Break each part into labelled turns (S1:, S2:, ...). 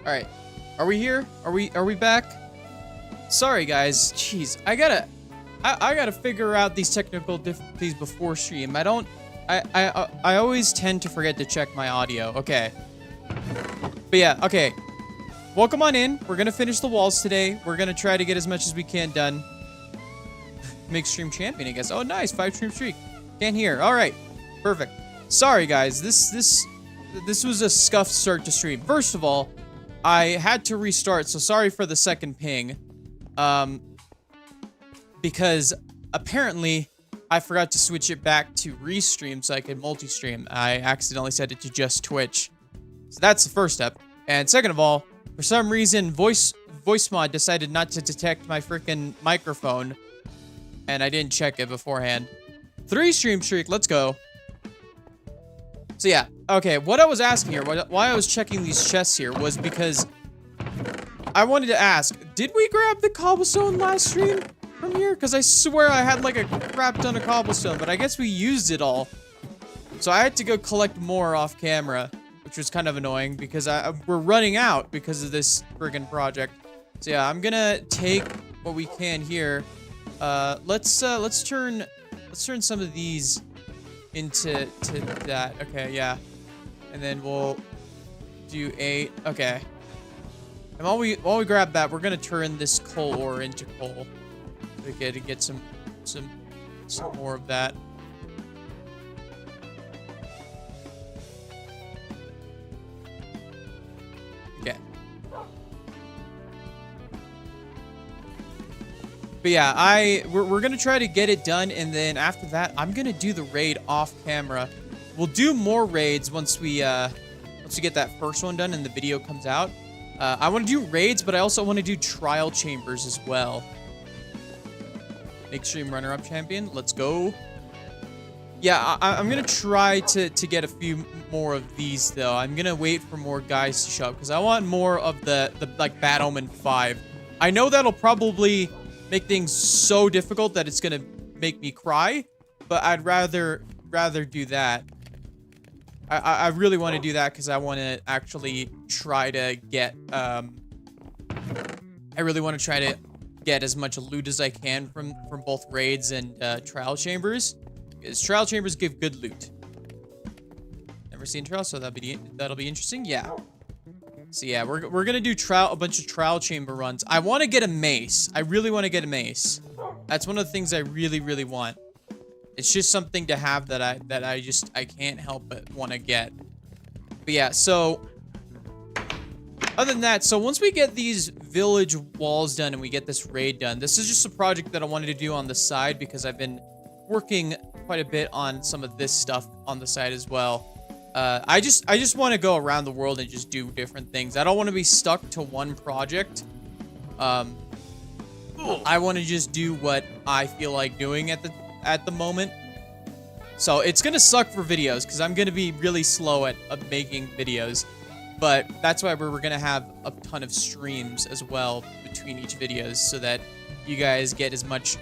S1: All right, are we here? Are we back? Sorry guys, jeez, I gotta figure out these technical difficulties before stream. I always tend to forget to check my audio. Okay, but yeah, okay. Welcome on in. We're gonna finish the walls today. We're gonna try to get as much as we can done. Make stream champion, I guess. Oh, nice, 5 stream streak. Can't hear. All right, perfect. Sorry guys, this was a scuffed start to stream. First of all, I had to restart, so sorry for the second ping. Because apparently I forgot to switch it back to restream so I could multi-stream. I accidentally set it to just Twitch. So that's the first step. And second of all, for some reason, voice mod decided not to detect my freaking microphone. And I didn't check it beforehand. 3 stream streak, let's go. So yeah, okay, what I was asking here, why I was checking these chests here was because I wanted to ask, did we grab the cobblestone last stream from here? Because I swear I had like a crap ton of cobblestone, but I guess we used it all. So I had to go collect more off camera, which was kind of annoying because we're running out because of this friggin' project. So yeah, I'm gonna take what we can here. Let's turn some of these into that. Okay, yeah. And then we'll do 8. Okay. And while we grab that, we're gonna turn this coal ore into coal. Okay, to get some more of that. Okay. But yeah, we're gonna try to get it done, and then after that, I'm gonna do the raid off camera. We'll do more raids once we get that first one done and the video comes out. I want to do raids, but I also want to do trial chambers as well. Make stream runner-up champion. Let's go. Yeah, I'm gonna try to get a few more of these though. I'm gonna wait for more guys to show up because I want more of the like Bad Omen 5. I know that'll probably make things so difficult that it's gonna make me cry, but I'd rather do that. I really want to do that because I want to actually try to get I really want to try to get as much loot as I can from both raids and trial chambers, because trial chambers give good loot. Never seen trial, so that'll be interesting. Yeah. So yeah, we're gonna do a bunch of trial chamber runs. I want to get a mace. I really want to get a mace. That's one of the things I really want. It's just something to have that I can't help but want to get. But yeah, so other than that, so once we get these village walls done and we get this raid done, this is just a project that I wanted to do on the side because I've been working quite a bit on some of this stuff on the side as well. I just want to go around the world and just do different things. I don't want to be stuck to one project. I want to just do what I feel like doing at the moment. So it's gonna suck for videos because I'm gonna be really slow at making videos, but that's why we're gonna have a ton of streams as well between each videos so that you guys get as much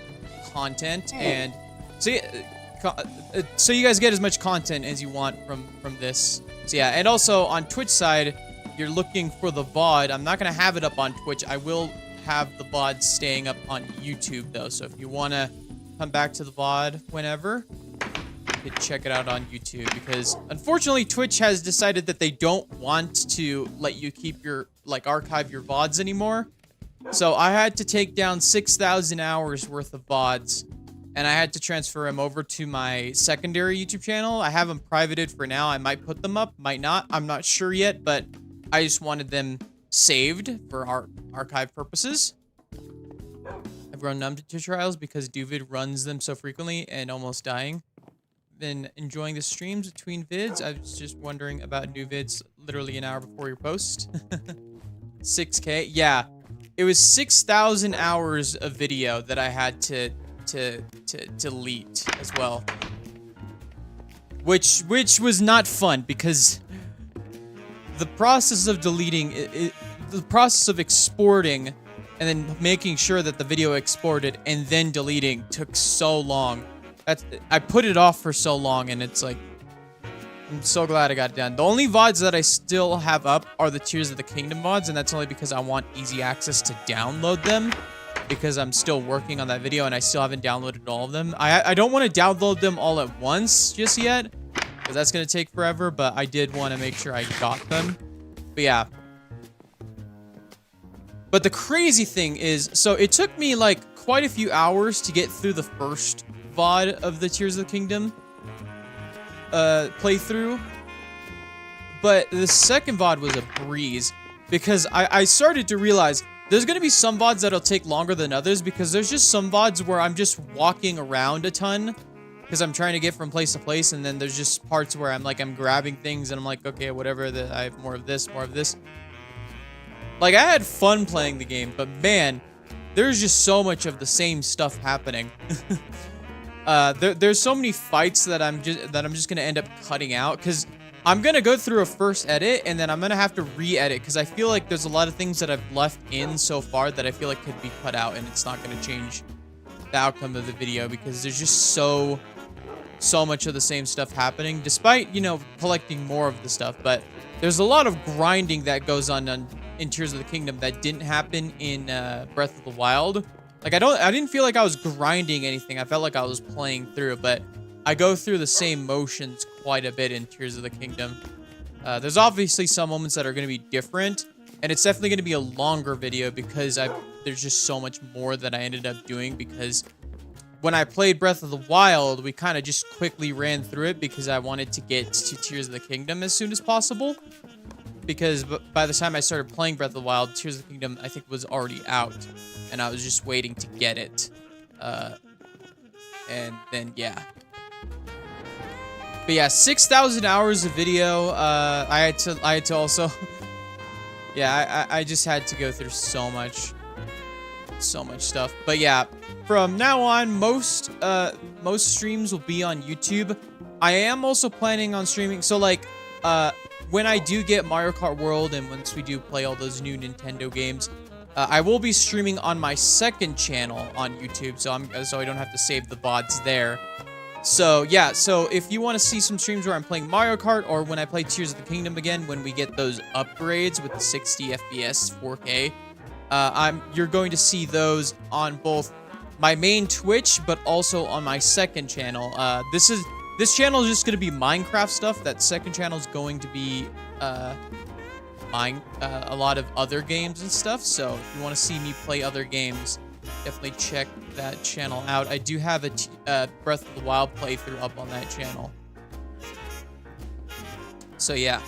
S1: content and so you guys get as much content as you want from this. So yeah, and also on Twitch side, you're looking for the VOD. I'm not gonna have it up on Twitch. I will have the VOD staying up on YouTube though. So if you wanna come back to the VOD whenever, you can check it out on YouTube, because unfortunately Twitch has decided that they don't want to let you keep your archive your VODs anymore. So I had to take down 6,000 hours worth of VODs. And I had to transfer them over to my secondary YouTube channel. I have them privated for now. I might put them up, might not. I'm not sure yet, but I just wanted them saved for our archive purposes. I've grown numb to trials because Duvid runs them so frequently and almost dying. Been enjoying the streams between vids. I was just wondering about new vids literally an hour before your post. 6K. Yeah, it was 6,000 hours of video that I had to delete as well, which was not fun because the process of deleting the process of exporting and then making sure that the video exported and then deleting took so long. I put it off for so long, and it's like I'm so glad I got it done. The only VODs that I still have up are the Tears of the Kingdom VODs, and that's only because I want easy access to download them, because I'm still working on that video and I still haven't downloaded all of them. I don't want to download them all at once just yet, because that's going to take forever, but I did want to make sure I got them. But yeah. But the crazy thing is, so it took me like quite a few hours to get through the first VOD of the Tears of the Kingdom playthrough. But the second VOD was a breeze, because I started to realize there's going to be some VODs that'll take longer than others, because there's just some VODs where I'm just walking around a ton because I'm trying to get from place to place, and then there's just parts where I'm grabbing things and I'm like, okay, whatever, I have more of this, more of this. Like, I had fun playing the game, but man, there's just so much of the same stuff happening. There's so many fights that I'm just gonna end up cutting out, because I'm gonna go through a first edit and then I'm gonna have to re-edit, because I feel like there's a lot of things that I've left in so far that I feel like could be cut out, and it's not gonna change the outcome of the video, because there's just so much of the same stuff happening, despite, you know, collecting more of the stuff. But there's a lot of grinding that goes on in Tears of the Kingdom that didn't happen in Breath of the Wild. Like, I didn't feel like I was grinding anything. I felt like I was playing through, but I go through the same motions quite a bit in Tears of the Kingdom. There's obviously some moments that are going to be different, and it's definitely going to be a longer video, because there's just so much more that I ended up doing, because when I played Breath of the Wild, we kind of just quickly ran through it because I wanted to get to Tears of the Kingdom as soon as possible. Because by the time I started playing Breath of the Wild, Tears of the Kingdom, I think, was already out, and I was just waiting to get it. And then, yeah. But yeah, 6,000 hours of video. I had to also, yeah, I just had to go through so much stuff. But yeah, from now on, most streams will be on YouTube. I am also planning on streaming. So like, when I do get Mario Kart World, and once we do play all those new Nintendo games, I will be streaming on my second channel on YouTube, so I don't have to save the VODs there. So yeah, so if you want to see some streams where I'm playing Mario Kart, or when I play Tears of the Kingdom again, when we get those upgrades with the 60 FPS 4K, you're going to see those on both my main Twitch, but also on my second channel. This channel is just going to be Minecraft stuff. That second channel is going to be a lot of other games and stuff. So if you want to see me play other games, definitely check that channel out. I do have a Breath of the Wild playthrough up on that channel. So yeah.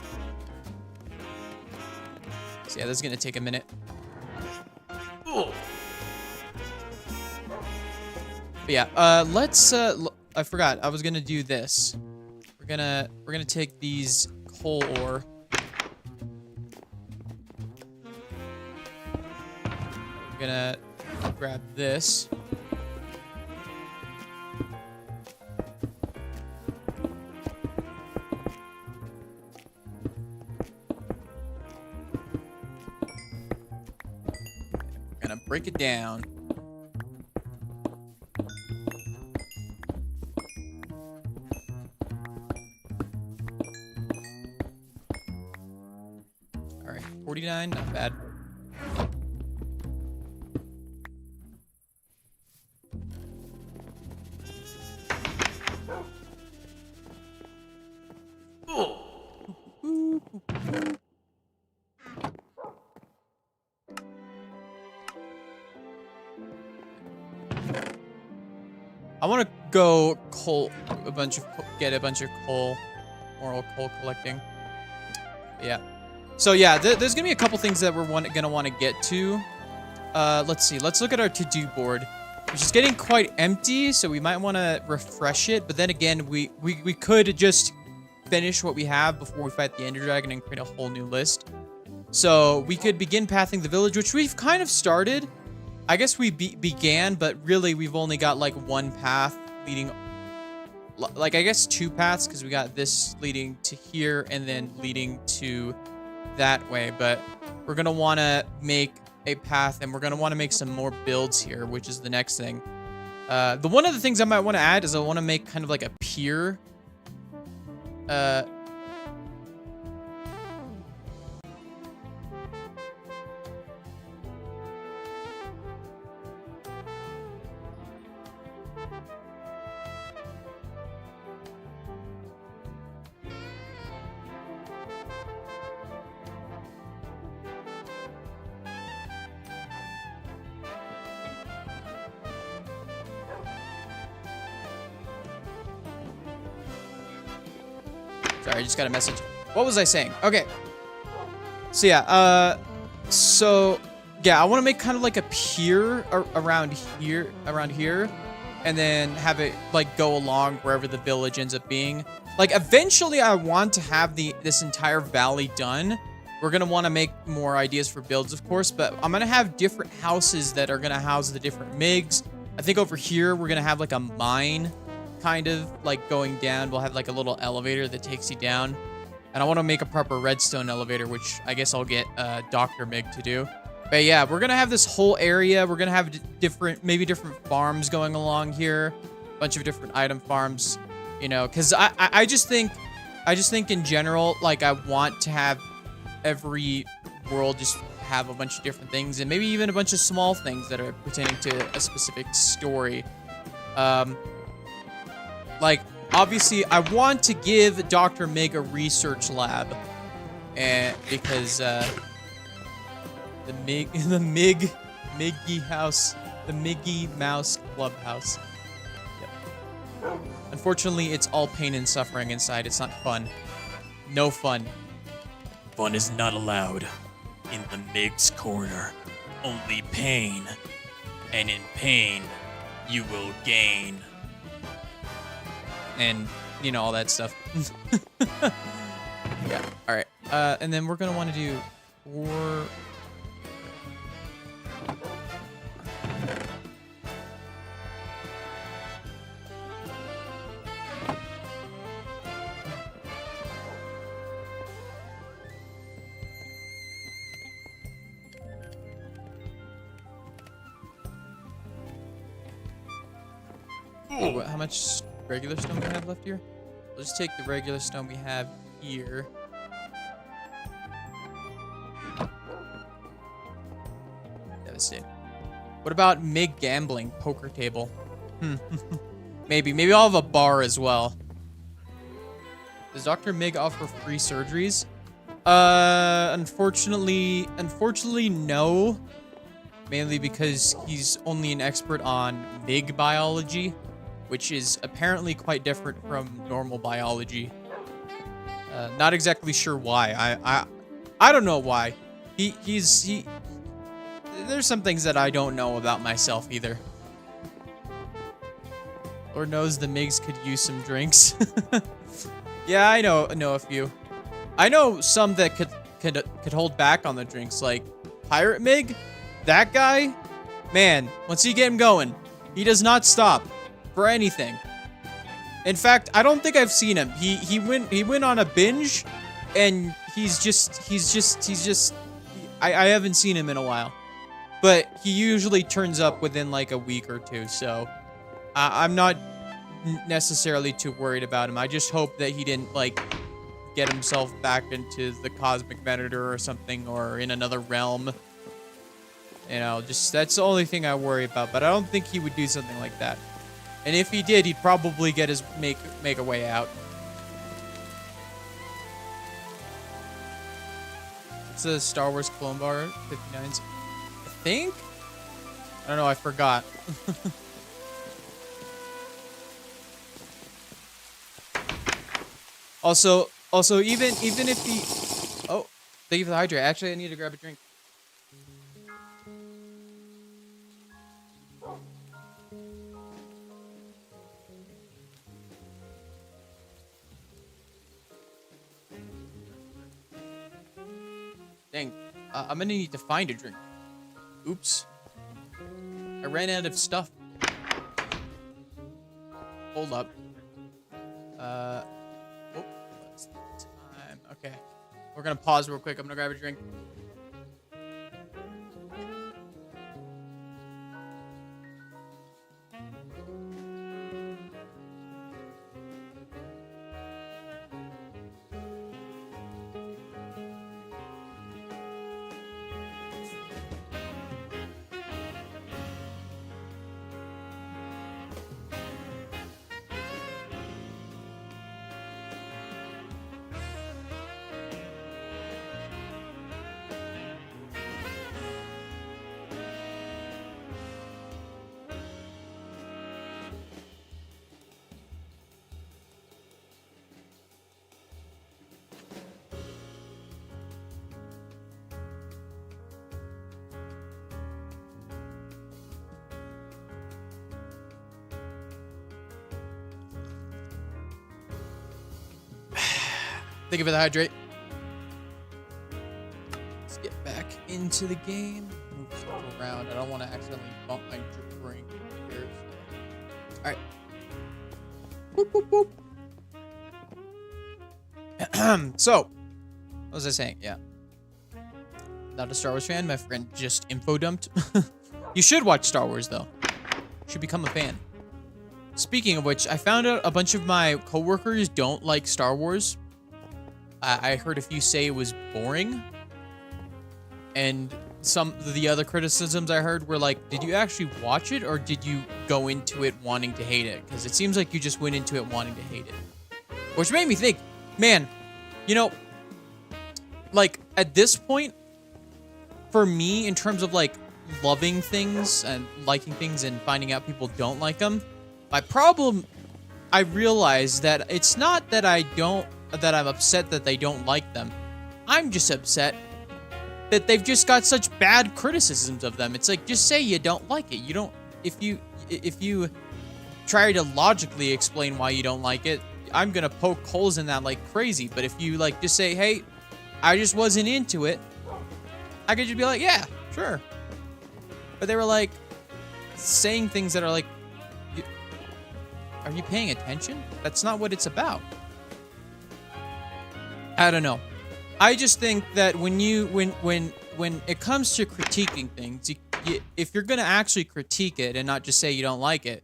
S1: So yeah, this is going to take a minute. But yeah, let's I forgot. I was gonna do this. We're gonna take these coal ore. We're gonna grab this. We're gonna break it down. All right, 49, not bad. I want to go get a bunch of coal, more coal collecting. Yeah. So yeah, there's gonna be a couple things that we're gonna want to get to. Let's see. Let's look at our to-do board, which is getting quite empty. So we might want to refresh it. But then again, we could just finish what we have before we fight the Ender Dragon and create a whole new list. So we could begin pathing the village, which we've kind of started. I guess we began, but really we've only got like one path leading, like I guess two paths, because we got this leading to here and then leading to that way. But we're gonna want to make a path, and we're gonna want to make some more builds here, which is the next thing. One of the things I might want to add is I want to make kind of like a pier Sorry, I just got a message. What was I saying? Okay. So yeah, I want to make kind of like a pier around here, and then have it like go along wherever the village ends up being. Like eventually I want to have this entire valley done. We're going to want to make more ideas for builds, of course, but I'm going to have different houses that are going to house the different MiGs. I think over here we're going to have like a mine kind of like going down. We'll have like a little elevator that takes you down. And I want to make a proper redstone elevator, which I guess I'll get Dr. MiG to do. But yeah, we're going to have this whole area. We're going to have maybe different farms going along here. A bunch of different item farms, you know, because I just think in general, like I want to have every world just have a bunch of different things, and maybe even a bunch of small things that are pertaining to a specific story. Like, obviously, I want to give Dr. MiG a research lab, and because the Miggy Mouse Clubhouse. Yep. Unfortunately, it's all pain and suffering inside. It's not fun. No fun.
S2: Fun is not allowed in the MiG's corner. Only pain. And in pain, you will gain.
S1: And, you know, all that stuff. Yeah, alright. And then we're gonna want to do 4... How much regular stone we have left here? We'll just take the regular stone we have here. Devastating. What about MiG gambling poker table? Maybe I'll have a bar as well. Does Dr. MiG offer free surgeries? Unfortunately, no. Mainly because he's only an expert on MiG biology, which is apparently quite different from normal biology. Not exactly sure why. I don't know why. There's some things that I don't know about myself either. Lord knows the MiGs could use some drinks. Yeah, I know a few. I know some that could hold back on the drinks, like Pirate MiG. That guy, man, once you get him going, he does not stop for anything. In fact, I don't think I've seen him. He went on a binge, and I haven't seen him in a while. But he usually turns up within like a week or two, so I'm not necessarily too worried about him. I just hope that he didn't like get himself back into the cosmic Venator or something, or in another realm. You know, just that's the only thing I worry about. But I don't think he would do something like that. And if he did, he'd probably get his make a way out. It's a Star Wars clone bar, 59s. I think? I don't know, I forgot. Also, even if he... Oh, thank you for the hydrate. Actually, I need to grab a drink. Dang, I'm gonna need to find a drink. Oops. I ran out of stuff. Hold up. Oh, that's the time. Okay. We're gonna pause real quick. I'm gonna grab a drink. Thank you for the hydrate. Let's get back into the game. Move stuff around. I don't want to accidentally bump my drink here. All right. Boop, boop, boop. So, what was I saying? Yeah. Not a Star Wars fan. My friend just info dumped. You should watch Star Wars, though. You should become a fan. Speaking of which, I found out a bunch of my coworkers don't like Star Wars. I heard a few say it was boring. And some of the other criticisms I heard were like, did you actually watch it or did you go into it wanting to hate it? Because it seems like you just went into it wanting to hate it. Which made me think, man, you know, like at this point, for me, in terms of like loving things and liking things and finding out people don't like them, my problem, I realize that it's not that that I'm upset that they don't like them. I'm just upset that they've just got such bad criticisms of them. It's like, just say you don't like it. You don't, if you try to logically explain why you don't like it, I'm gonna poke holes in that like crazy. But if you like just say, hey, I just wasn't into it, I could just be like, yeah, sure. But they were like saying things that are like, are you paying attention? That's not what it's about. I don't know. I just think that when it comes to critiquing things, if you're gonna actually critique it and not just say you don't like it,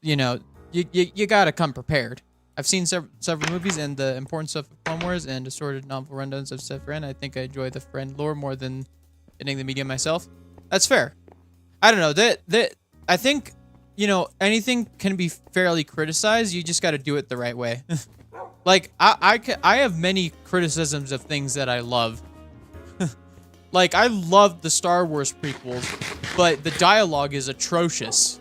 S1: you know, you gotta come prepared. I've seen several movies and the importance of Clone Wars and assorted novel rundowns of Seth Friend. I think I enjoy the Friend lore more than getting the media myself. That's fair. I don't know. That I think, you know, anything can be fairly criticized. You just got to do it the right way. Like I have many criticisms of things that I love. Like I love the Star Wars prequels, but the dialogue is atrocious.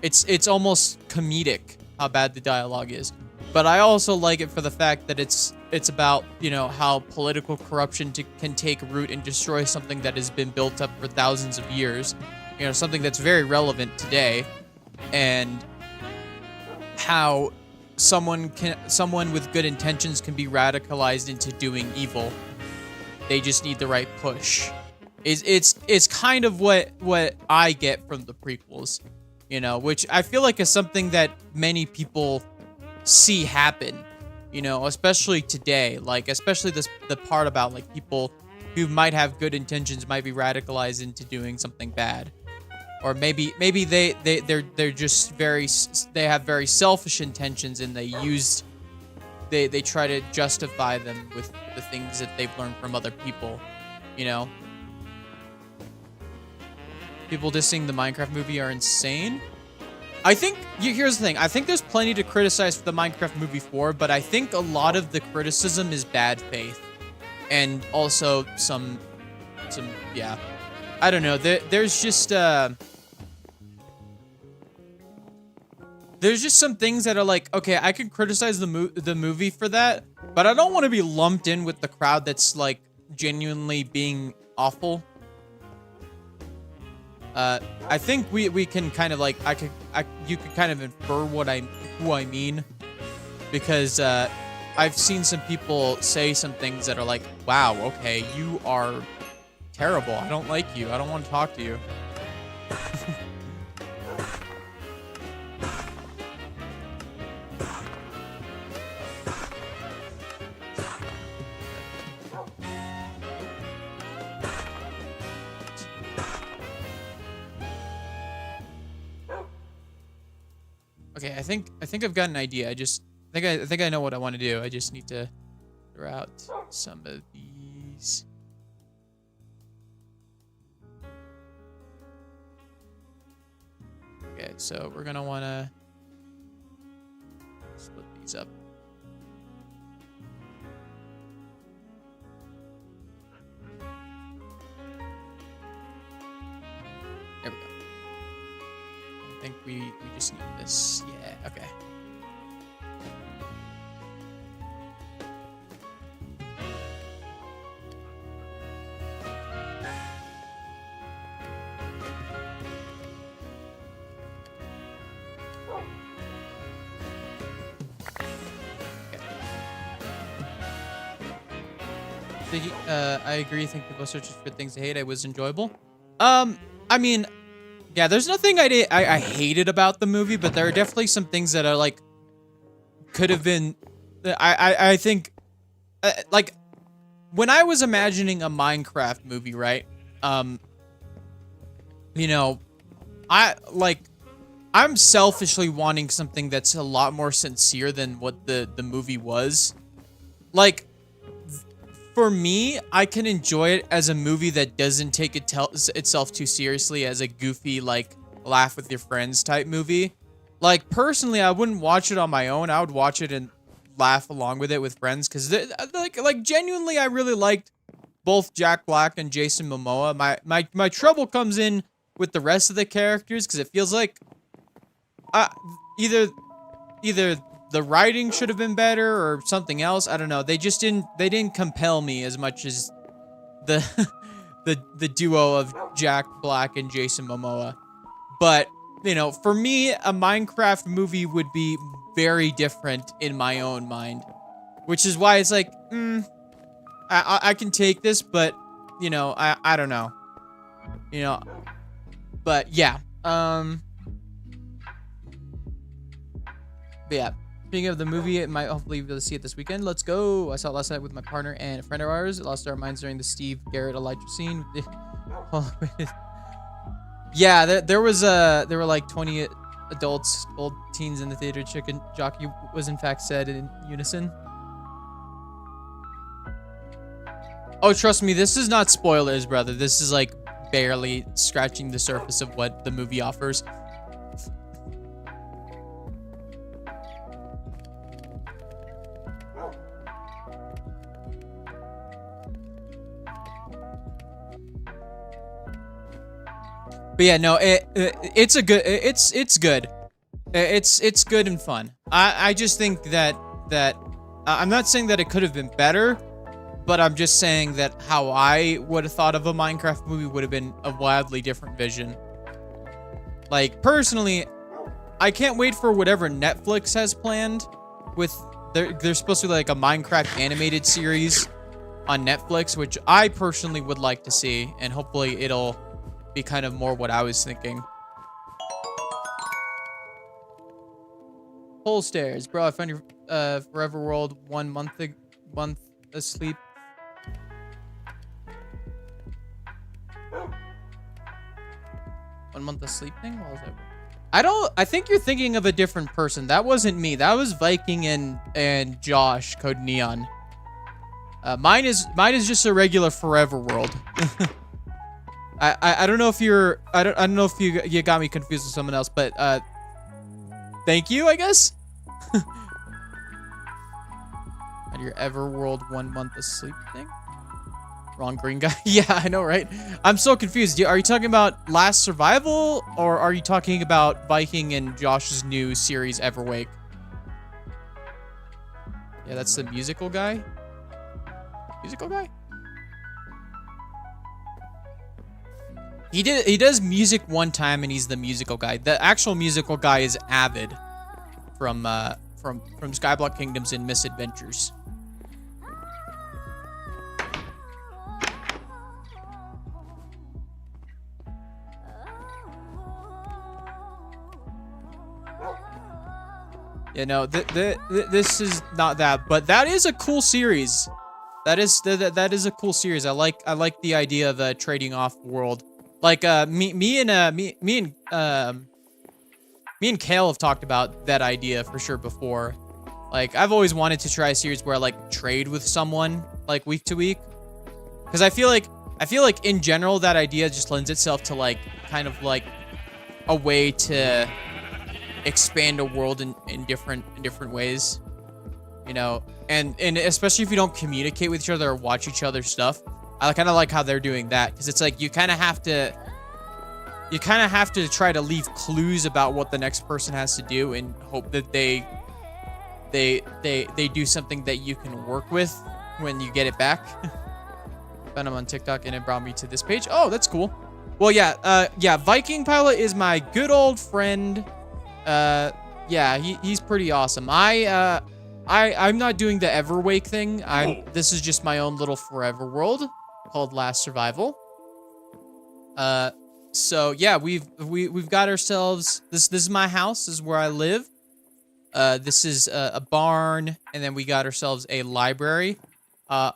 S1: It's almost comedic how bad the dialogue is. But I also like it for the fact that it's about, you know, how political corruption can take root and destroy something that has been built up for thousands of years. You know, something that's very relevant today, and how someone with good intentions can be radicalized into doing evil. They just need the right push. It's kind of what I get from the prequels, you know, which I feel like is something that many people see happen, you know, especially today. Like, especially the part about like people who might have good intentions might be radicalized into doing something bad, or maybe they're just they have very selfish intentions and they try to justify them with the things that they've learned from other people, you know. People dissing the Minecraft movie are insane. I think, here's the thing. I think there's plenty to criticize for the Minecraft movie for, but I think a lot of the criticism is bad faith. And also some, yeah. I don't know. There's just some things that are like, okay, I can criticize the movie for that, but I don't want to be lumped in with the crowd that's like genuinely being awful. I think we can kind of like, you could kind of infer who I mean, because I've seen some people say some things that are like, wow, okay, you are terrible. I don't like you. I don't want to talk to you. Okay, I think I've got an idea. I think I know what I want to do. I just need to throw out some of these. Okay, so we're gonna want to split these up. There we go. I think we just need this. Yeah, okay. I agree. I think people searching for things to hate. It was enjoyable. I mean, yeah, there's nothing I hated about the movie, but there are definitely some things that are like could have been. I think like when I was imagining a Minecraft movie, right? You know, I'm selfishly wanting something that's a lot more sincere than what the movie was. Like, for me, I can enjoy it as a movie that doesn't take itself too seriously, as a goofy, like, laugh with your friends type movie. Like, personally, I wouldn't watch it on my own. I would watch it and laugh along with it with friends, because, like, genuinely, I really liked both Jack Black and Jason Momoa. My trouble comes in with the rest of the characters, because it feels like either the writing should have been better or something else. I don't know. They didn't compel me as much as the the duo of Jack Black and Jason Momoa. But, you know, for me, a Minecraft movie would be very different in my own mind, which is why it's like, I can take this, but, you know, I don't know. You know, but yeah. But yeah. Speaking of the movie, I might hopefully be able to see it this weekend. Let's go. I saw it last night with my partner and a friend of ours. It lost our minds during the Steve Garrett Elijah scene. Yeah, there were like 20 adults, old teens in the theater. Chicken jockey was in fact said in unison. Oh, trust me, this is not spoilers, brother. This is like barely scratching the surface of what the movie offers. But yeah, no, it's good. It's good and fun. I just think that I'm not saying that it could have been better, but I'm just saying that how I would have thought of a Minecraft movie would have been a wildly different vision. Like, personally, I can't wait for whatever Netflix has planned with there's supposed to be like a Minecraft animated series on Netflix, which I personally would like to see, and hopefully it'll be kind of more what I was thinking. Pole stairs, bro. I found your Forever World 1 month asleep. One month asleep thing? What was that? I think you're thinking of a different person. That wasn't me. That was Viking and Josh, Code Neon. Mine is just a regular Forever World. I don't know if you're I don't know if you got me confused with someone else, but thank you, I guess. And your Everworld 1 month asleep thing? Wrong green guy. Yeah, I know, right? I'm so confused. Are you talking about Last Survival, or are you talking about Viking and Josh's new series Everwake? Yeah, that's the musical guy. Musical guy? He does music one time, and he's the musical guy. The actual musical guy is Avid from Skyblock Kingdoms and Misadventures. Yeah, no, this is not that, but that is a cool series. That is a cool series. I like the idea of trading off world. Like me and Kale have talked about that idea for sure before. Like, I've always wanted to try a series where I like trade with someone like week to week, because I feel like in general that idea just lends itself to like kind of like a way to expand a world in different ways, you know, and especially if you don't communicate with each other or watch each other's stuff. I kind of like how they're doing that, because it's like you kind of have to try to leave clues about what the next person has to do and hope that they do something that you can work with when you get it back. Found him on TikTok and it brought me to this page. Oh, that's cool. Well, yeah, Viking Pilot is my good old friend. Yeah, he's pretty awesome. I I'm not doing the Everwake thing. This is just my own little forever world called Last Survival. So yeah, we've got ourselves this is my house. This is where I live. This is a barn, and then we got ourselves a library. I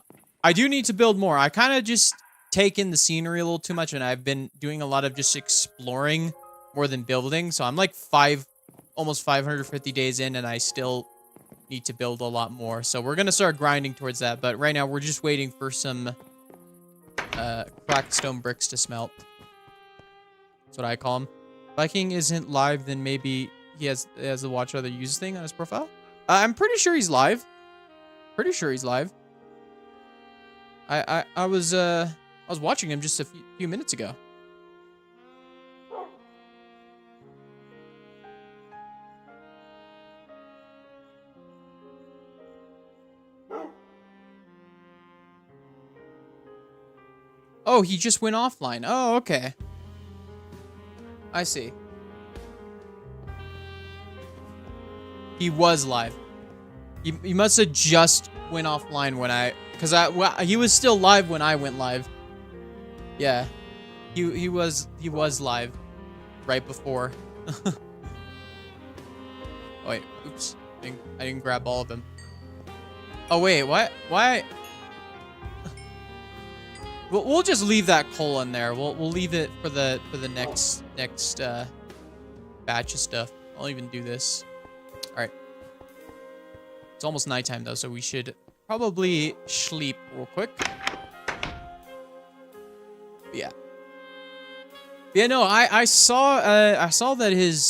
S1: do need to build more. I kind of just take in the scenery a little too much, and I've been doing a lot of just exploring more than building. So I'm like almost 550 days in, and I still need to build a lot more. So we're gonna start grinding towards that. But right now we're just waiting for some cracked stone bricks to smelt. That's what I call him. Viking isn't live, then maybe he has the watch other uses thing on his profile. I'm pretty sure he's live. Pretty sure he's live. I was watching him just a few minutes ago. Oh, he just went offline. Oh, okay. I see. He was live. He must have just went offline when he was still live when I went live. Yeah. He was live right before. Oh, wait, oops. I didn't grab all of them. Oh wait, what? Why? We'll just leave that coal in there. We'll leave it for the next batch of stuff. I'll even do this. All right. It's almost nighttime though, so we should probably sleep real quick. Yeah. Yeah, no, I saw that his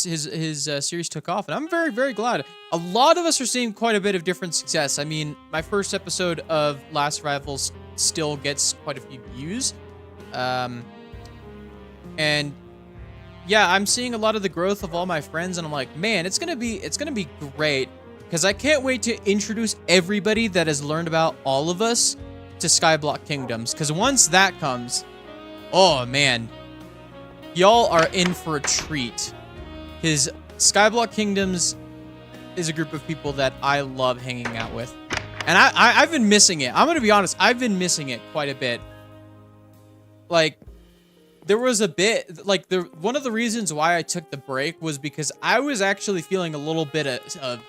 S1: series took off, and I'm very, very glad. A lot of us are seeing quite a bit of different success. I mean, my first episode of Last Rivals still gets quite a few views, and yeah, I'm seeing a lot of the growth of all my friends, and I'm like, man, it's gonna be great, because I can't wait to introduce everybody that has learned about all of us to Skyblock Kingdoms, because once that comes, oh man, y'all are in for a treat. His Skyblock Kingdoms is a group of people that I love hanging out with. And I've been missing it. I'm going to be honest. I've been missing it quite a bit. Like, there was a bit... Like, one of the reasons why I took the break was because I was actually feeling a little bit of...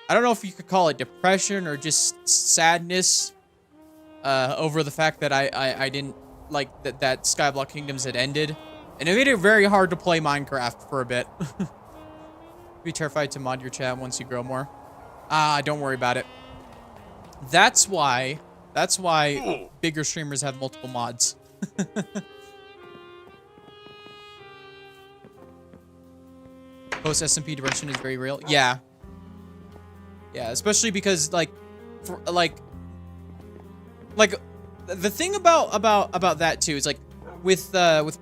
S1: I don't know if you could call it depression or just sadness over the fact that I didn't... Like, that Skyblock Kingdoms had ended. And it made it very hard to play Minecraft for a bit. Be terrified to mod your chat once you grow more. Don't worry about it. That's why bigger streamers have multiple mods. Post SMP depression is very real. Yeah. Yeah, especially because like the thing about that too is like with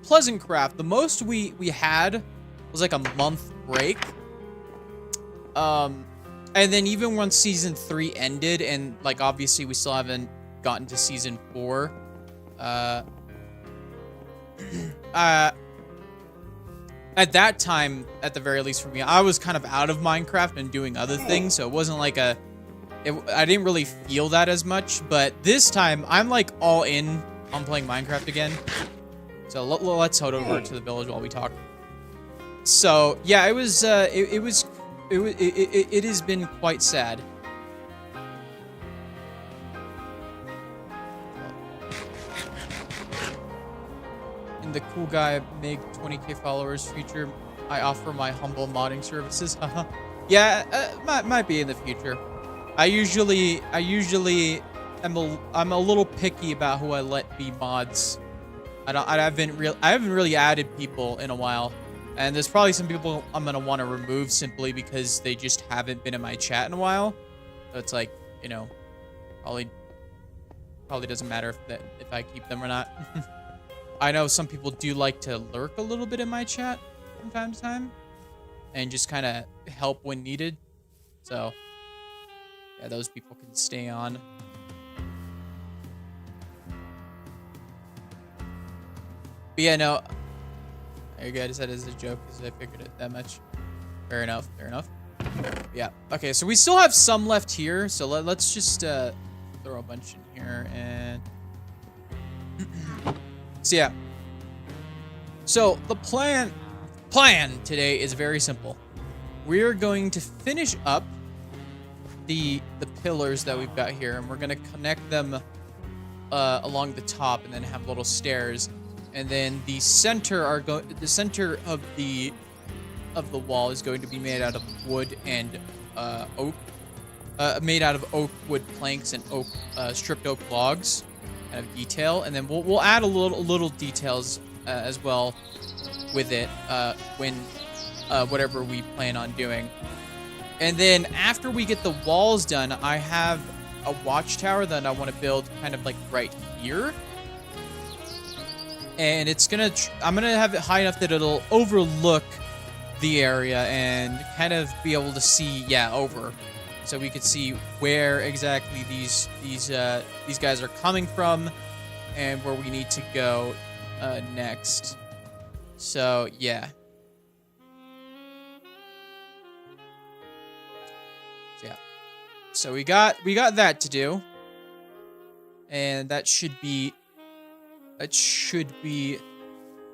S1: Pleasant Craft, the most we had was like a month break. And then even once season 3 ended, and like obviously we still haven't gotten to season 4. At that time, at the very least for me, I was kind of out of Minecraft and doing other things, so it wasn't like I didn't really feel that as much. But this time, I'm like all in on playing Minecraft again. So let's head over to the village while we talk. So yeah, it has been quite sad. In the cool guy make 20k followers future, I offer my humble modding services. Yeah, might be in the future. I usually I'm a little picky about who I let be mods. I haven't really added people in a while. And there's probably some people I'm going to want to remove simply because they just haven't been in my chat in a while. So it's like, you know, probably doesn't matter if I keep them or not. I know some people do like to lurk a little bit in my chat from time to time and just kind of help when needed. So, yeah, those people can stay on. But yeah, no... There you go, I just said it as a joke because I figured it that much. Fair enough, fair enough. Yeah. Okay, so we still have some left here. So let's just throw a bunch in here and so yeah. So the plan today is very simple. We're going to finish up the pillars that we've got here, and we're gonna connect them along the top, and then have little stairs. And then the center of the wall is going to be made out of wood and oak, made out of oak wood planks and oak stripped oak logs, kind of detail. And then we'll add a little details as well with it when whatever we plan on doing. And then after we get the walls done, I have a watchtower that I want to build kind of like right here. And I'm gonna have it high enough that it'll overlook the area and kind of be able to see, over. So we could see where exactly these guys are coming from and where we need to go next. So yeah. So we got that to do, and that should be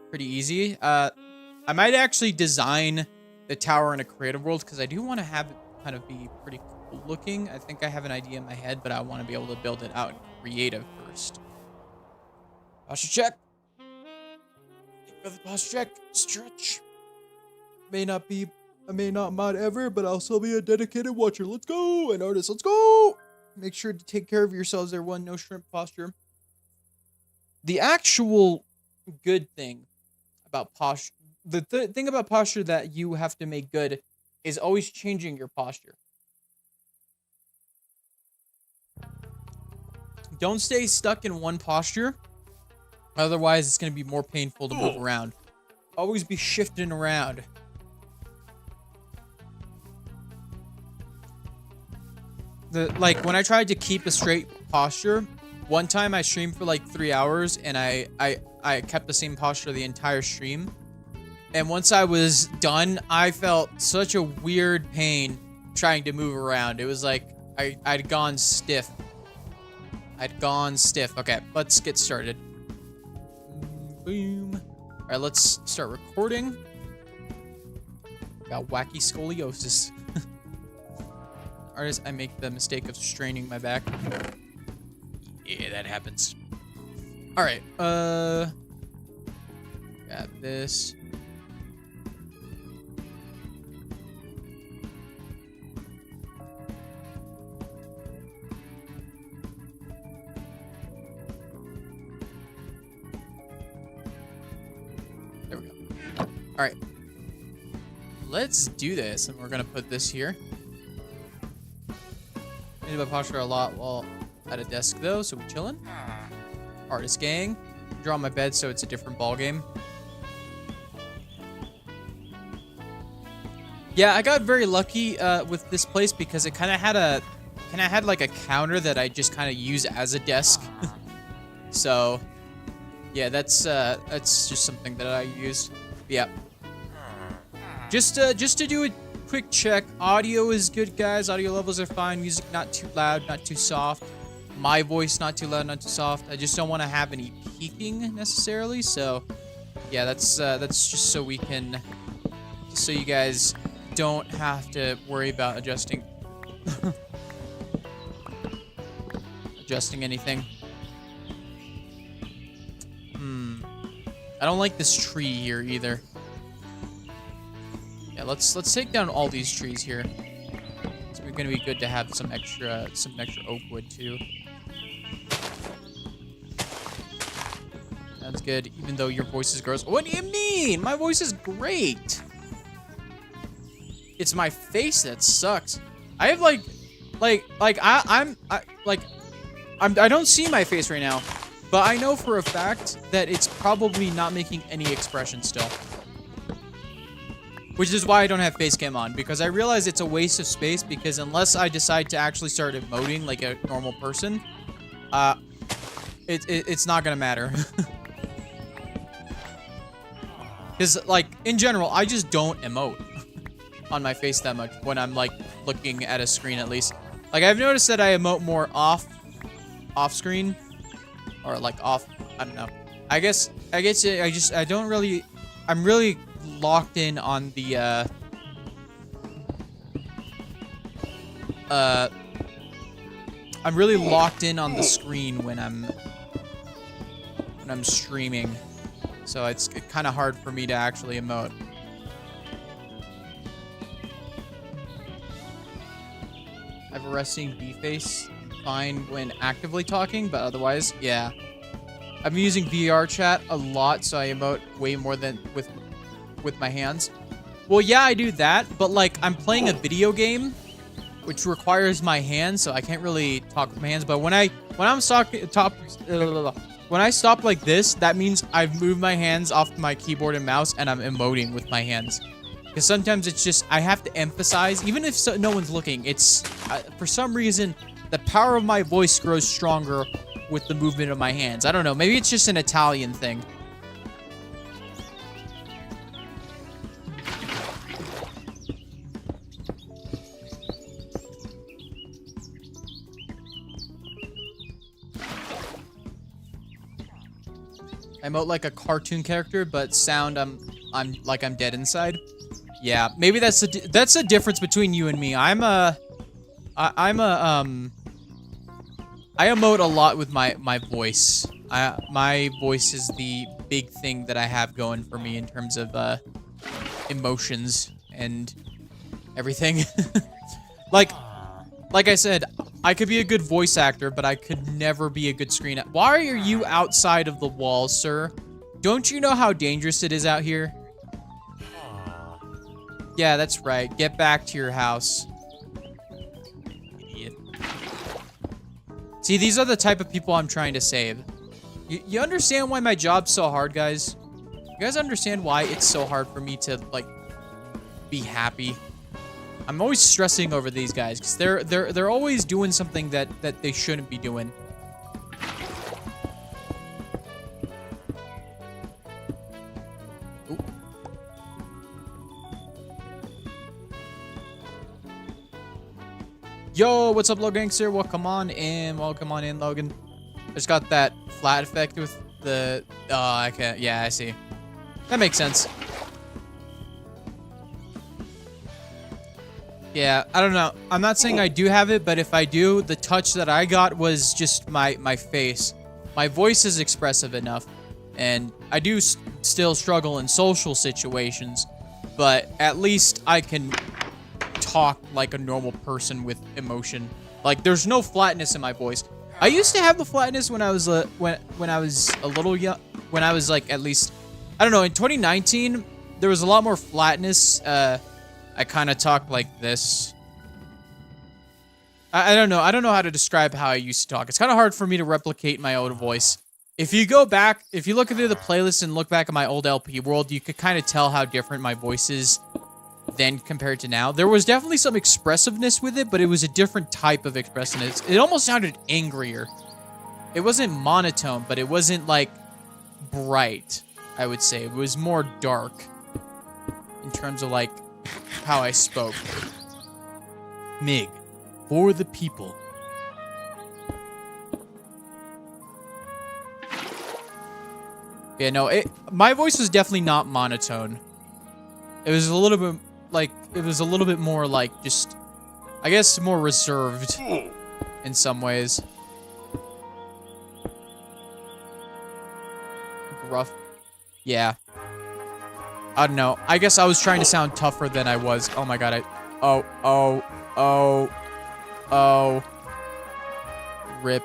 S1: pretty easy. I might actually design the tower in a creative world because I do want to have it kind of be pretty cool looking. I think I have an idea in my head, but I want to be able to build it out in creative first. Posture check. Posture check. Stretch. I may not mod ever, but I'll still be a dedicated watcher. Let's go! An artist, let's go! Make sure to take care of yourselves, everyone. No shrimp posture. The actual good thing about posture, the thing about posture that you have to make good is always changing your posture. Don't stay stuck in one posture. Otherwise, it's going to be more painful to move around. Always be shifting around. Like when I tried to keep a straight posture, one time I streamed for like 3 hours and I kept the same posture the entire stream. And once I was done, I felt such a weird pain trying to move around. It was like I'd gone stiff. Okay, let's get started. Boom. All right, let's start recording. Got wacky scoliosis. Artist, I make the mistake of straining my back. Yeah, that happens. All right. Got this. There we go. All right. Let's do this, and we're gonna put this here. I need my posture a lot while at a desk though, so we're chilling. Artist gang. Draw my bed so it's a different ball game. Yeah, I got very lucky with this place because it kind of had like a counter that I just kind of use as a desk. So yeah, that's just something that I use. Yeah. Just to do a quick check. Audio is good, guys. Audio levels are fine. Music not too loud, not too soft. My voice not too loud, not too soft. I just don't want to have any peaking necessarily. So yeah, that's just so we can, just so you guys don't have to worry about adjusting anything. I don't like this tree here either. Yeah, let's take down all these trees here. It's gonna be good to have some extra oak wood too. That's good, even though your voice is gross. What do you mean? My voice is great. It's my face that sucks. I have I don't see my face right now, but I know for a fact that it's probably not making any expression still. Which is why I don't have face cam on, because I realize it's a waste of space, because unless I decide to actually start emoting like a normal person, it's not gonna matter. Because, like, in general, I just don't emote. on my face that much when I'm like looking at a screen, at least. Like I've noticed that I emote more off screen, or like off. I don't know. I guess I don't really. I'm really locked in on the I'm really locked in on the screen when I'm streaming, so it's kind of hard for me to actually emote. I have a resting B face, fine when actively talking, but otherwise, yeah. I'm using VR chat a lot, so I emote way more than with my hands. Well, yeah, I do that, but like I'm playing a video game, which requires my hands, so I can't really talk with my hands. But when I stop like this, that means I've moved my hands off my keyboard and mouse, and I'm emoting with my hands. Because sometimes it's just I have to emphasize, even if no one's looking. It's for some reason the power of my voice grows stronger with the movement of my hands. I don't know. Maybe it's just an Italian thing. I emote like a cartoon character, but sound I'm like I'm dead inside. Yeah, maybe that's the difference between you and me. I emote a lot with my voice. My voice is the big thing that I have going for me in terms of emotions and everything. like I said, I could be a good voice actor, but I could never be a good screen actor. Why are you outside of the wall, sir? Don't you know how dangerous it is out here? Yeah, that's right. Get back to your house. Idiot. See, these are the type of people I'm trying to save. You understand why my job's so hard, guys? You guys understand why it's so hard for me to, like, be happy? I'm always stressing over these guys because they're always doing something that they shouldn't be doing. Ooh. Yo, what's up, Logan Gangster? Welcome on in, Logan. I just got that flat effect with the. Oh, I can't. Yeah, I see. That makes sense. Yeah, I don't know. I'm not saying I do have it, but if I do, the touch that I got was just my face. My voice is expressive enough, and I do still struggle in social situations, but at least I can talk like a normal person with emotion. Like, there's no flatness in my voice. I used to have the flatness when I was when I was a little young, when I was like at least, I don't know, in 2019, there was a lot more flatness. I kind of talk like this. I don't know. I don't know how to describe how I used to talk. It's kind of hard for me to replicate my own voice. If you go back, if you look through the playlist and look back at my old LP world, you could kind of tell how different my voice is then compared to now. There was definitely some expressiveness with it, but it was a different type of expressiveness. It almost sounded angrier. It wasn't monotone, but it wasn't like bright, I would say. It was more dark in terms of like how I spoke. MIG, for the people. Yeah, no, my voice was definitely not monotone. It was a little bit like, it was a little bit more like just, I guess, more reserved in some ways. Rough. Yeah. I don't know. I guess I was trying to sound tougher than I was. Oh my god, oh. Rip.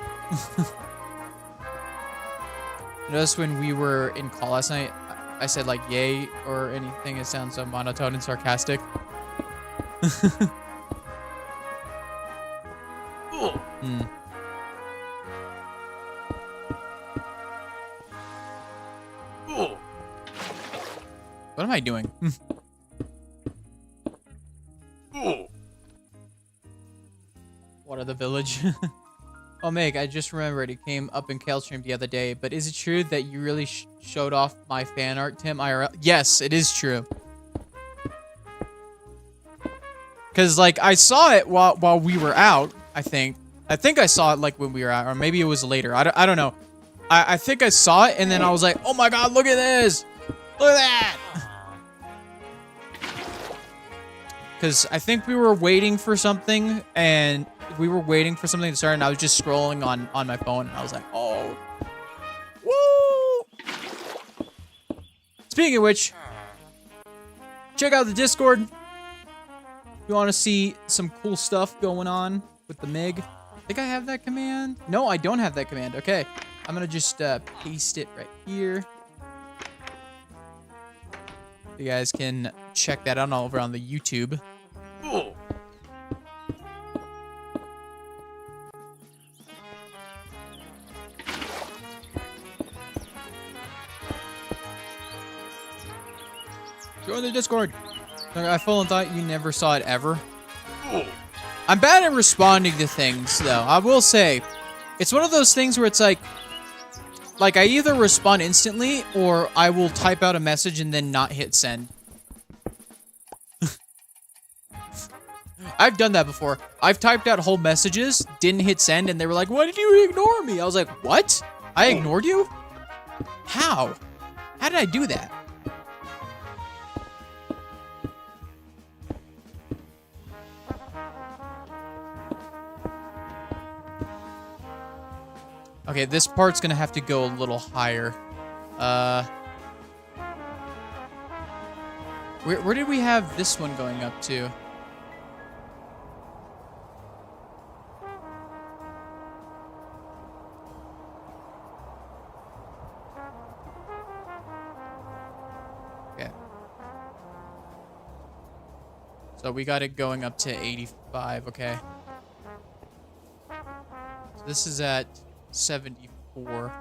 S1: Notice when we were in call last night, I said like yay or anything. It sounds so monotone and sarcastic. What am I doing? What are the village? Oh, Meg, I just remembered it came up in Kale stream the other day, but is it true that you really showed off my fan art, Tim, IRL? Yes, it is true. Because, like, I saw it while we were out, I think. I think I saw it, like, when we were out. Or maybe it was later. I don't know. I think I saw it, and then I was like, oh my god, look at this! Look at that! Because I think we were waiting for something, and we were waiting for something to start, and I was just scrolling on my phone, and I was like, oh. Woo! Speaking of which, check out the Discord. If you want to see some cool stuff going on with the MiG. I think I have that command. No, I don't have that command. Okay. I'm going to just paste it right here. You guys can check that out over on the YouTube.
S2: Oh.
S1: Join the Discord. I full thought you never saw it ever. I'm bad at responding to things, though. I will say, it's one of those things where it's like I either respond instantly or I will type out a message and then not hit send. I've done that before. I've typed out whole messages, didn't hit send, and they were like, "Why did you ignore me?" I was like, "What? I ignored you? How? How did I do that?" Okay, this part's gonna have to go a little higher. Where did we have this one going up to? Okay. So we got it going up to 85, okay. So this is at 74.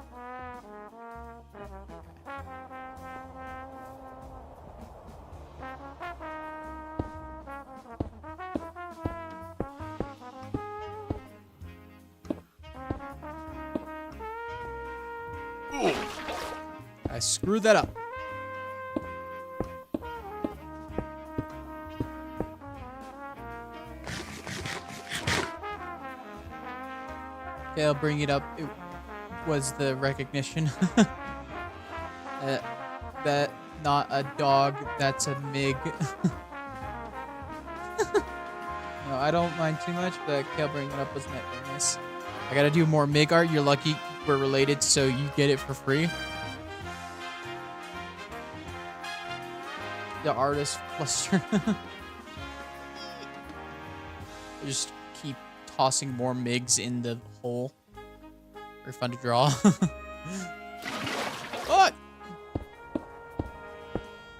S1: I screwed that up. Okay, I'll bring it up. It was the recognition. That not a dog, that's a MiG. No, I don't mind too much, but Kale bringing it up was not very nice. I gotta do more MiG art. You're lucky we're related, so you get it for free. The artist fluster. Just keep tossing more MiGs in the hole. Very fun to draw. What?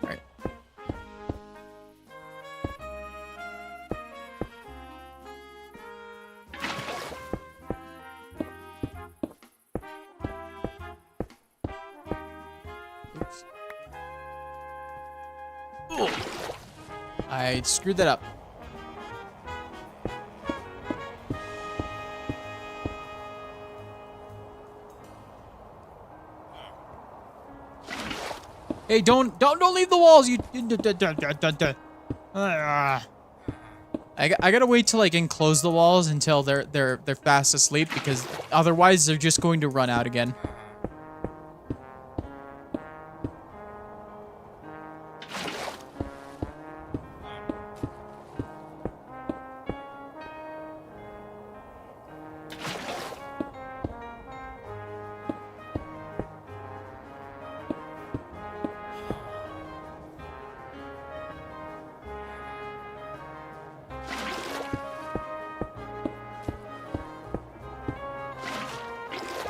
S1: Alright. Oops. I screwed that up. Hey, don't leave the walls. You. I gotta wait to like enclose the walls until they're fast asleep, because otherwise they're just going to run out again.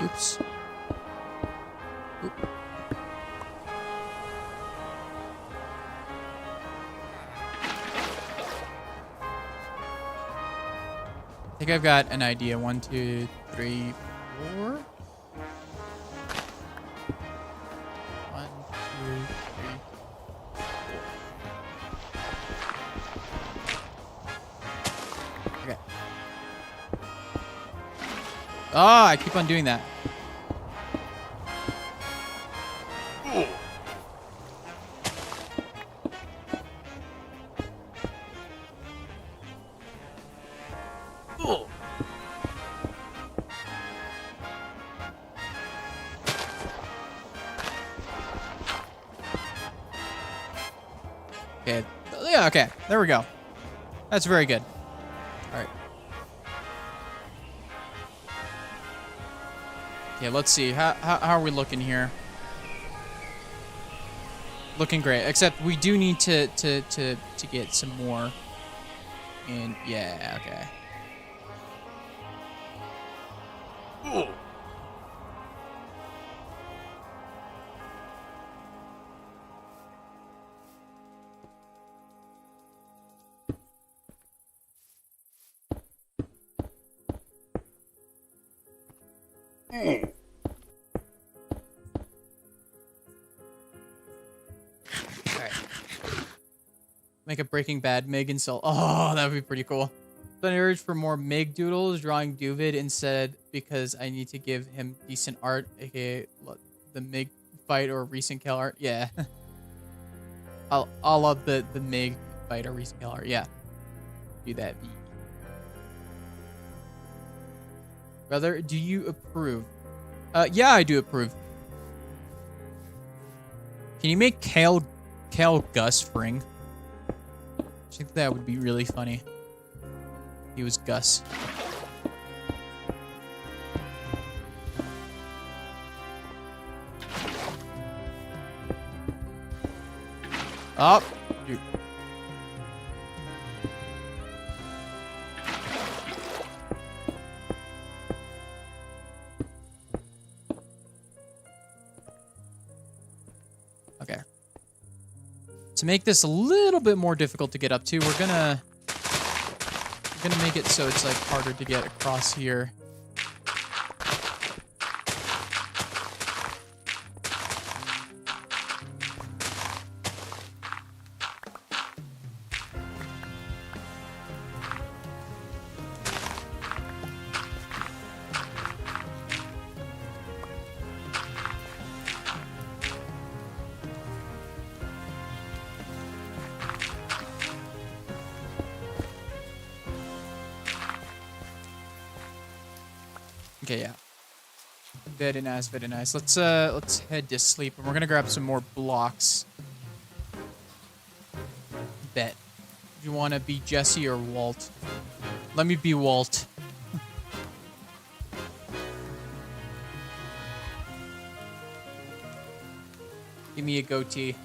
S1: Oops. Oop. I think I've got an idea. 1, 2, 3, 4. 1, 2, 3, 4. Okay. Ah, I keep on doing that. Okay. Yeah, okay. There we go. That's very good. All right. Okay, let's see. How are we looking here? Looking great. Except we do need to get some more. And yeah, okay. Alright. Make a Breaking Bad Mig and sell. Oh, that would be pretty cool. So an urge for more Mig doodles, drawing Duvid instead because I need to give him decent art, aka the Mig fight or recent kill art. Yeah. I'll love the Mig fight or recent kill art. Yeah. Do that. Brother, do you approve? Yeah, I do approve. Can you make Kale Gus Fring? I think that would be really funny. He was Gus. Oh, dude. Okay. To make this a little bit more difficult to get up to, we're gonna make it so it's like harder to get across here. Okay, yeah. Very nice, very nice. Let's head to sleep, and we're gonna grab some more blocks. Bet. Do you want to be Jesse or Walt? Let me be Walt. Give me a goatee.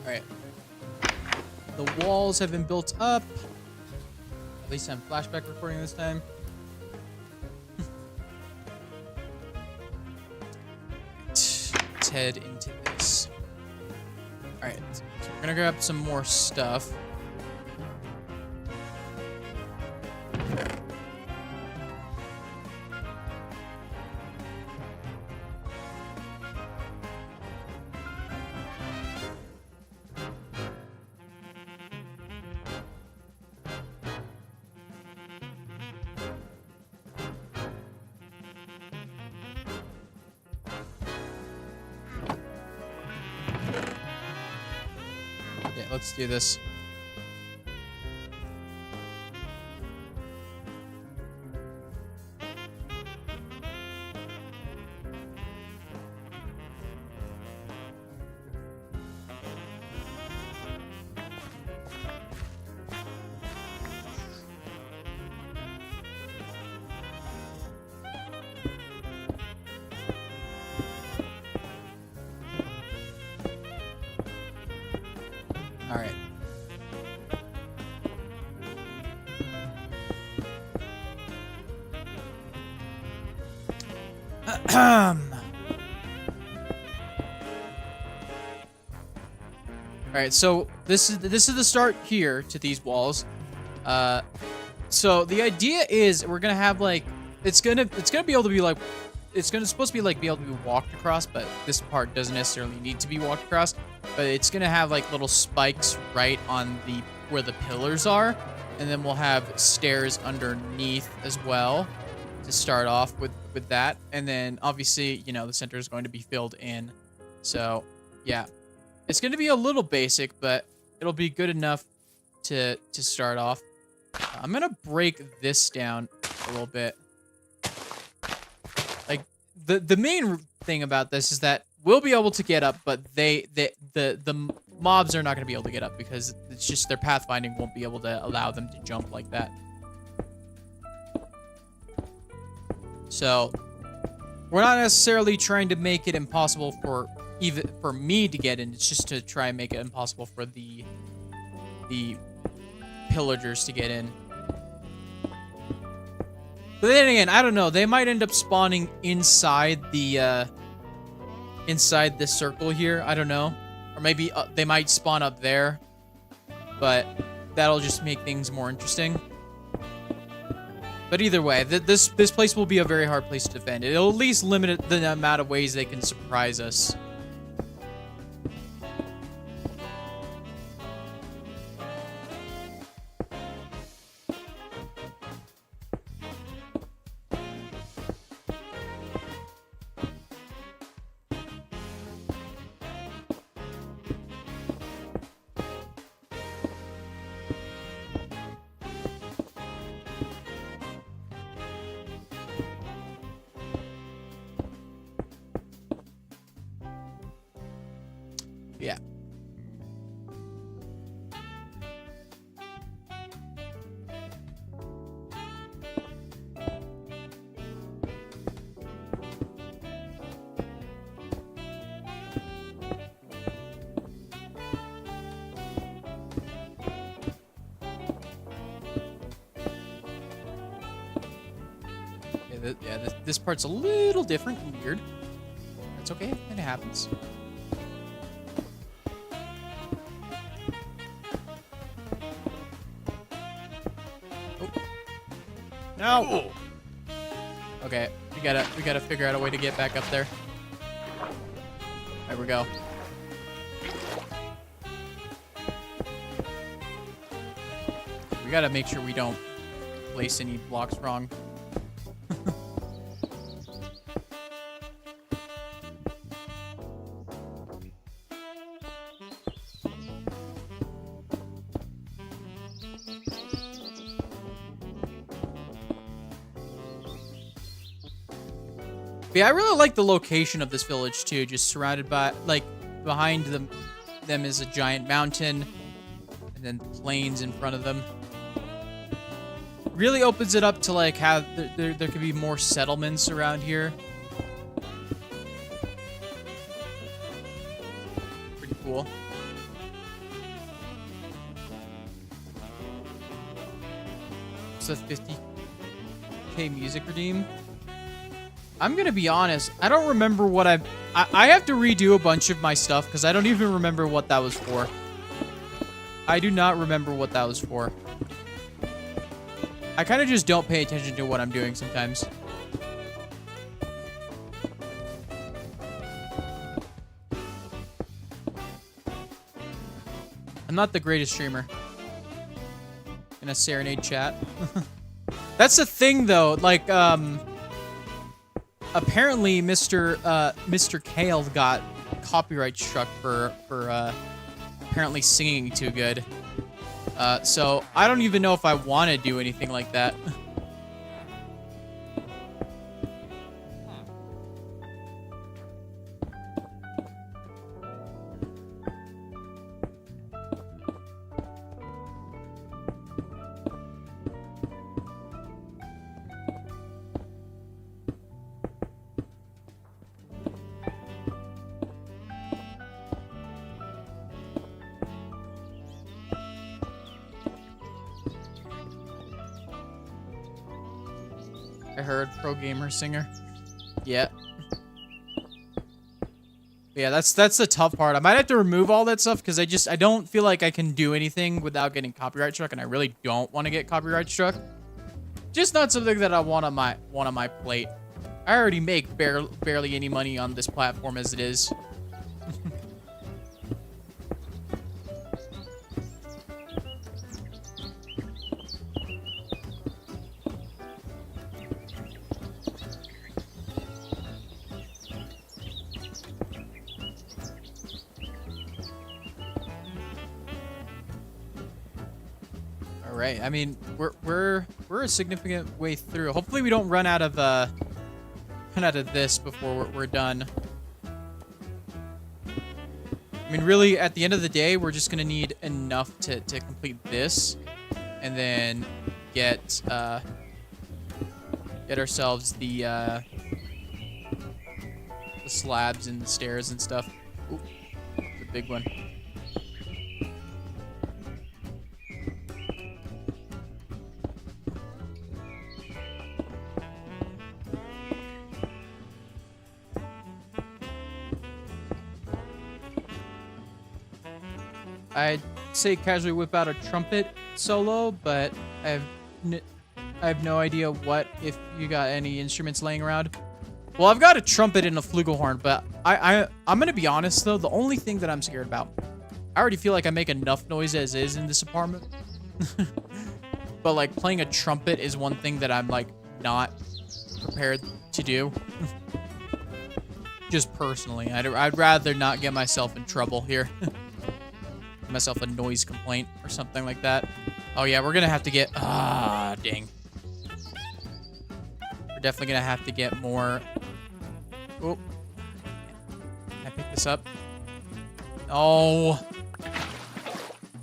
S1: Alright. The walls have been built up. At least I'm flashback recording this time. Let's head into this. Alright. So we're gonna grab some more stuff. Let's do this. All right. All right, so this is the start here to these walls. So the idea is we're gonna have like it's gonna be able to be like supposed to be like be able to be walked across, but this part doesn't necessarily need to be walked across. But it's gonna have like little spikes right on the where the pillars are, and then we'll have stairs underneath as well to start off with that. And then obviously, you know, the center is going to be filled in So, yeah. It's going to be a little basic, but it'll be good enough to start off. I'm going to break this down a little bit. Like, the main thing about this is that we'll be able to get up, but the mobs are not going to be able to get up because it's just their pathfinding won't be able to allow them to jump like that. So, we're not necessarily trying to make it impossible for me to get in. It's just to try and make it impossible for the pillagers to get in. But then again, I don't know. They might end up spawning inside the inside this circle here. I don't know, or maybe they might spawn up there. But that'll just make things more interesting. But either way, this place will be a very hard place to defend. It'll at least limit the amount of ways they can surprise us. Yeah. This part's a little different and weird. That's okay. It happens. No. Okay, we gotta figure out a way to get back up there. There we go. We gotta make sure we don't place any blocks wrong. Yeah, I really like the location of this village too. Just surrounded by, like, behind them is a giant mountain, and then plains in front of them. Really opens it up to like have there could be more settlements around here. Pretty cool. It's a 50K music redeem. I'm gonna be honest, I don't remember what I have to redo a bunch of my stuff because I don't even remember what that was for. I do not remember what that was for. I kind of just don't pay attention to what I'm doing sometimes. I'm not the greatest streamer. In a serenade chat. That's the thing though, like, apparently Mr. Kale got copyright struck for apparently singing too good. So I don't even know if I want to do anything like that. I heard pro gamer singer. Yeah. Yeah, that's the tough part. I might have to remove all that stuff because I don't feel like I can do anything without getting copyright struck, and I really don't want to get copyright struck. Just not something that I want on my plate. I already make barely any money on this platform as it is. right. I mean, we're a significant way through. Hopefully, we don't run out of this before we're done. I mean, really, at the end of the day, we're just gonna need enough to complete this, and then get ourselves the slabs and the stairs and stuff. Ooh, the big one. I'd say casually whip out a trumpet solo, but I have no idea if you got any instruments laying around. Well, I've got a trumpet and a flugelhorn, but I'm gonna be honest though, the only thing that I'm scared about, I already feel like I make enough noise as is in this apartment. But like playing a trumpet is one thing that I'm like not prepared to do. Just personally, I'd rather not get myself in trouble here. Myself a noise complaint or something like that. Oh yeah, we're gonna have to get dang. We're definitely gonna have to get more. Oh, can I pick this up? Oh,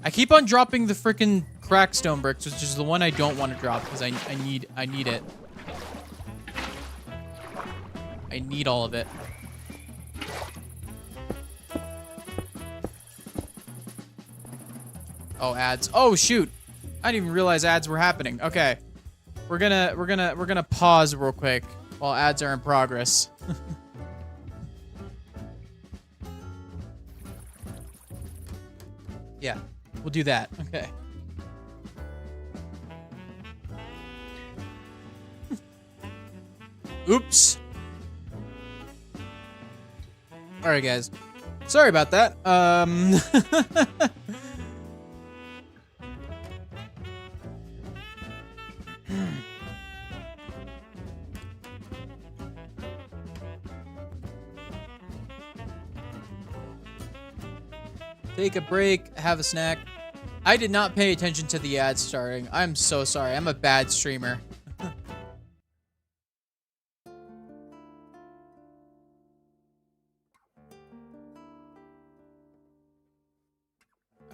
S1: I keep on dropping the freaking crack stone bricks, which is the one I don't want to drop because I need it. I need all of it. Oh, ads. Oh, shoot. I didn't even realize ads were happening. Okay. We're gonna pause real quick while ads are in progress. Yeah, we'll do that. Okay. Oops. All right, guys. Sorry about that. Take a break, have a snack. I did not pay attention to the ads starting. I'm so sorry. I'm a bad streamer. All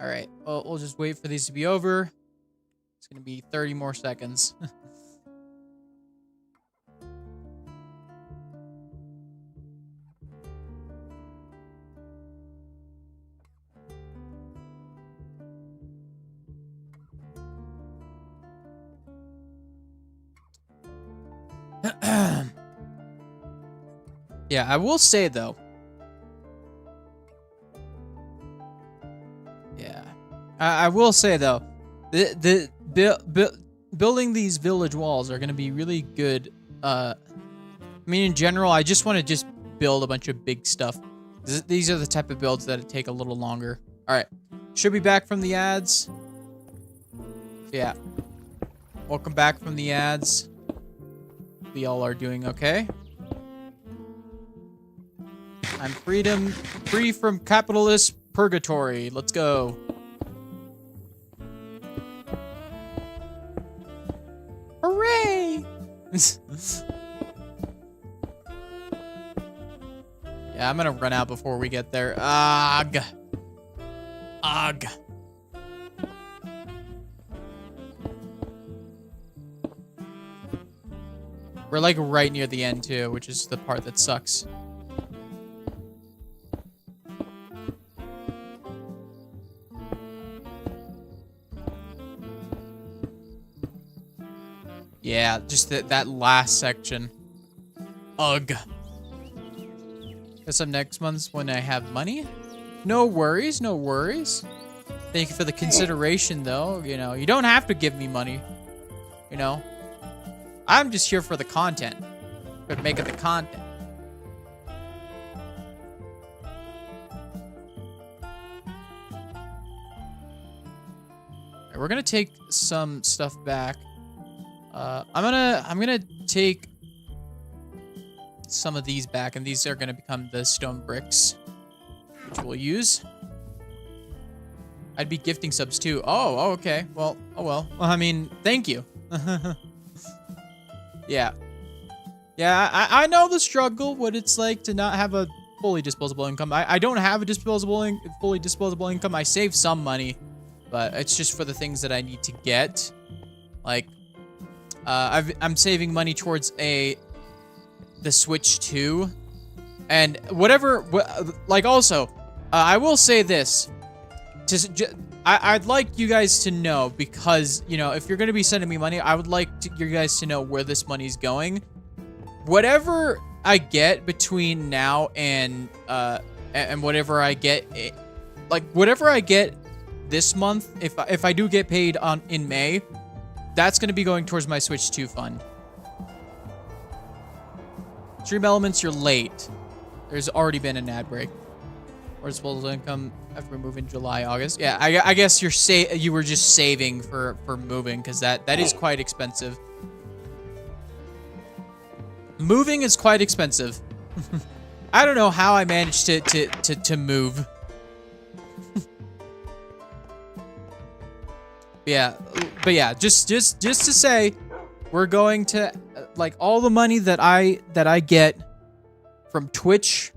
S1: right. Well, we'll just wait for these to be over. It's going to be 30 more seconds. Yeah, I will say though. Yeah, I will say though, building these village walls are going to be really good. I mean, in general, I just want to build a bunch of big stuff. These are the type of builds that take a little longer. All right, should be back from the ads. Yeah, welcome back from the ads. We all are doing okay. I'm free from capitalist purgatory. Let's go. Hooray! Yeah, I'm gonna run out before we get there. Ugh. Ugh. We're like right near the end too, which is the part that sucks. Yeah, just that last section. Ugh. Guess I'm next month when I have money. No worries, no worries. Thank you for the consideration, though. You know, you don't have to give me money. You know, I'm just here for the content. For making the content. Right, we're gonna take some stuff back. I'm gonna take some of these back, and these are gonna become the stone bricks, which we'll use. I'd be gifting subs too. Oh, okay. Well, oh well. Well, I mean, thank you. Yeah. Yeah, I know the struggle, what it's like to not have a fully disposable income. I don't have a fully disposable income. I save some money, but it's just for the things that I need to get. Like, I'm saving money towards the Switch 2, and whatever. Like, also, I will say this: I'd like you guys to know, because you know, if you're gonna be sending me money, I would like you guys to know where this money's going. Whatever I get between now and whatever I get, like whatever I get this month, if I do get paid in May, that's gonna be going towards my Switch 2 fund. Stream Elements, you're late. There's already been an ad break. Or disposable income after we move in July, August. Yeah, I guess you were just saving for moving, because that is quite expensive. Moving is quite expensive. I don't know how I managed to move. But yeah, just to say, we're going to like all the money that I get from Twitch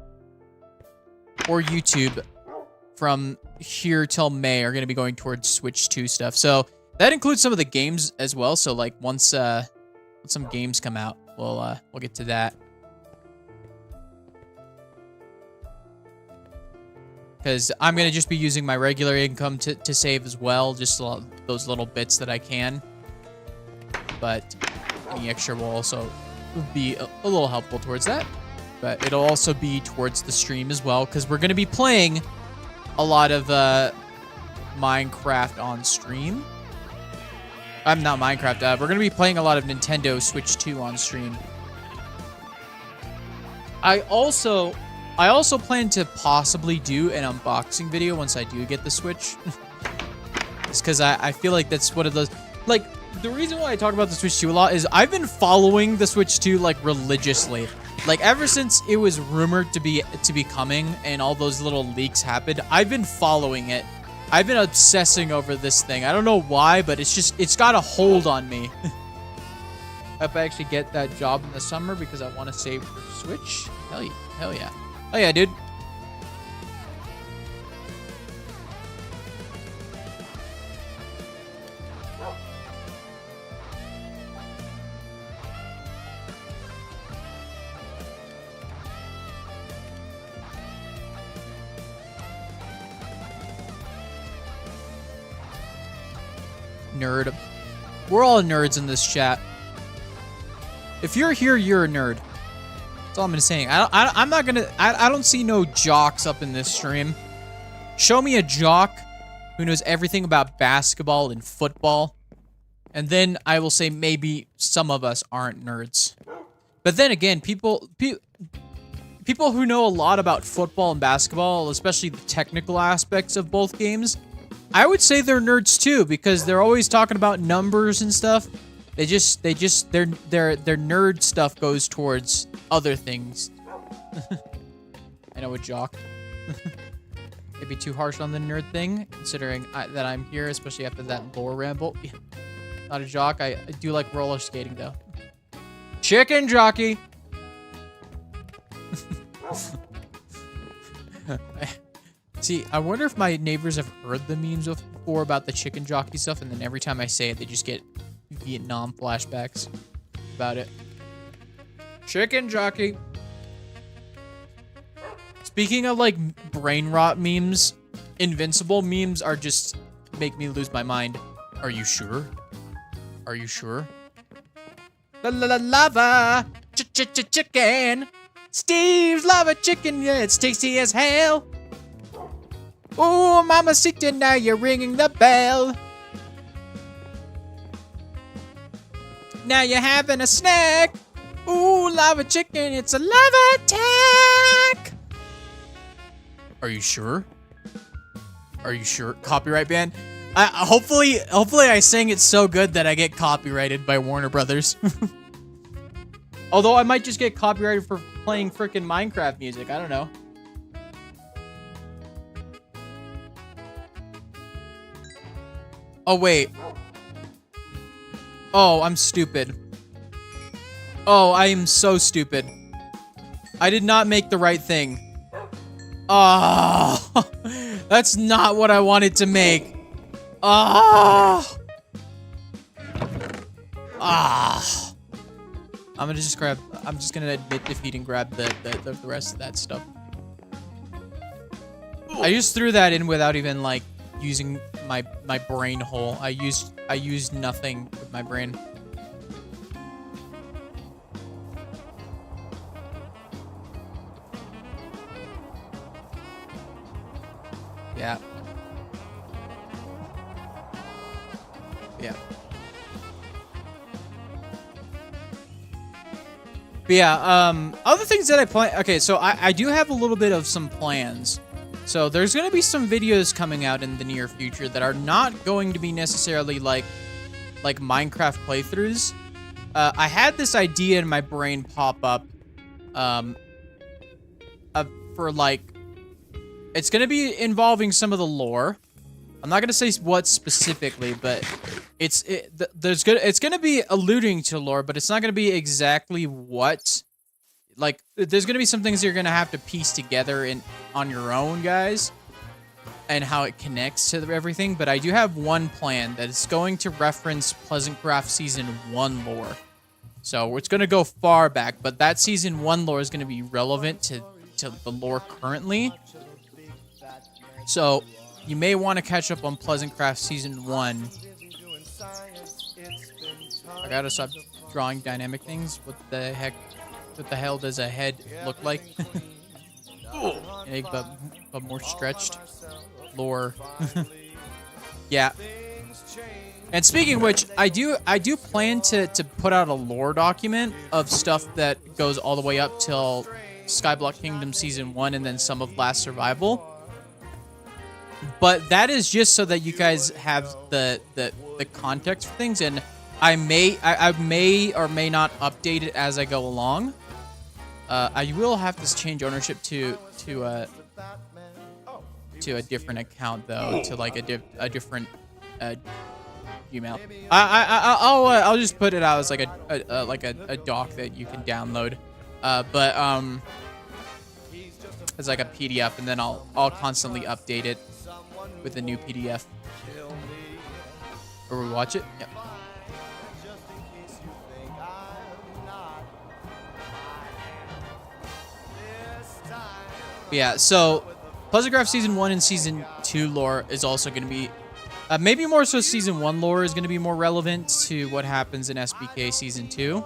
S1: or YouTube from here till May are going to be going towards Switch 2 stuff. So that includes some of the games as well. So like once some games come out, we'll get to that. Because I'm going to just be using my regular income to save as well. Just those little bits that I can. But any extra will also be a little helpful towards that. But it'll also be towards the stream as well. Because we're going to be playing a lot of Minecraft on stream. I'm not Minecraft. We're going to be playing a lot of Nintendo Switch 2 on stream. I also plan to possibly do an unboxing video once I do get the Switch. It's because I feel like that's one of those... Like, the reason why I talk about the Switch 2 a lot is I've been following the Switch 2, like, religiously. Like, ever since it was rumored to be coming and all those little leaks happened, I've been following it. I've been obsessing over this thing. I don't know why, but it's got a hold on me. I hope I actually get that job in the summer because I want to save for Switch. Hell yeah. Hell yeah. Oh yeah, dude. Nerd. We're all nerds in this chat. If you're here, you're a nerd. That's all I'm gonna say. I don't see no jocks up in this stream. Show me a jock who knows everything about basketball and football, and then I will say maybe some of us aren't nerds. But then again, people who know a lot about football and basketball, especially the technical aspects of both games, I would say they're nerds too, because they're always talking about numbers and stuff. Their nerd stuff goes towards other things. I know a jock. Maybe too harsh on the nerd thing, considering that I'm here, especially after that lore ramble. Not a jock. I do like roller skating though. Chicken jockey. See, I wonder if my neighbors have heard the memes before about the chicken jockey stuff, and then every time I say it, they just get Vietnam flashbacks about it. Chicken jockey. Speaking of, like, brain rot memes, Invincible memes are just make me lose my mind. Are you sure? Are you sure? Lava chicken. Steve's lava chicken, yeah, it's tasty as hell. Oh, Mamacita, now you're ringing the bell. Now you're having a snack. Ooh, lava chicken, it's a lava attack. Are you sure? Are you sure? Copyright ban? Hopefully I sang it so good that I get copyrighted by Warner Brothers. Although I might just get copyrighted for playing frickin' Minecraft music. I don't know. Oh, wait. Oh, I'm stupid. Oh, I am so stupid. I did not make the right thing. Oh, that's not what I wanted to make. Oh. Ah. I'm just gonna admit defeat and grab the rest of that stuff. I just threw that in without even like using my brain hole. I used nothing with my brain. Yeah. Yeah. But yeah, other things that I plan. Okay, so I do have a little bit of some plans. So there's going to be some videos coming out in the near future that are not going to be necessarily like Minecraft playthroughs. I had this idea in my brain pop up for like, it's going to be involving some of the lore. I'm not going to say what specifically, but it's going to be alluding to lore, but it's not going to be exactly what. Like, there's going to be some things you're going to have to piece together on your own, guys, and how it connects to everything. But I do have one plan that is going to reference Pleasant Craft Season 1 lore. So it's going to go far back, but that Season 1 lore is going to be relevant to the lore currently. So you may want to catch up on Pleasant Craft Season 1. I gotta stop drawing dynamic things. What the heck? What the hell does a head look like? Egg, but more stretched. Lore. Yeah. And speaking of which, I do plan to put out a lore document of stuff that goes all the way up till Skyblock Kingdom Season 1 and then some of Last Survival. But that is just so that you guys have the context for things, and I may or may not update it as I go along. I will have to change ownership to a different account though, to like a different Gmail. I'll just put it out as like a doc that you can download, but as like a PDF, and then I'll constantly update it with a new PDF. Or we watch it. Yep. Yeah, so Pleasant Craft Season 1 and Season 2 lore is also going to be, maybe more so Season 1 lore is going to be more relevant to what happens in SBK Season 2.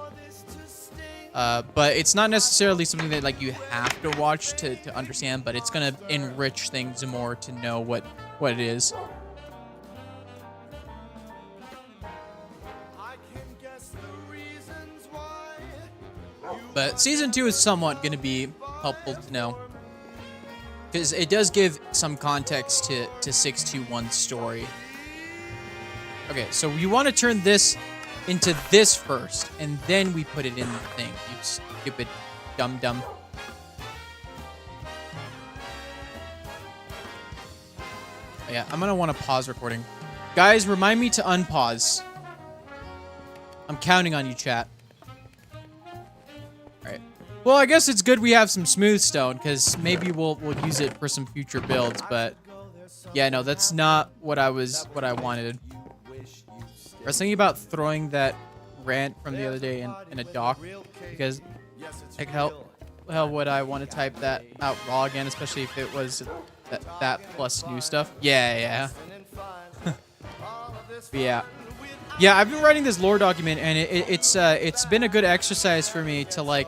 S1: But it's not necessarily something that like you have to watch to understand, but it's going to enrich things more to know what it is. But Season 2 is somewhat going to be helpful to know, because it does give some context to 621's story. Okay, so you want to turn this into this first, and then we put it in the thing, you stupid dum-dum. Oh, yeah, I'm going to want to pause recording. Guys, remind me to unpause. I'm counting on you, chat. Alright. Well, I guess it's good we have some smooth stone, because maybe we'll use it for some future builds, but yeah, no, that's not what I wanted. I was thinking about throwing that rant from the other day in a doc, because like how would I want to type that out raw again, especially if it was that plus new stuff. Yeah. Yeah. Yeah, I've been writing this lore document, and it's been a good exercise for me to like.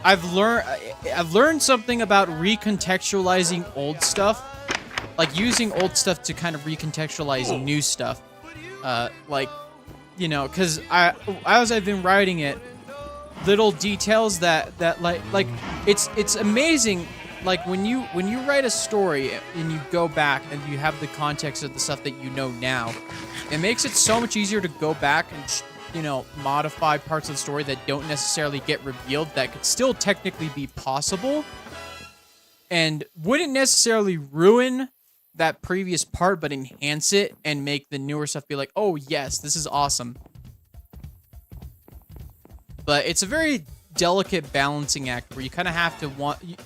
S1: I've learned something about recontextualizing old stuff, like using old stuff to kind of recontextualize new stuff. Like, you know, because as I've been writing it, little details that like it's amazing. Like when you write a story and you go back and you have the context of the stuff that you know now, it makes it so much easier to go back and you know, modify parts of the story that don't necessarily get revealed that could still technically be possible and wouldn't necessarily ruin that previous part, but enhance it and make the newer stuff be like, oh yes, this is awesome. But it's a very delicate balancing act where you kind of have to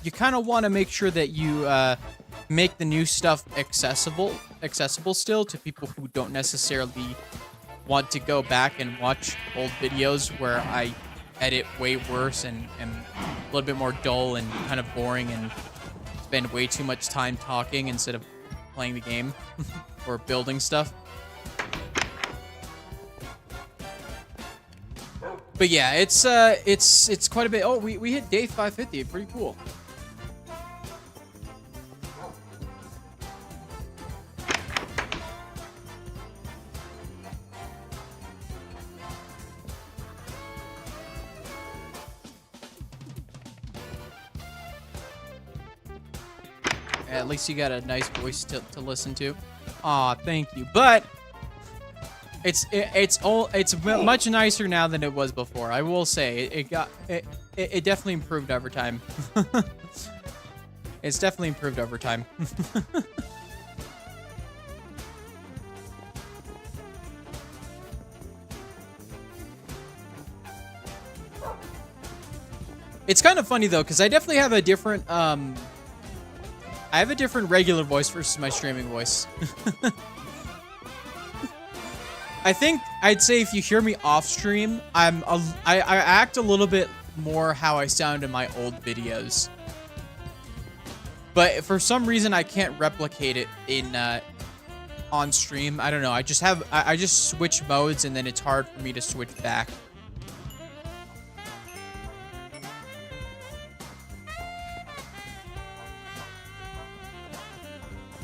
S1: you kind of want to make sure that you make the new stuff accessible still to people who don't necessarily want to go back and watch old videos where I edit way worse and am a little bit more dull and kind of boring and spend way too much time talking instead of playing the game or building stuff. But yeah, it's quite a bit. Oh, we hit day 550. Pretty cool. At least you got a nice voice to listen to. Aw, thank you. But it's much nicer now than it was before. I will say it definitely improved over time. It's definitely improved over time. It's kind of funny though, because I definitely have a different I have a different regular voice versus my streaming voice. I think I'd say if you hear me off stream, I act a little bit more how I sound in my old videos. But for some reason I can't replicate it in on stream. I don't know. I just switch modes and then it's hard for me to switch back.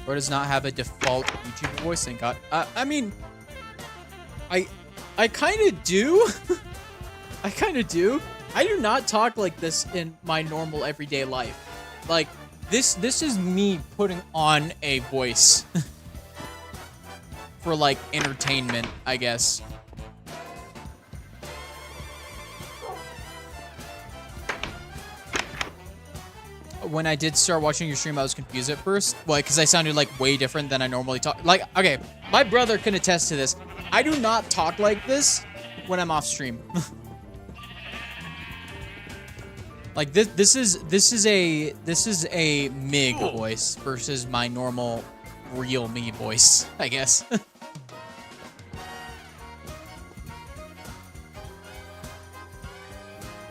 S1: Or does not have a default YouTube voice. Thank God. I mean, I kind of do. I kind of do. I do not talk like this in my normal everyday life. Like this is me putting on a voice for like entertainment, I guess. When I did start watching your stream, I was confused at first. Well, because I sounded like way different than I normally talk. Like, okay, my brother can attest to this. I do not talk like this when I'm off stream. Like this is a MIG voice versus my normal real me voice, I guess.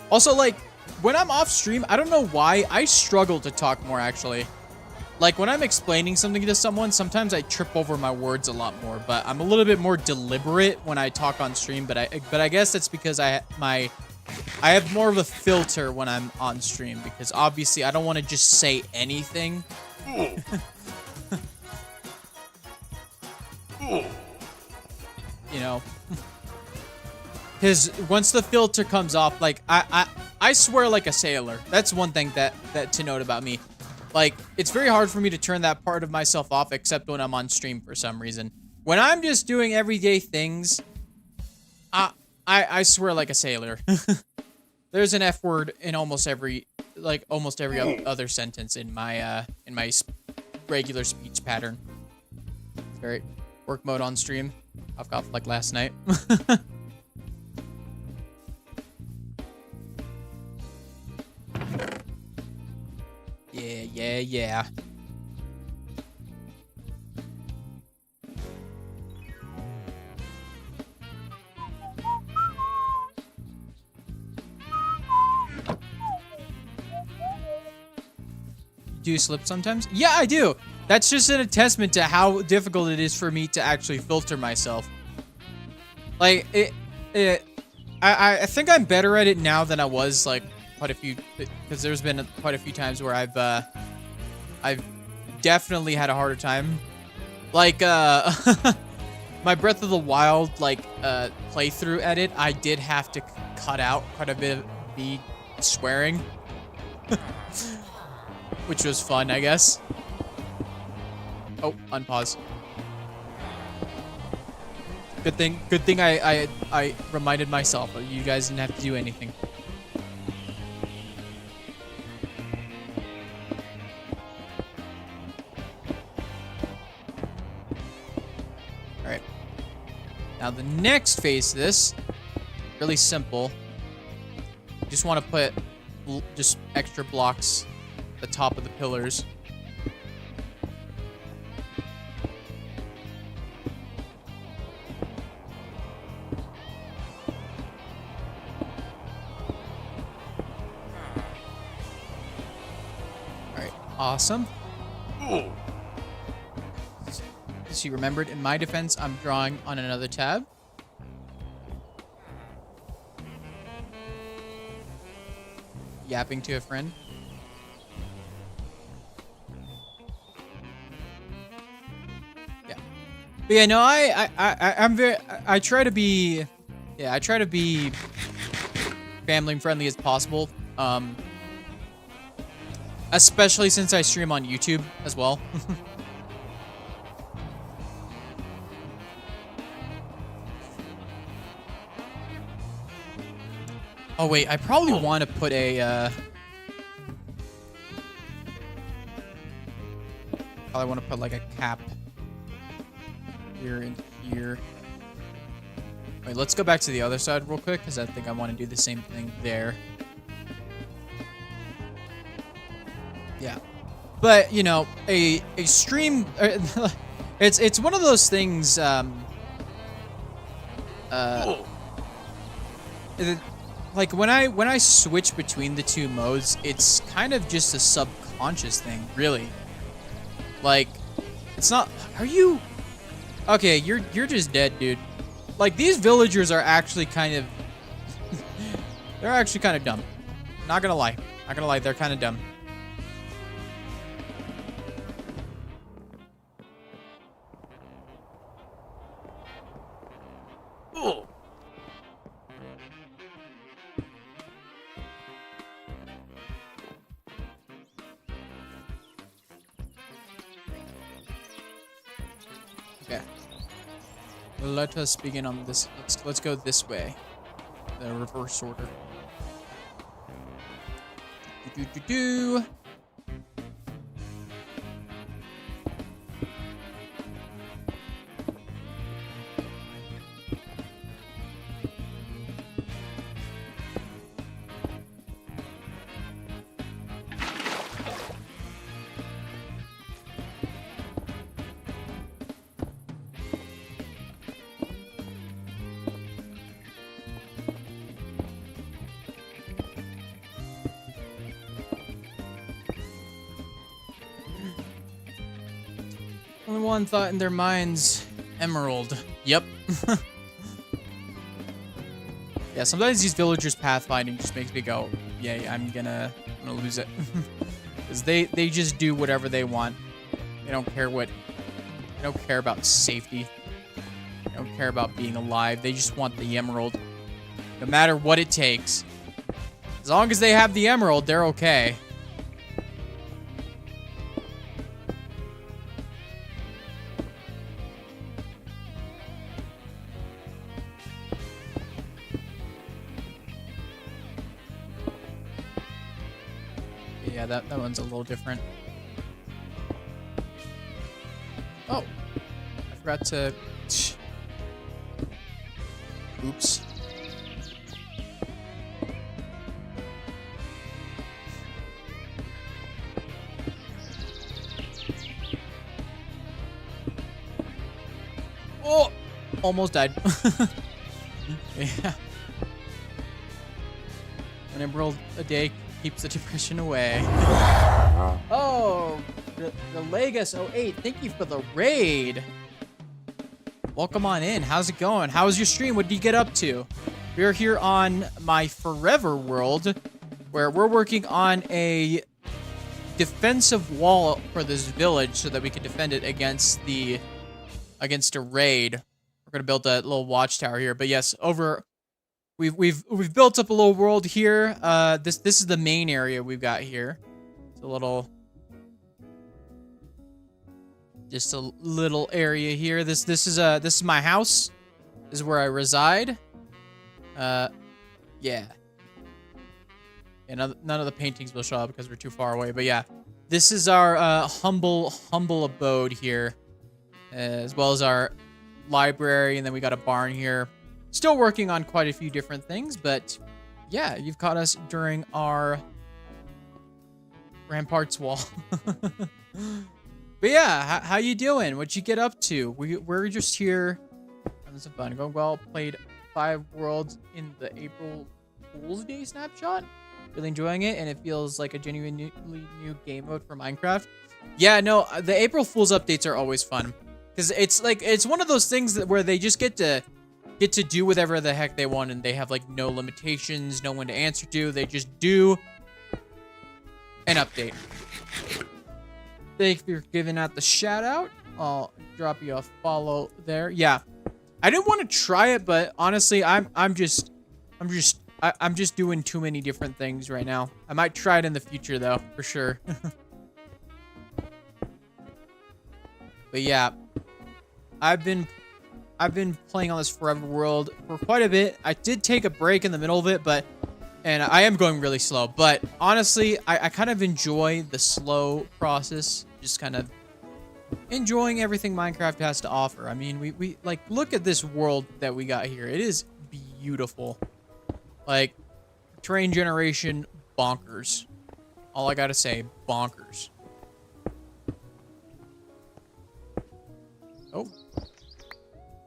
S1: Also, like, when I'm off stream, I don't know why, I struggle to talk more, actually. Like, when I'm explaining something to someone, sometimes I trip over my words a lot more, but I'm a little bit more deliberate when I talk on stream, but I guess that's because I have more of a filter when I'm on stream, because obviously I don't want to just say anything. You know? Because once the filter comes off, like, I swear like a sailor. That's one thing that to note about me. Like, it's very hard for me to turn that part of myself off, except when I'm on stream for some reason. When I'm just doing everyday things, I swear like a sailor. There's an F word in almost every other sentence in my regular speech pattern. Very work mode on stream. I've got like last night. Yeah. Do you slip sometimes? Yeah, I do. That's just an testament to how difficult it is for me to actually filter myself. Like, I think I'm better at it now than I was, like, quite a few, because there's been quite a few times where I've definitely had a harder time. Like, my Breath of the Wild, like, playthrough edit, I did have to cut out quite a bit of me swearing. Which was fun, I guess. Oh, unpause. Good thing I reminded myself. You guys didn't have to do anything. Now the next phase of this, really simple. You just want to put just extra blocks at the top of the pillars. Alright, awesome. As you remembered, in my defense, I'm drawing on another tab. Yapping to a friend. Yeah. But yeah, no, I try to be, yeah, I try to be family friendly as possible. Especially since I stream on YouTube as well. Oh wait, I probably want to put a probably want to put like a cap here and here. Wait, let's go back to the other side real quick because I think I want to do the same thing there. Yeah, but you know, a stream, it's one of those things. Like when I switch between the two modes, it's kind of just a subconscious thing, really. Like, it's not. Are you? Okay, you're just dead, dude. Like these villagers are actually kind of. They're actually kind of dumb. Not gonna lie. Not gonna lie. They're kind of dumb. Okay. Let us begin on this. Let's go this way. The reverse order. Do. Only one thought in their minds, emerald. Yep. Yeah, sometimes these villagers pathfinding just makes me go, yeah, I'm gonna lose it. Because they just do whatever they want. They don't care what, they don't care about safety. They don't care about being alive. They just want the emerald. No matter what it takes. As long as they have the emerald, they're okay. Yeah, that one's a little different. Oh, I forgot to. Oops. Oh, almost died. Yeah. An emerald a day keeps the depression away. Oh, the Legus08, thank you for the raid. Welcome on in. How's it going? How was your stream? What did you get up to? We're here on my forever world, where we're working on a defensive wall for this village so that we can defend it against a raid. We're gonna build a little watchtower here. But yes, we've built up a little world here. This is the main area we've got here. It's a little, just a little area here. This is my house. This is where I reside. Yeah. And none of the paintings will show up because we're too far away. But yeah, this is our humble abode here, as well as our library, and then we got a barn here. Still working on quite a few different things, but yeah, you've caught us during our ramparts wall. But yeah, how you doing? What'd you get up to? We're just here having some fun. Going well. Played 5 worlds in the April Fool's Day snapshot. Really enjoying it, and it feels like a genuinely new game mode for Minecraft. Yeah, no, the April Fool's updates are always fun because it's like it's one of those things that where they just get to do whatever the heck they want, and they have like no limitations, no one to answer to. They just do an update. Thank you for giving out the shout out. I'll drop you a follow there. Yeah, I didn't want to try it, but honestly, I'm just doing too many different things right now. I might try it in the future though, for sure. But yeah, I've been playing on this Forever World for quite a bit. I did take a break in the middle of it, and I am going really slow. But honestly, I kind of enjoy the slow process. Just kind of enjoying everything Minecraft has to offer. I mean, we like, look at this world that we got here. It is beautiful. Like, terrain generation, bonkers. All I gotta say, bonkers. Oh.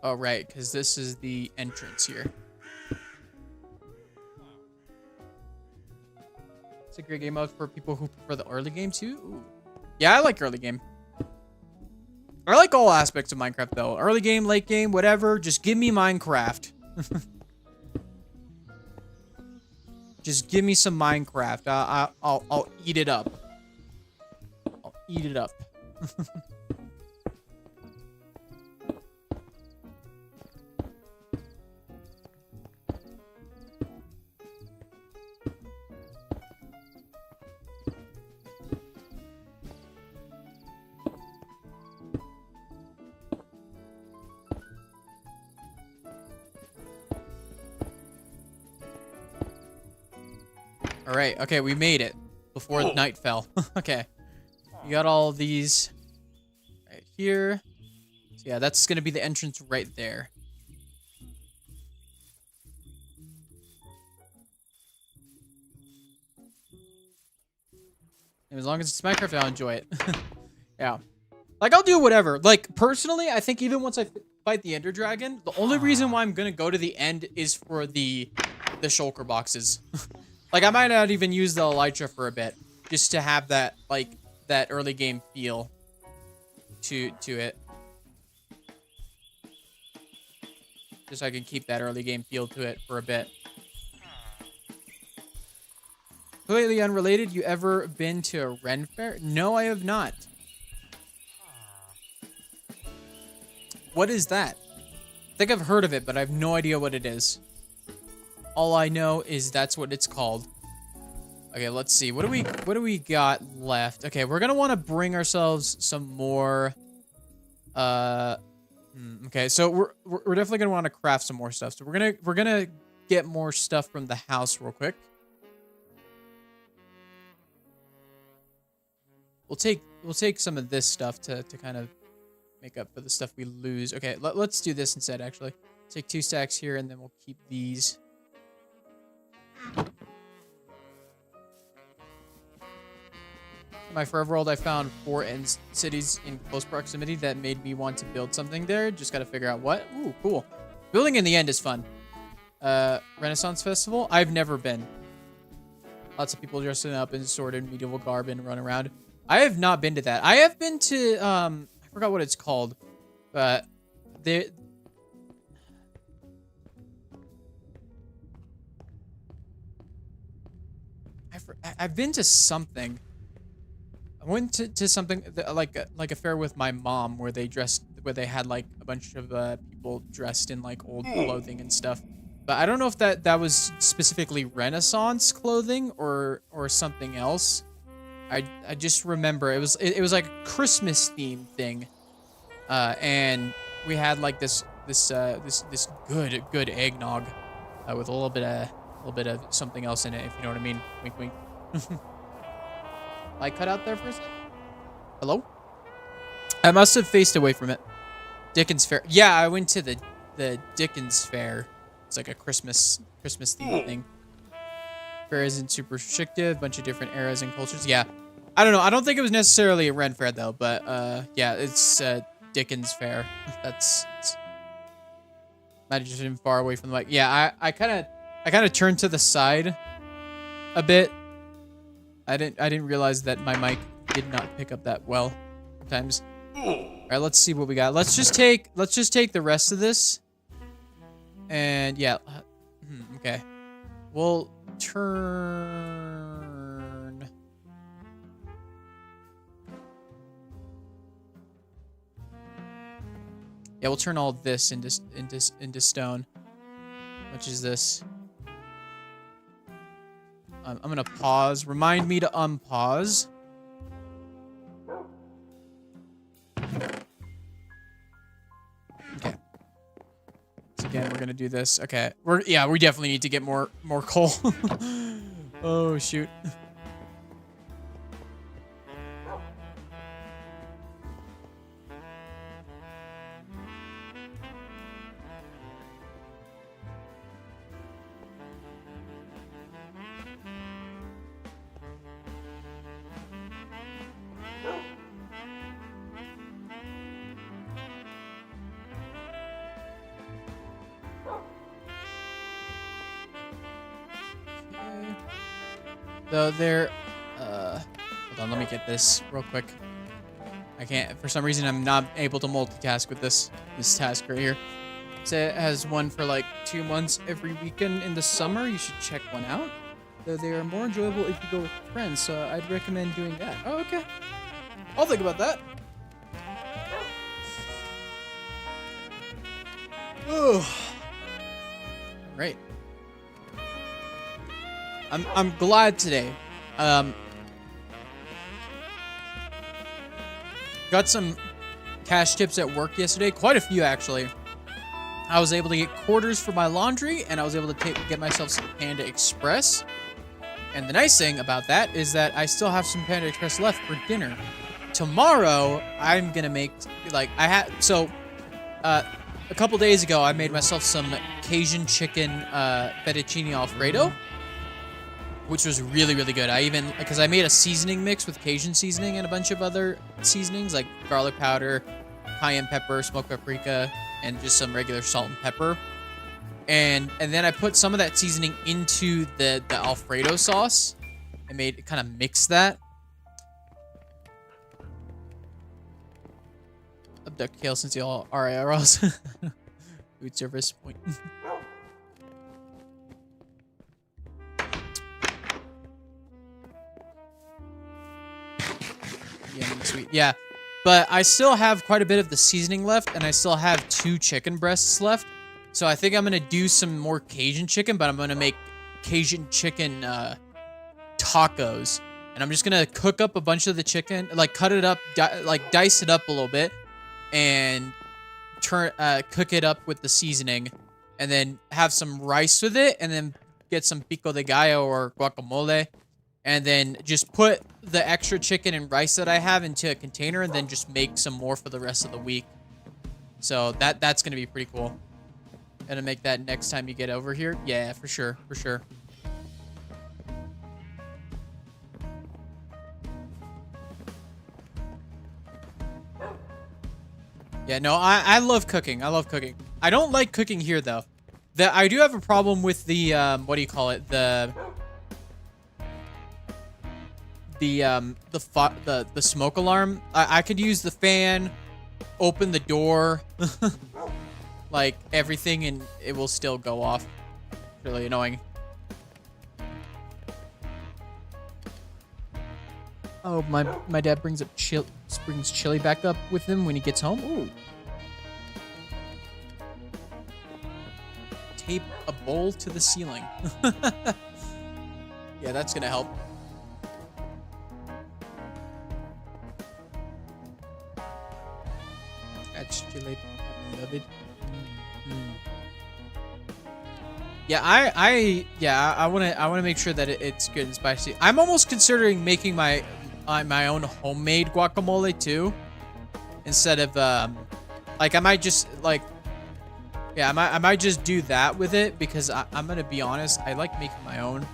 S1: Oh, right, because this is the entrance here. It's a great game mode for people who prefer the early game, too. Ooh. Yeah, I like early game. I like all aspects of Minecraft, though. Early game, late game, whatever. Just give me Minecraft. Just give me some Minecraft. I'll eat it up. I'll eat it up. All right, okay, we made it before night fell. Okay, you got all these right here. So yeah, that's gonna be the entrance right there. And as long as it's Minecraft, I'll enjoy it. Yeah, like I'll do whatever. Like personally, I think even once I fight the Ender Dragon, the only reason why I'm gonna go to the end is for the shulker boxes. Like, I might not even use the Elytra for a bit, just to have that, like, that early game feel to it. Just so I can keep that early game feel to it for a bit. Completely unrelated, you ever been to a Ren Fair? No, I have not. What is that? I think I've heard of it, but I have no idea what it is. All I know is that's what it's called. Okay, let's see. What do we got left? Okay, we're gonna want to bring ourselves some more. Okay, so we're definitely gonna want to craft some more stuff. So we're gonna get more stuff from the house real quick. We'll take some of this stuff to kind of make up for the stuff we lose. Okay, let's do this instead. Actually, take 2 stacks here, and then we'll keep these. In my Forever World, I found 4 end cities in close proximity that made me want to build something there. Just gotta figure out what. Ooh, cool. Building in the end is fun. Renaissance Festival? I've never been. Lots of people dressing up in assorted medieval garb and run around. I have not been to that. I have been to, I forgot what it's called. But I've been to something. I went to something like a fair with my mom where they had like a bunch of people dressed in like old clothing and stuff. But I don't know if that was specifically Renaissance clothing or something else. I just remember it was like a Christmas themed thing, and we had like this good eggnog with a little bit of something else in it, if you know what I mean. Wink, wink. Light cut out there for a second. Hello? I must have faced away from it. Dickens Fair. Yeah, I went to the Dickens Fair. It's like a Christmas themed thing. Fair isn't super restrictive. Bunch of different eras and cultures. Yeah, I don't know. I don't think it was necessarily a Ren Fair though. But yeah, it's Dickens Fair. That's might have just been far away from the mic. Yeah, I kind of turned to the side a bit. I didn't realize that my mic did not pick up that well sometimes. All right, let's see what we got. Let's just take the rest of this. And yeah, okay. We'll turn. Yeah, we'll turn all this into stone. Which is this? I'm gonna pause. Remind me to unpause. Okay. So again, we're gonna do this. Okay. We definitely need to get more coal. Oh shoot. So there, hold on, let me get this real quick. I can't, for some reason, I'm not able to multitask with this task right here. So it has one for like 2 months every weekend in the summer. You should check one out. Though they are more enjoyable if you go with friends, so I'd recommend doing that. Oh, okay. I'll think about that. Oh. Right. I'm glad today. Got some cash tips at work yesterday. Quite a few, actually. I was able to get quarters for my laundry, and I was able to get myself some Panda Express. And the nice thing about that is that I still have some Panda Express left for dinner. Tomorrow, I'm gonna make, like, a couple days ago, I made myself some Cajun chicken fettuccine Alfredo, which was really, really good. Because I made a seasoning mix with Cajun seasoning and a bunch of other seasonings, like garlic powder, cayenne pepper, smoked paprika, and just some regular salt and pepper. And then I put some of that seasoning into the Alfredo sauce and kind of mixed that. Abduct Kale since y'all are IRLs. Food service point. Yeah, sweet. Yeah, but I still have quite a bit of the seasoning left, and I still have 2 chicken breasts left. So I think I'm gonna do some more Cajun chicken, but I'm gonna make Cajun chicken tacos, and I'm just gonna cook up a bunch of the chicken, like cut it up, dice it up a little bit, and cook it up with the seasoning, and then have some rice with it, and then get some pico de gallo or guacamole, and then just put the extra chicken and rice that I have into a container, and then just make some more for the rest of the week. So that's gonna be pretty cool. Gonna make that next time you get over here. Yeah, for sure, for sure. Yeah, no, I love cooking. I love cooking. I don't like cooking here though. I do have a problem with the what do you call it? The smoke alarm. I could use the fan, open the door, like everything, and it will still go off. Really annoying. Oh, my dad brings chili back up with him when he gets home. Ooh. Tape a bowl to the ceiling. Yeah, that's gonna help. That's chili, beloved. Yeah, I wanna make sure that it's good and spicy. I'm almost considering making my own homemade guacamole too, instead of Like, I might just, like, yeah, I might just do that with it because I'm gonna be honest. I like making my own.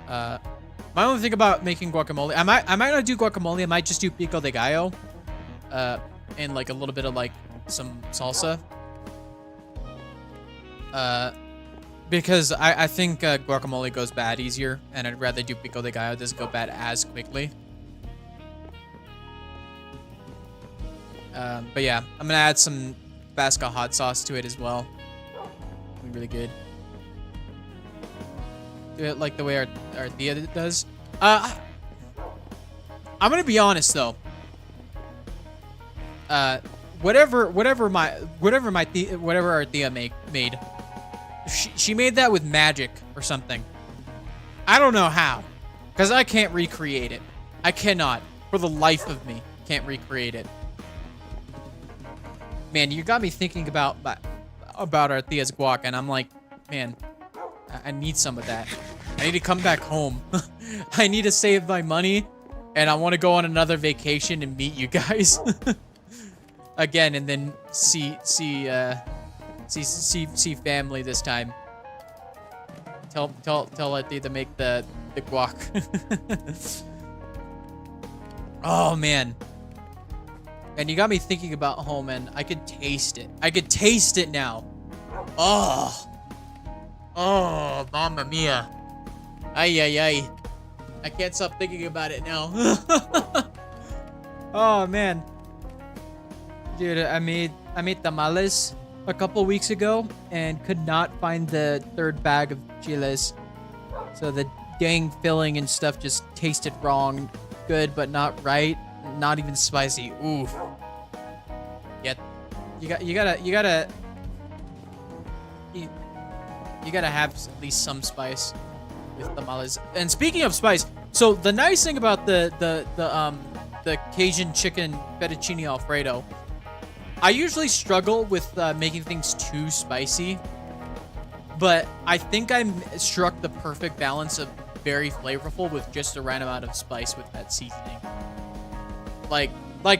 S1: My only thing about making guacamole, I might not do guacamole. I might just do pico de gallo, and like a little bit of like some salsa. Because I think guacamole goes bad easier, and I'd rather do pico de gallo. It doesn't go bad as quickly. But yeah, I'm gonna add some Tabasco hot sauce to it as well. It'll be really good. Do it like the way our Thea does. I'm gonna be honest though. Whatever our Thea made. She made that with magic or something. I don't know how, because I can't recreate it. I cannot, for the life of me, can't recreate it. Man, you got me thinking about our Thea's guac, and I'm like, man, I need some of that. I need to come back home. I need to save my money, and I want to go on another vacation and meet you guys again, and then see family this time. Tell Letty to make the guac. Oh man. And you got me thinking about home, and I could taste it. I could taste it now. Oh, mamma mia. Ay, ay, ay. I can't stop thinking about it now. Oh man. Dude, I made tamales a couple weeks ago and could not find the third bag of chiles. So the dang filling and stuff just tasted wrong. Good, but not right. Not even spicy. Oof. Yeah, you gotta have at least some spice with tamales. And speaking of spice, so the nice thing about the Cajun chicken fettuccine Alfredo, I usually struggle with making things too spicy, but I think I struck the perfect balance of very flavorful with just the right amount of spice with that seasoning. Like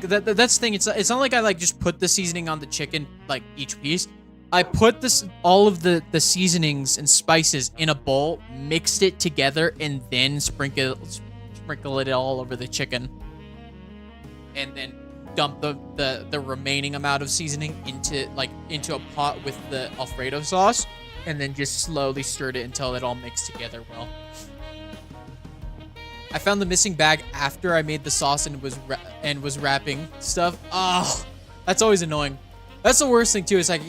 S1: that's the thing. It's not like I like just put the seasoning on the chicken like each piece. I put all of the seasonings and spices in a bowl, mixed it together, and then sprinkle it all over the chicken, and then dump the remaining amount of seasoning into a pot with the Alfredo sauce, and then just slowly stirred it until it all mixed together well. I found the missing bag after I made the sauce and was wrapping stuff. Oh, that's always annoying. That's the worst thing too. Is like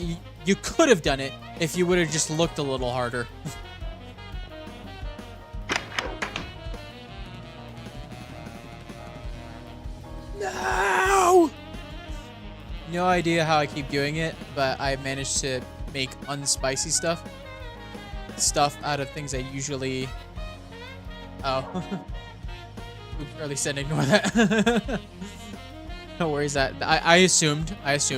S1: you could have done it if you would have just looked a little harder. No! No idea how I keep doing it, but I managed to make unspicy stuff out of things I usually. Oh. Oops, early said ignore that. No worries. That I assumed. Let's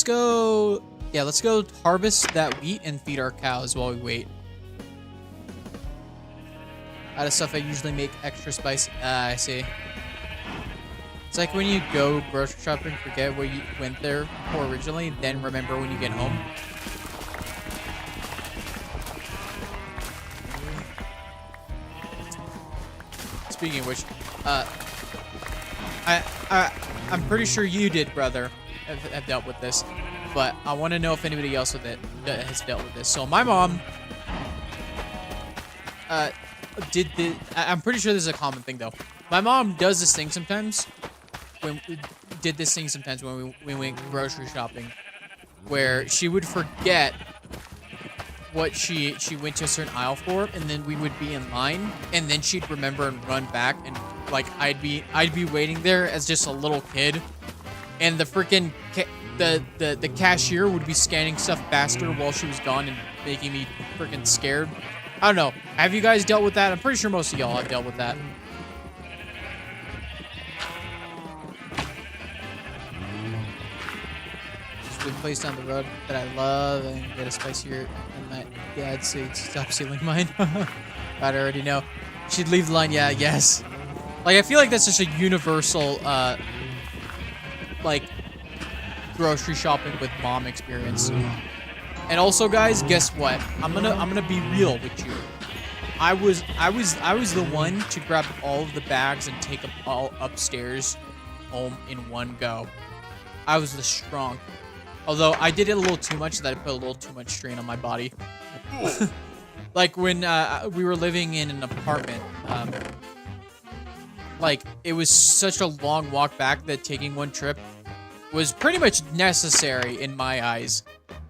S1: go. Yeah, let's go harvest that wheat and feed our cows while we wait. Out of stuff I usually make extra spicy. I see. It's like when you go grocery shopping, forget what you went there for originally, then remember when you get home. Speaking of which, I'm pretty sure you did, brother, have dealt with this, but I want to know if anybody else that has dealt with this. So my mom, I'm pretty sure this is a common thing though. My mom does this thing sometimes. When we went grocery shopping, where she would forget what she went to a certain aisle for, and then we would be in line, and then she'd remember and run back, and like I'd be waiting there as just a little kid, and the freaking the cashier would be scanning stuff faster while she was gone and making me freaking scared. I don't know. Have you guys dealt with that? I'm pretty sure most of y'all have dealt with that. good place down the road that I love and get a spicier. And my dad said stop stealing mine. I already know. She'd leave the line. Yeah, yes. Like I feel like that's just a universal like grocery shopping with mom experience. And also, guys, guess what? I'm gonna be real with you. I was the one to grab all of the bags and take them all upstairs home in one go. I was the strong. Although I did it a little too much, that I put a little too much strain on my body. Like when we were living in an apartment, like it was such a long walk back that taking one trip was pretty much necessary in my eyes.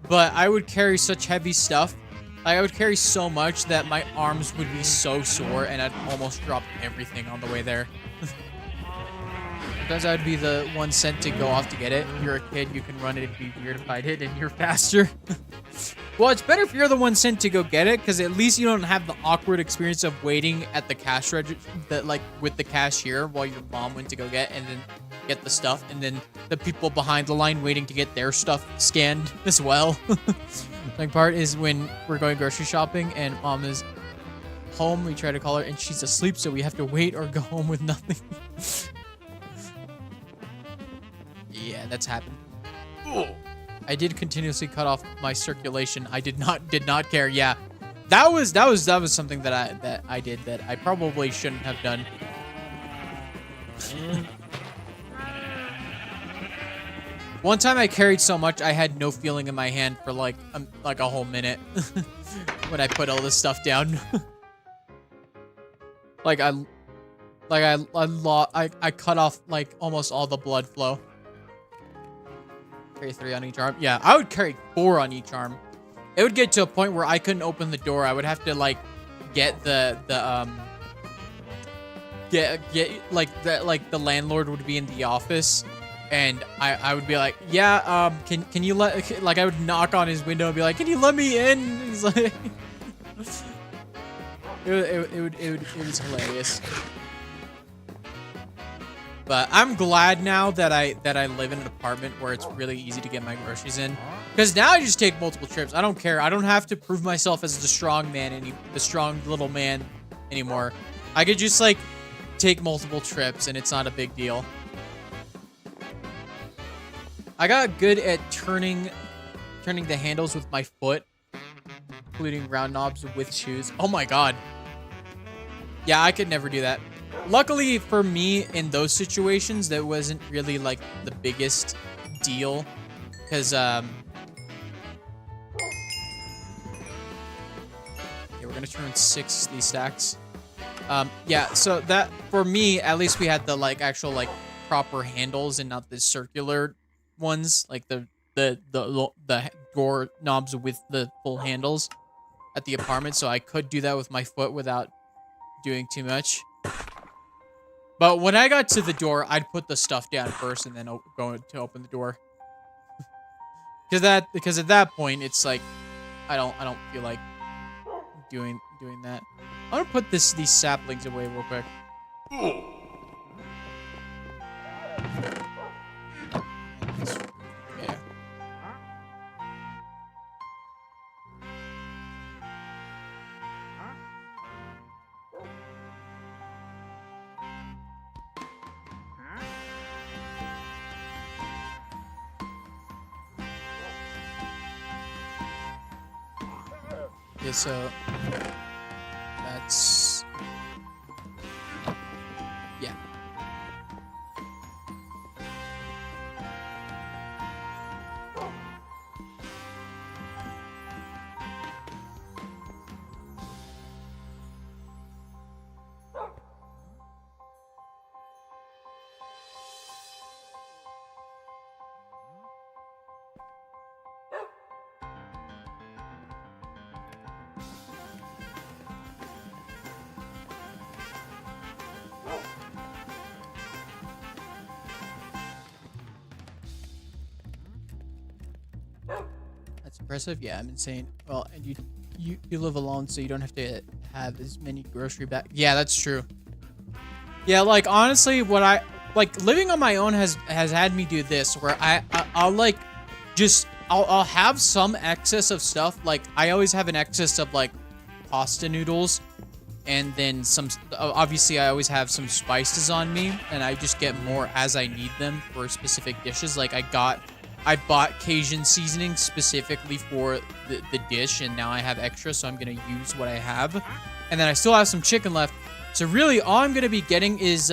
S1: But I would carry such heavy stuff. Like I would carry so much that my arms would be so sore and I'd almost drop everything on the way there. Sometimes I'd be the one sent to go off to get it. If you're a kid, you can run it. It'd be weird if I did and you're faster. Well, it's better if you're the one sent to go get it, because at least you don't have the awkward experience of waiting at the cash register, like with the cashier while your mom went to go get and then get the stuff, and then the people behind the line waiting to get their stuff scanned as well. Like part is when we're going grocery shopping and mom is home, we try to call her and she's asleep, so we have to wait or go home with nothing. Yeah, that's happened. I did continuously cut off my circulation. I did not care. Yeah, that was something that I did that I probably shouldn't have done. One time I carried so much I had no feeling in my hand for like a whole minute when I put all this stuff down. I cut off like almost all the blood flow. Carry 3 on each arm. Yeah, I would carry 4 on each arm. It would get to a point where I couldn't open the door. I would have to like get the landlord would be in the office, and I would be like, yeah, can you let, like I would knock on his window and be like, can you let me in? And he's like, it was hilarious. But I'm glad now that I live in an apartment where it's really easy to get my groceries in. Because now I just take multiple trips. I don't care. I don't have to prove myself as the strong man, the strong little man anymore. I could just like take multiple trips and it's not a big deal. I got good at turning the handles with my foot, including round knobs with shoes. Oh my god. Yeah, I could never do that. Luckily for me, in those situations, that wasn't really like the biggest deal, because yeah, we're gonna turn 60 stacks. Yeah, so that for me, at least we had the like actual like proper handles and not the circular ones, like the door knobs with the full handles at the apartment. So I could do that with my foot without doing too much. But when I got to the door, I'd put the stuff down first and then go to open the door. Because at that point, it's like I don't feel like doing that. I'm gonna put these saplings away real quick. Yeah. Okay, so that's yeah. That's impressive. Yeah, I'm insane. Well, and you live alone, so you don't have to have as many grocery bags. Yeah, that's true. Yeah, like honestly, what I like living on my own has had me do this, where I'll like just I'll have some excess of stuff. Like I always have an excess of like pasta noodles, and then some. Obviously, I always have some spices on me, and I just get more as I need them for specific dishes. Like I bought Cajun seasoning specifically for the dish, and now I have extra, so I'm gonna use what I have. And then I still have some chicken left. So really, all I'm gonna be getting is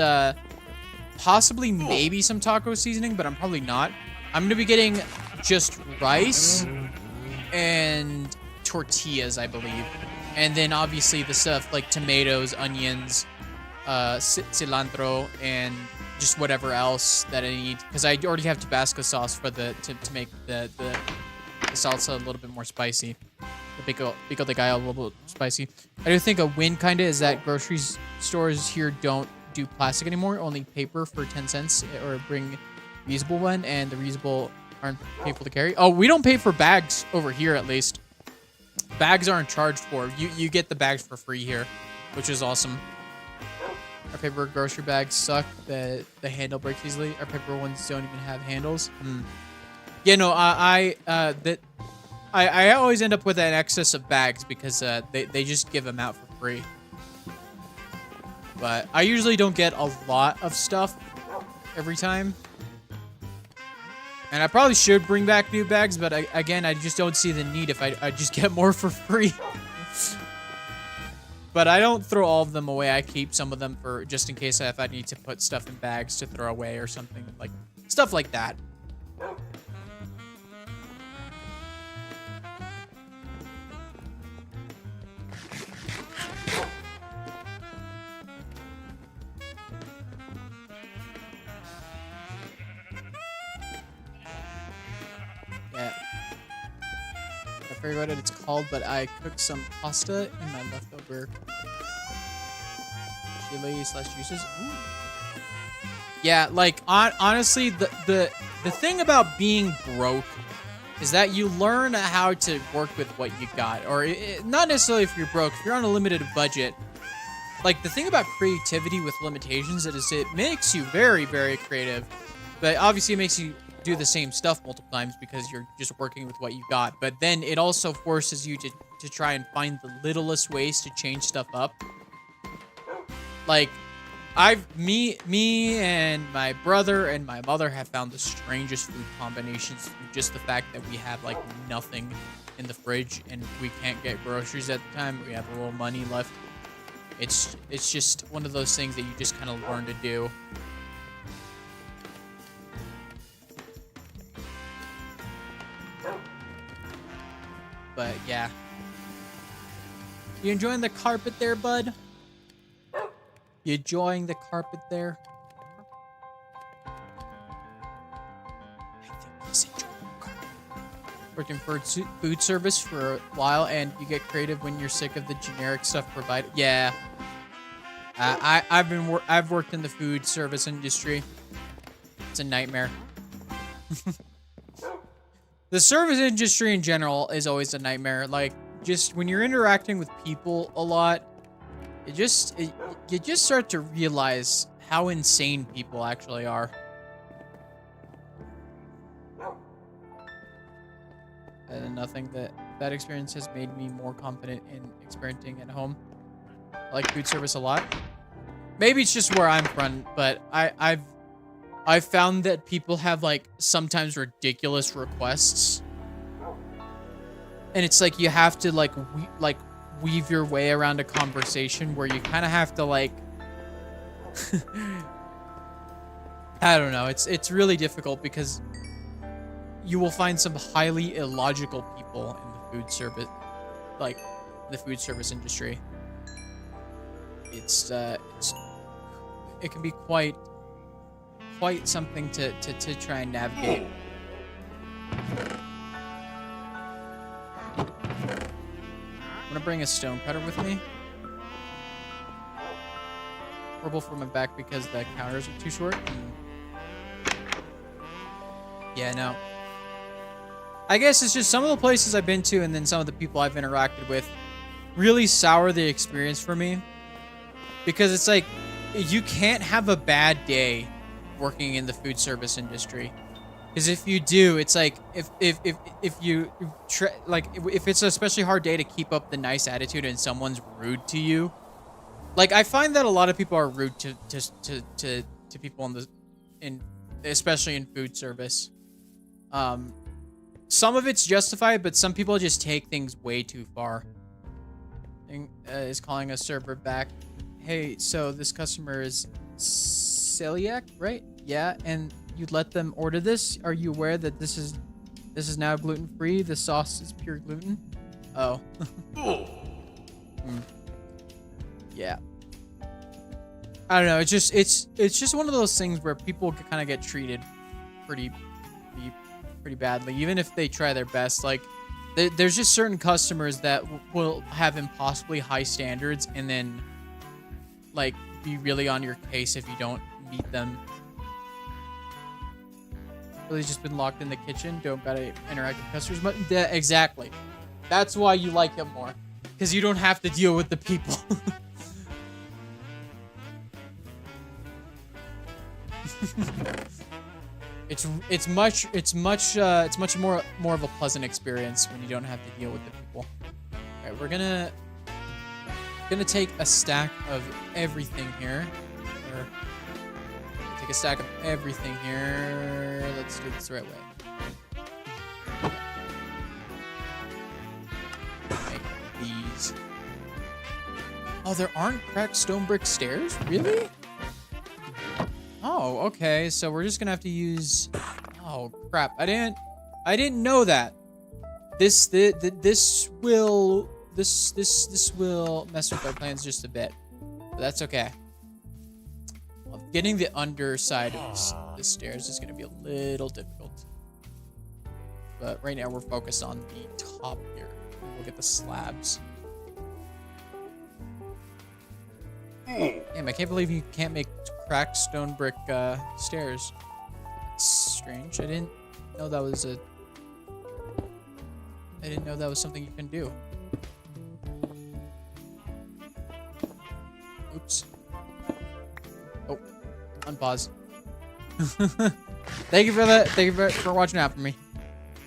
S1: possibly maybe some taco seasoning, but I'm probably not. I'm gonna be getting just rice and tortillas, I believe. And then obviously the stuff like tomatoes, onions, cilantro, and just whatever else that I need. Because I already have Tabasco sauce for to make the salsa a little bit more spicy. The pico de gallo a little bit spicy. I do think a win kind of is that grocery stores here don't do plastic anymore, only paper for 10 cents, or bring reusable one, and the reusable aren't painful to carry. Oh, we don't pay for bags over here, at least. Bags aren't charged for. You get the bags for free here, which is awesome. Our paper grocery bags suck. The handle breaks easily. Our paper ones don't even have handles. Yeah, no, I always end up with an excess of bags because they just give them out for free. But I usually don't get a lot of stuff every time. And I probably should bring back new bags, but again, I just don't see the need if I just get more for free. But I don't throw all of them away. I keep some of them for just in case if I need to put stuff in bags to throw away or something, like stuff like that. Yeah. I forget what it's called, but I cooked some pasta in my leftover chili/juices. Ooh. Yeah, like honestly, the thing about being broke is that you learn how to work with what you got, or not necessarily if you're broke. If you're on a limited budget, like the thing about creativity with limitations is it makes you very, very creative, but obviously it makes you do the same stuff multiple times because you're just working with what you got. But then it also forces you to try and find the littlest ways to change stuff up. Like me and my brother and my mother have found the strangest food combinations through just the fact that we have like nothing in the fridge and we can't get groceries at the time. We have a little money left. It's just one of those things that you just kind of learn to do. But yeah. You enjoying the carpet there, bud? You enjoying the carpet there? I think he's enjoying the carpet. Working for food service for a while, and you get creative when you're sick of the generic stuff provided. Yeah. I've worked in the food service industry. It's a nightmare. The service industry in general is always a nightmare. Like, just when you're interacting with people a lot, you just start to realize how insane people actually are. And nothing that experience has made me more confident in experimenting at home. I like food service a lot. Maybe it's just where I'm from, but I've found that people have like sometimes ridiculous requests, and it's like you have to like weave your way around a conversation where you kind of have to like I don't know. It's really difficult because you will find some highly illogical people in the food service, like the food service industry. It can be quite something to try and navigate. I'm gonna bring a stone cutter with me. Horrible for my back because the counters are too short. Yeah, no. I guess it's just some of the places I've been to and then some of the people I've interacted with really sour the experience for me. Because it's like, you can't have a bad day working in the food service industry. Because if you do, it's like if you like if it's an especially hard day to keep up the nice attitude and someone's rude to you, like I find that a lot of people are rude to people especially in food service. Some of it's justified, but some people just take things way too far. Is calling a server back. Hey, so this customer is celiac, right? Yeah, and you'd let them order this? Are you aware that this is now gluten-free? The sauce is pure gluten? Oh. Yeah. I don't know. It's just one of those things where people kind of get treated pretty badly, even if they try their best. Like, there's just certain customers that will have impossibly high standards and then, like, be really on your case if you don't meet them. Really just been locked in the kitchen. Don't gotta interact with customers. But exactly. That's why you like him more. Because you don't have to deal with the people. It's much more of a pleasant experience when you don't have to deal with the people. All right, we're gonna take a stack of everything here. Take a stack of everything here. Let's do this the right way. Make these. Oh, there aren't cracked stone brick stairs? Really? Oh, okay. So we're just gonna have to use. Oh crap! I didn't know that. This will mess with our plans just a bit, but that's okay. Well, getting the underside of the stairs is gonna be a little difficult, but right now we're focused on the top here. We'll get the slabs. Damn, I can't believe you can't make cracked stone brick stairs. It's strange. I didn't know that was something you can do. Oops. Oh, unpause. Thank you for that. Thank you for watching out for me.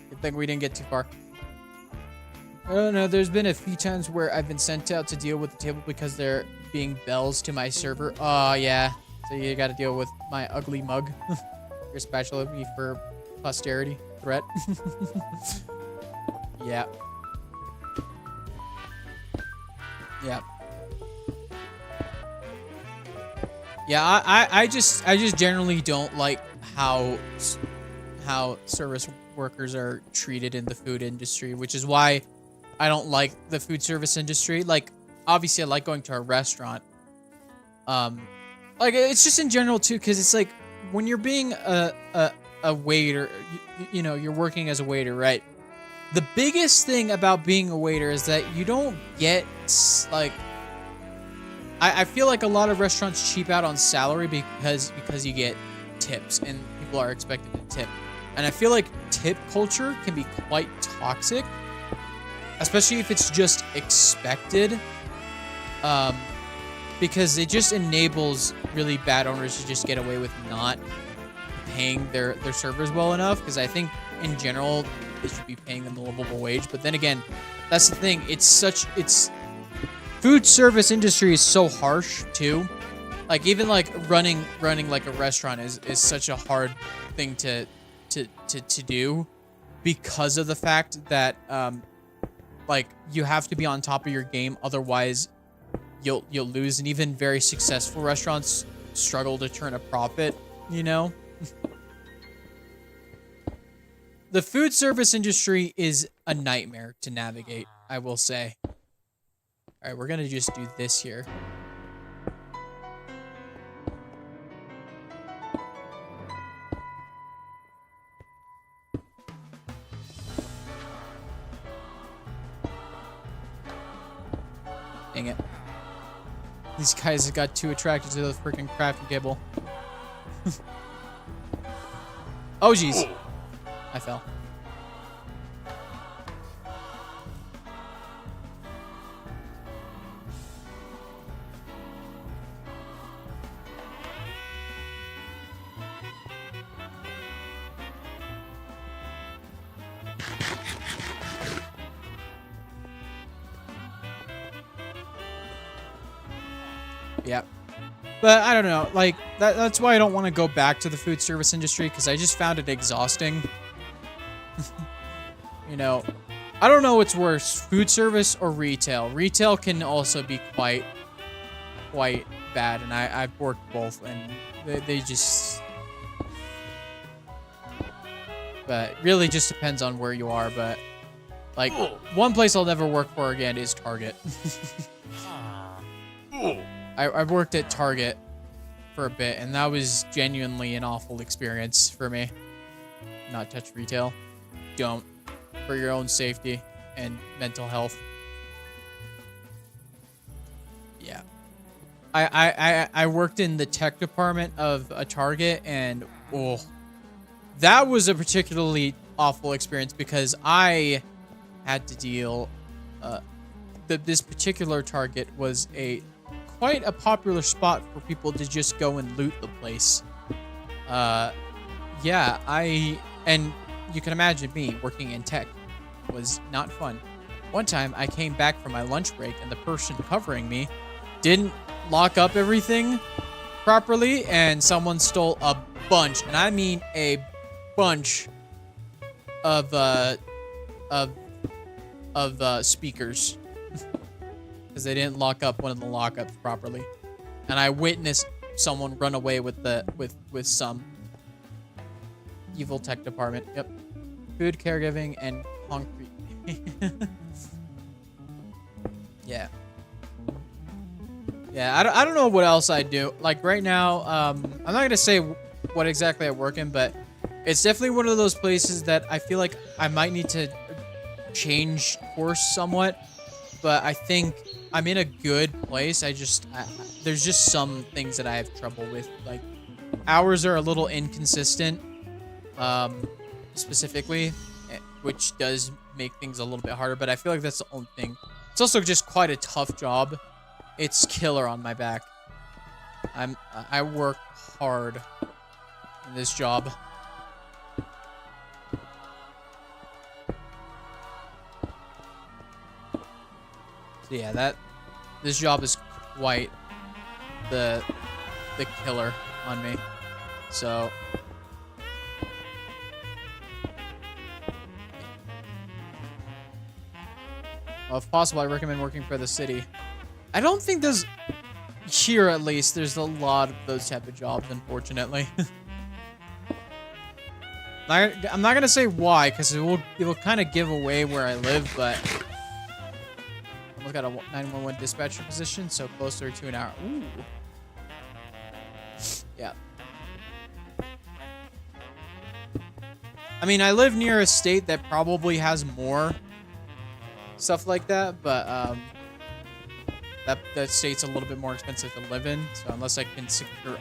S1: Good thing we didn't get too far. Oh no, there's been a few times where I've been sent out to deal with the table because they're being bells to my server. Oh yeah, so you gotta deal with my ugly mug. Your spatula me for posterity threat. Yeah. Yeah. Yeah, I just generally don't like how service workers are treated in the food industry, which is why I don't like the food service industry. Like, obviously, I like going to a restaurant. Like, it's just in general, too, because it's like, when you're being a waiter, you know, you're working as a waiter, right? The biggest thing about being a waiter is that you don't get, like... I feel like a lot of restaurants cheap out on salary because you get tips, and people are expected to tip. And I feel like tip culture can be quite toxic, especially if it's just expected, because it just enables really bad owners to just get away with not paying their servers well enough, because I think in general they should be paying them the livable wage. But then again, that's the thing, food service industry is so harsh too. Like, even like running like a restaurant is such a hard thing to do, because of the fact that like, you have to be on top of your game, otherwise you'll lose. And even very successful restaurants struggle to turn a profit, you know. The food service industry is a nightmare to navigate, I will say. All right, we're gonna just do this here. Dang it. These guys got too attracted to the freaking crafting table. Oh, jeez. I fell. Yeah. But I don't know, like, that's why I don't want to go back to the food service industry, because I just found it exhausting. You know, I don't know what's worse, food service or retail. Retail can also be quite bad, and I've worked both, and they just... But it really just depends on where you are, but... Like, one place I'll never work for again is Target. I've worked at Target for a bit, and that was genuinely an awful experience for me. Not touch retail. Don't. For your own safety and mental health. Yeah. I worked in the tech department of a Target, and oh, that was a particularly awful experience because I had to deal... this particular Target was quite a popular spot for people to just go and loot the place. Yeah, and you can imagine me working in tech was not fun. One time I came back from my lunch break and the person covering me didn't lock up everything properly, and someone stole a bunch, and I mean a bunch of speakers. Because they didn't lock up one of the lockups properly, and I witnessed someone run away with some evil tech department. Yep, food, caregiving, and concrete. Yeah. I don't know what else I do. Like right now, I'm not gonna say what exactly I work in, but it's definitely one of those places that I feel like I might need to change course somewhat. But I think I'm in a good place. There's just some things that I have trouble with. Like, hours are a little inconsistent, specifically, which does make things a little bit harder. But I feel like that's the only thing. It's also just quite a tough job. It's killer on my back. I work hard in this job. So yeah, this job is quite the killer on me. So well, if possible, I recommend working for the city. I don't think there's here, at least, there's a lot of those type of jobs, unfortunately. I'm not gonna say why, because it will kind of give away where I live, but look at a 911 dispatcher position, so closer to an hour. Ooh. Yeah. I mean, I live near a state that probably has more stuff like that, but that state's a little bit more expensive to live in. So unless I can secure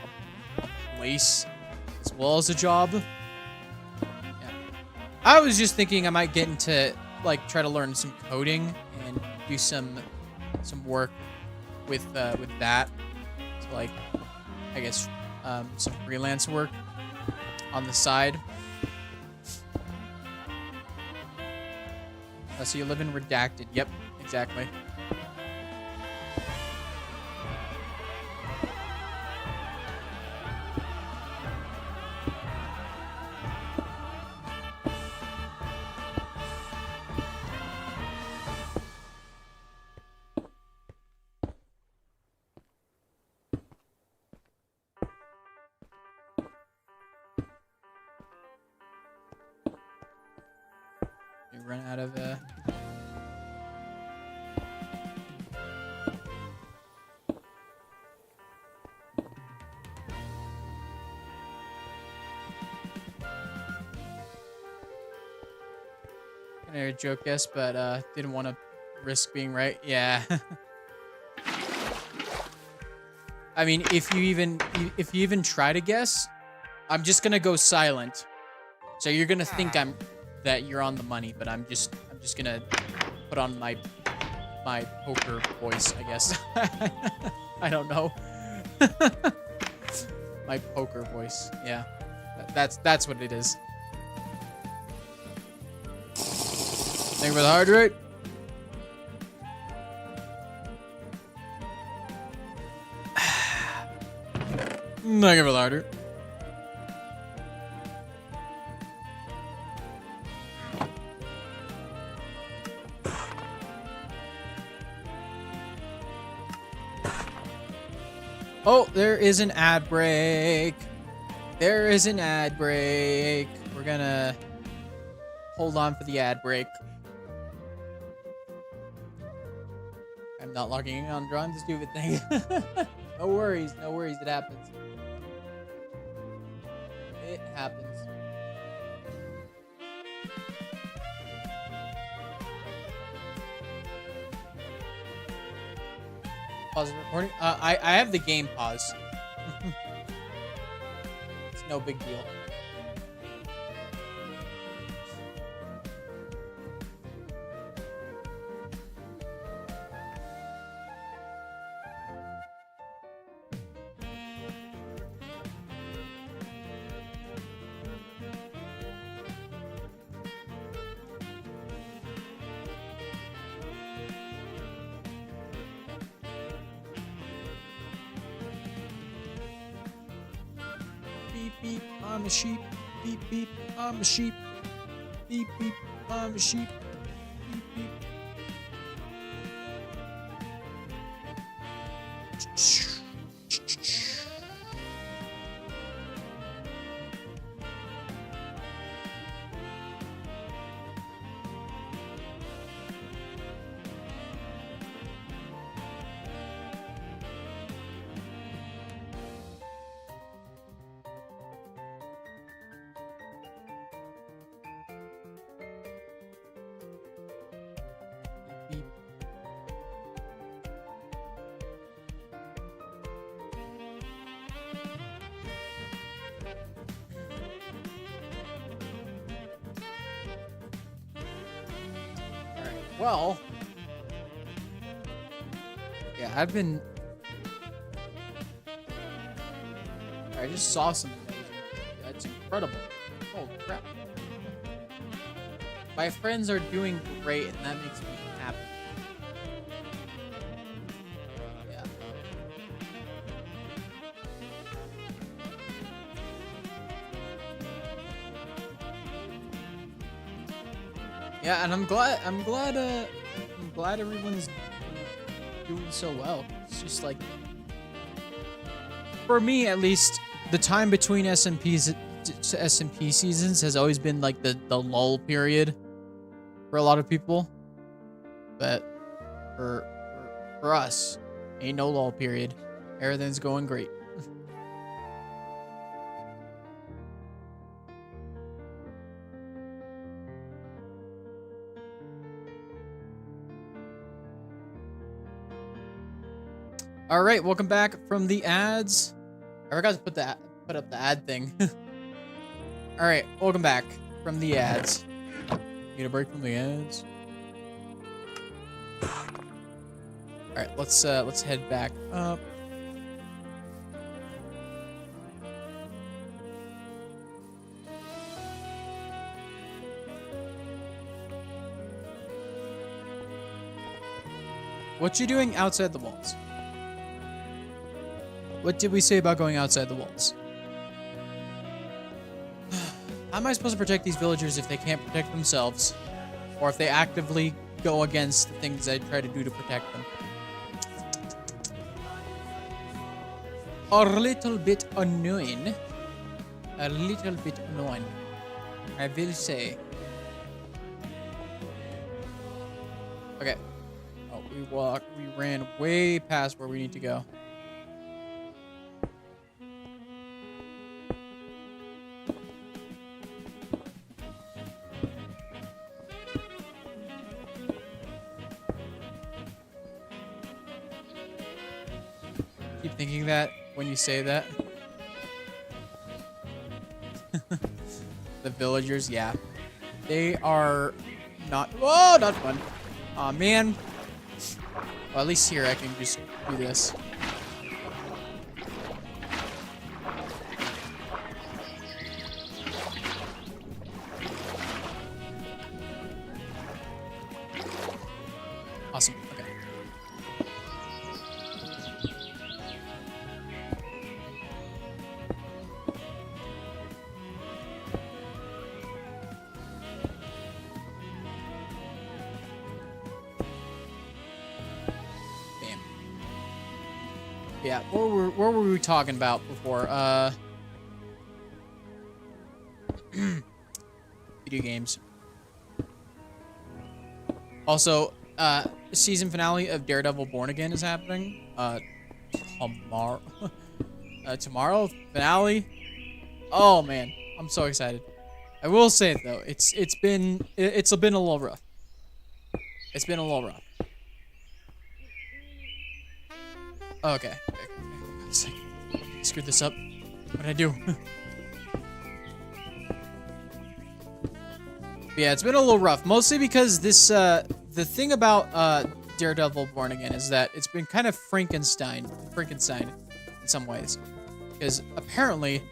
S1: a place as well as a job, yeah. I was just thinking I might get into like try to learn some coding and do some work with that. So like, I guess some freelance work on the side. So you live in Redacted. Yep, exactly. You run out of a joke guess, but didn't want to risk being right. Yeah. I mean, if you even try to guess, I'm just gonna go silent. So you're gonna think that you're on the money, but I'm just gonna put on my poker voice, I guess. I don't know. My poker voice. Yeah. That's what it is. Thank you for the hydrate. Not give it louder. Oh, there is an ad break. There is an ad break. We're gonna hold on for the ad break. I'm not logging in on drawing the stupid thing. No worries, no worries. It happens. It happens. Pause the recording. I have the game pause. It's no big deal. Beep, beep, I'm a sheep. Beep, beep, I'm a sheep. Beep, beep, I'm a sheep. Beep, beep. Beep. Alright, well. Yeah, I've been. I just saw something. That's incredible. Oh crap. My friends are doing great, and that makes me happy. Yeah. Yeah, and I'm glad everyone's doing so well. It's just like, for me at least, the time between SMP seasons has always been like the lull period for a lot of people, but for us, ain't no lull period. Everything's going great. All right, welcome back from the ads. I forgot to put up the ad thing. All right, welcome back from the ads. Need a break from the ads. All right, let's head back up. What you doing outside the walls? What did we say about going outside the walls? How am I supposed to protect these villagers if they can't protect themselves? Or if they actively go against the things I try to do to protect them? A little bit annoying. A little bit annoying, I will say. Okay. Oh, we ran way past where we need to go. Keep thinking that when you say that. The villagers, yeah. They are not... Oh, not fun. Aw, man. Well, at least here I can just do this. Awesome. Okay. Yeah, what were we talking about before? Video games. Also, season finale of Daredevil Born Again is happening. Tomorrow. Tomorrow finale. Oh man, I'm so excited. I will say it though, it's been a little rough. It's been a little rough. Okay. Screwed this up. What did I do? Yeah, it's been a little rough. Mostly because this, the thing about Daredevil Born Again is that it's been kind of Frankenstein in some ways. Because apparently,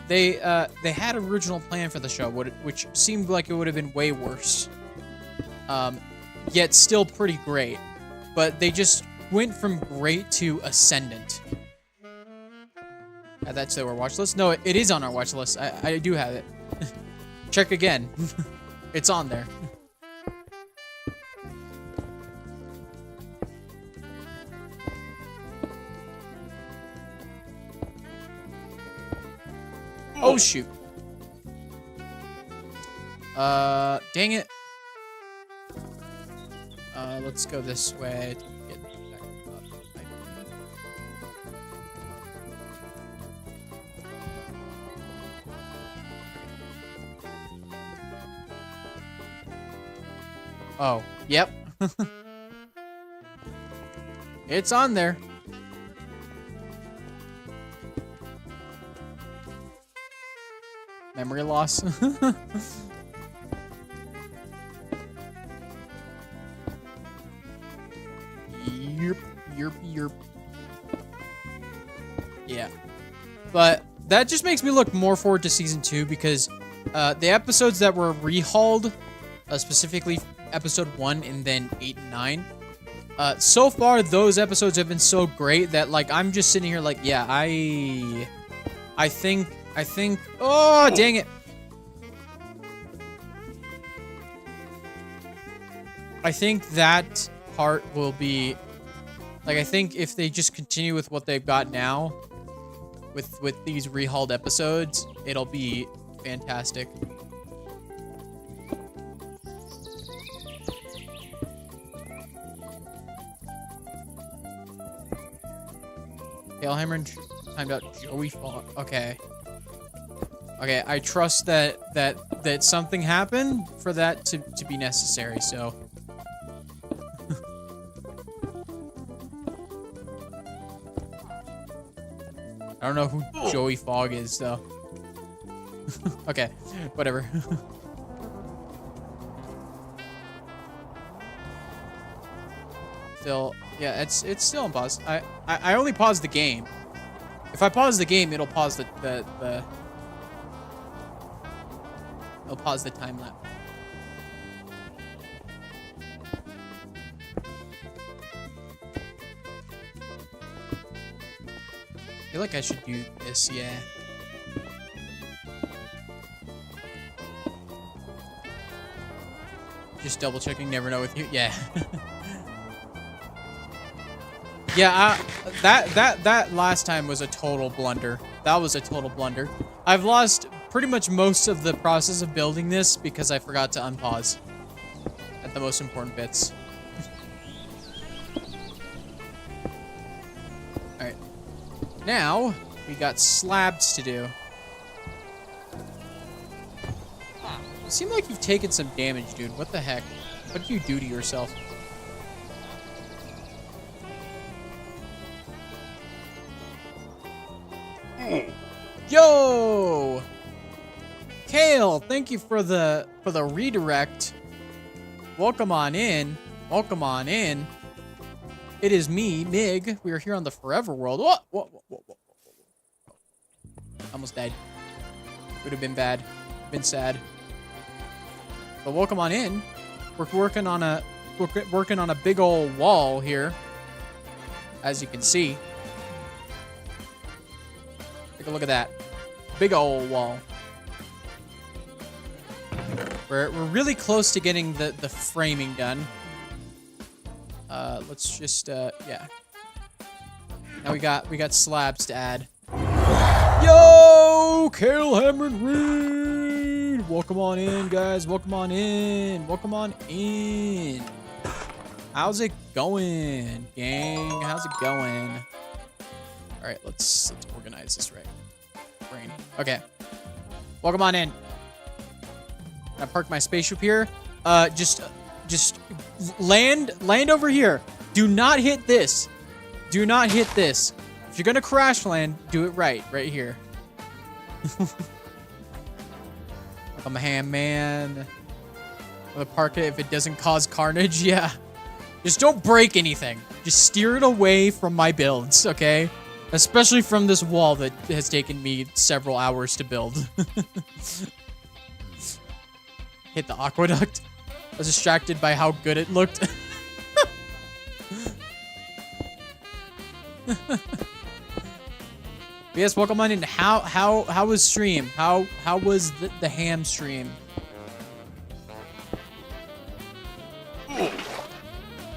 S1: they had an original plan for the show, which seemed like it would have been way worse. Yet still pretty great. But they just went from great to ascendant. Add that to our watch list? No, it is on our watch list. I do have it. Check again. It's on there. Oh shoot. Dang it. Let's go this way to get back up. Oh, yep. It's on there. Memory loss. Yerp. Yeah. But that just makes me look more forward to season 2 because the episodes that were rehauled, specifically episode 1 and then 8 and 9, so far those episodes have been so great that like I'm just sitting here like, yeah, I think oh dang it. I think that part will be like, I think if they just continue with what they've got now with these rehauled episodes, it'll be fantastic. Galehammer timed out Joey Fall. Okay. Okay, I trust that something happened for that to be necessary, so. I don't know who Joey Fogg is, though. Okay, whatever. Still, yeah, it's still on pause. I only paused the game. If I pause the game, it'll pause it'll pause the time lapse. I feel like I should do this, yeah. Just double checking, never know with you. Yeah. Yeah, that last time was a total blunder. That was a total blunder. I've lost pretty much most of the process of building this because I forgot to unpause at the most important bits. Alright. Now, we got slabs to do. You seem like you've taken some damage, dude. What the heck? What did you do to yourself? Yo! Kale, thank you for the redirect. Welcome on in. Welcome on in. It is me, Mig. We are here on the Forever World. Whoa. Almost died. Would have been bad. Been sad. But welcome on in. We're working on a big old wall here, as you can see. Take a look at that. Big old wall. We're really close to getting the framing done. Let's just, yeah. Now we got slabs to add. Yo, Kale, Hammer, and Reed. Welcome on in, guys. Welcome on in. Welcome on in. How's it going, gang? How's it going? All right, let's organize this right. Brain. Okay. Welcome on in. I parked my spaceship here. Just land over here. Do not hit this. Do not hit this. If you're gonna crash land, do it right here. I'm a ham man. I'm gonna park it if it doesn't cause carnage. Yeah. Just don't break anything. Just steer it away from my builds, okay? Especially from this wall that has taken me several hours to build. Hit the aqueduct. I was distracted by how good it looked. Yes, welcome on in. How was stream? How was the ham stream?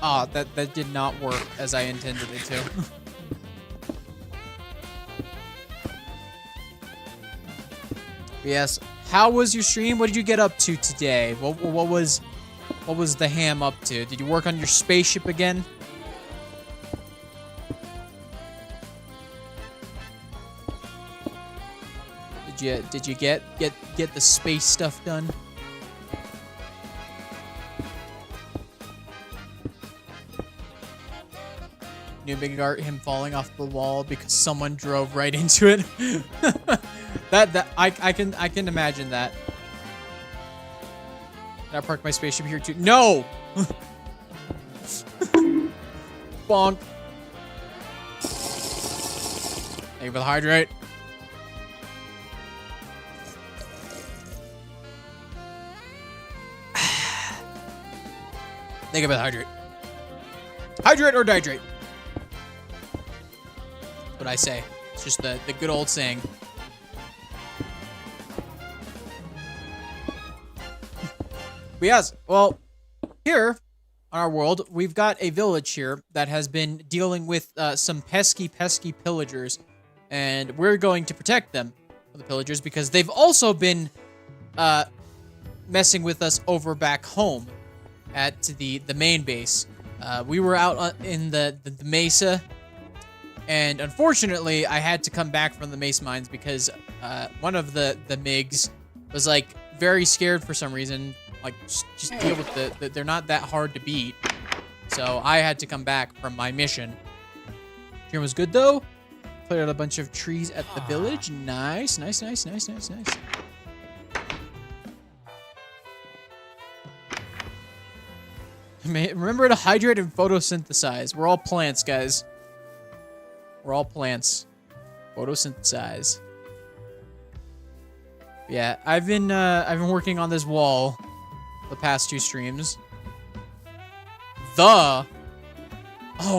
S1: Ah, that did not work as I intended it to. Yes, how was your stream? What did you get up to today? What was the ham up to? Did you work on your spaceship again? Did you get the space stuff done? New big art, him falling off the wall because someone drove right into it. I can imagine that. Did I park my spaceship here too? No! Bonk. Thank you for the hydrate. Think about hydrate. Hydrate or dihydrate. That's what I say. It's just the good old saying. But yes, well, here on our world, we've got a village here that has been dealing with some pesky pillagers, and we're going to protect them from the pillagers because they've also been messing with us over back home at the main base. We were out in the mesa, and unfortunately, I had to come back from the mesa mines because one of the MiGs was like very scared for some reason. Like, just deal with they're not that hard to beat. So I had to come back from my mission. Stream was good though. Cleared out a bunch of trees at the village. Nice. Remember to hydrate and photosynthesize. We're all plants, guys. We're all plants. Photosynthesize. Yeah, I've been working on this wall the past 2 streams. Oh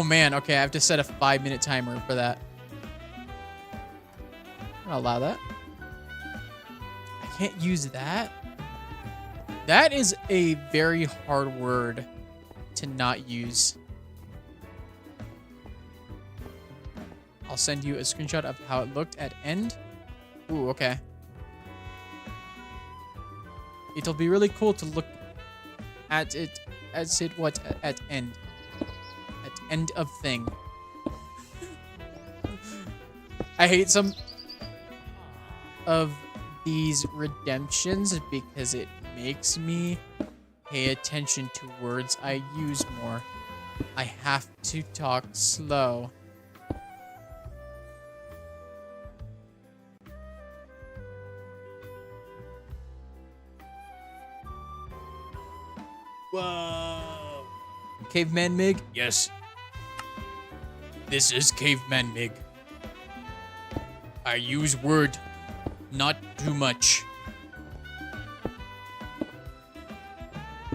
S1: man, okay, I have to set a 5-minute timer for that. I'll allow that. I can't use that. That is a very hard word to not use. I'll send you a screenshot of how it looked at end. Ooh, okay. It'll be really cool to look at it as it what at end. At end of thing. I hate some of these redemptions because it makes me pay attention to words I use more. I have to talk slow.
S2: Whoa.
S1: Caveman Mig?
S2: Yes. This is Caveman Mig. I use word, not too much.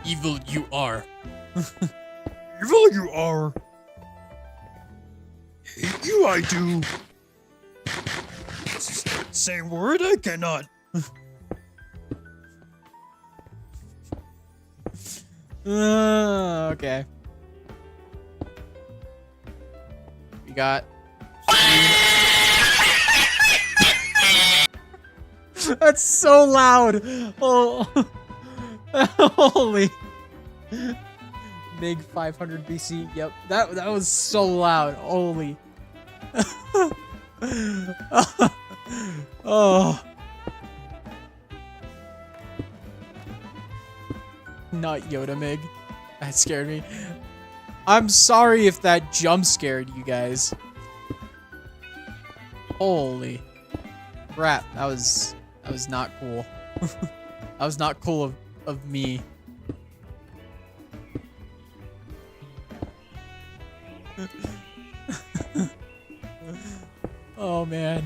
S2: Evil you are.
S3: Evil you are. Hate you I do. Same word I cannot.
S1: Okay. We got That's so loud. Oh, holy. MiG 500 BC. Yep, that was so loud. Holy. Oh. Not Yoda MiG. That scared me. I'm sorry if that jump scared you guys. Holy crap, that was not cool. That was not cool of me. Oh man.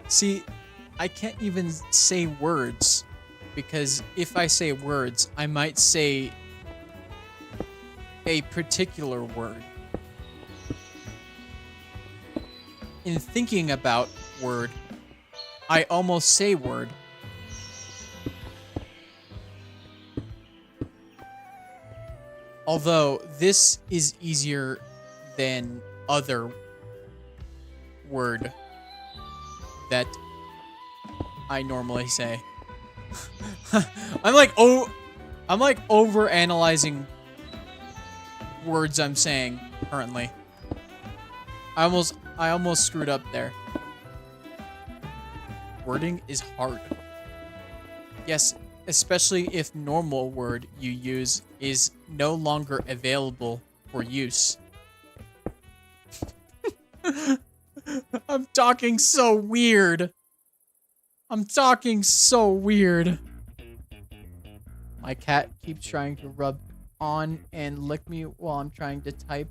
S1: See, I can't even say words because if I say words, I might say a particular word. In thinking about word, I almost say word. Although this is easier than other word that I normally say. I'm like over analyzing words I'm saying currently. I almost screwed up there. Wording is hard. Yes, especially if normal word you use is no longer available for use. I'm talking so weird. I'm talking so weird. My cat keeps trying to rub on and lick me while I'm trying to type.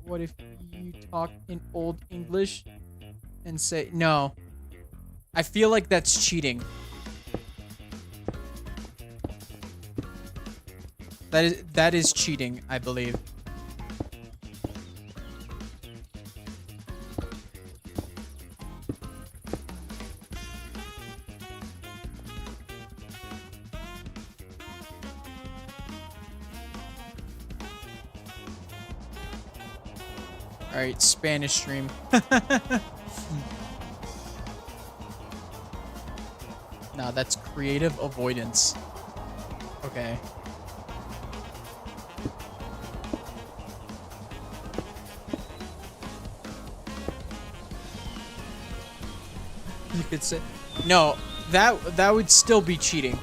S1: What if you talk in Old English and say no? I feel like that's cheating. That is cheating, I believe. All right, Spanish stream. Nah, that's creative avoidance. Okay. You could say no. That would still be cheating.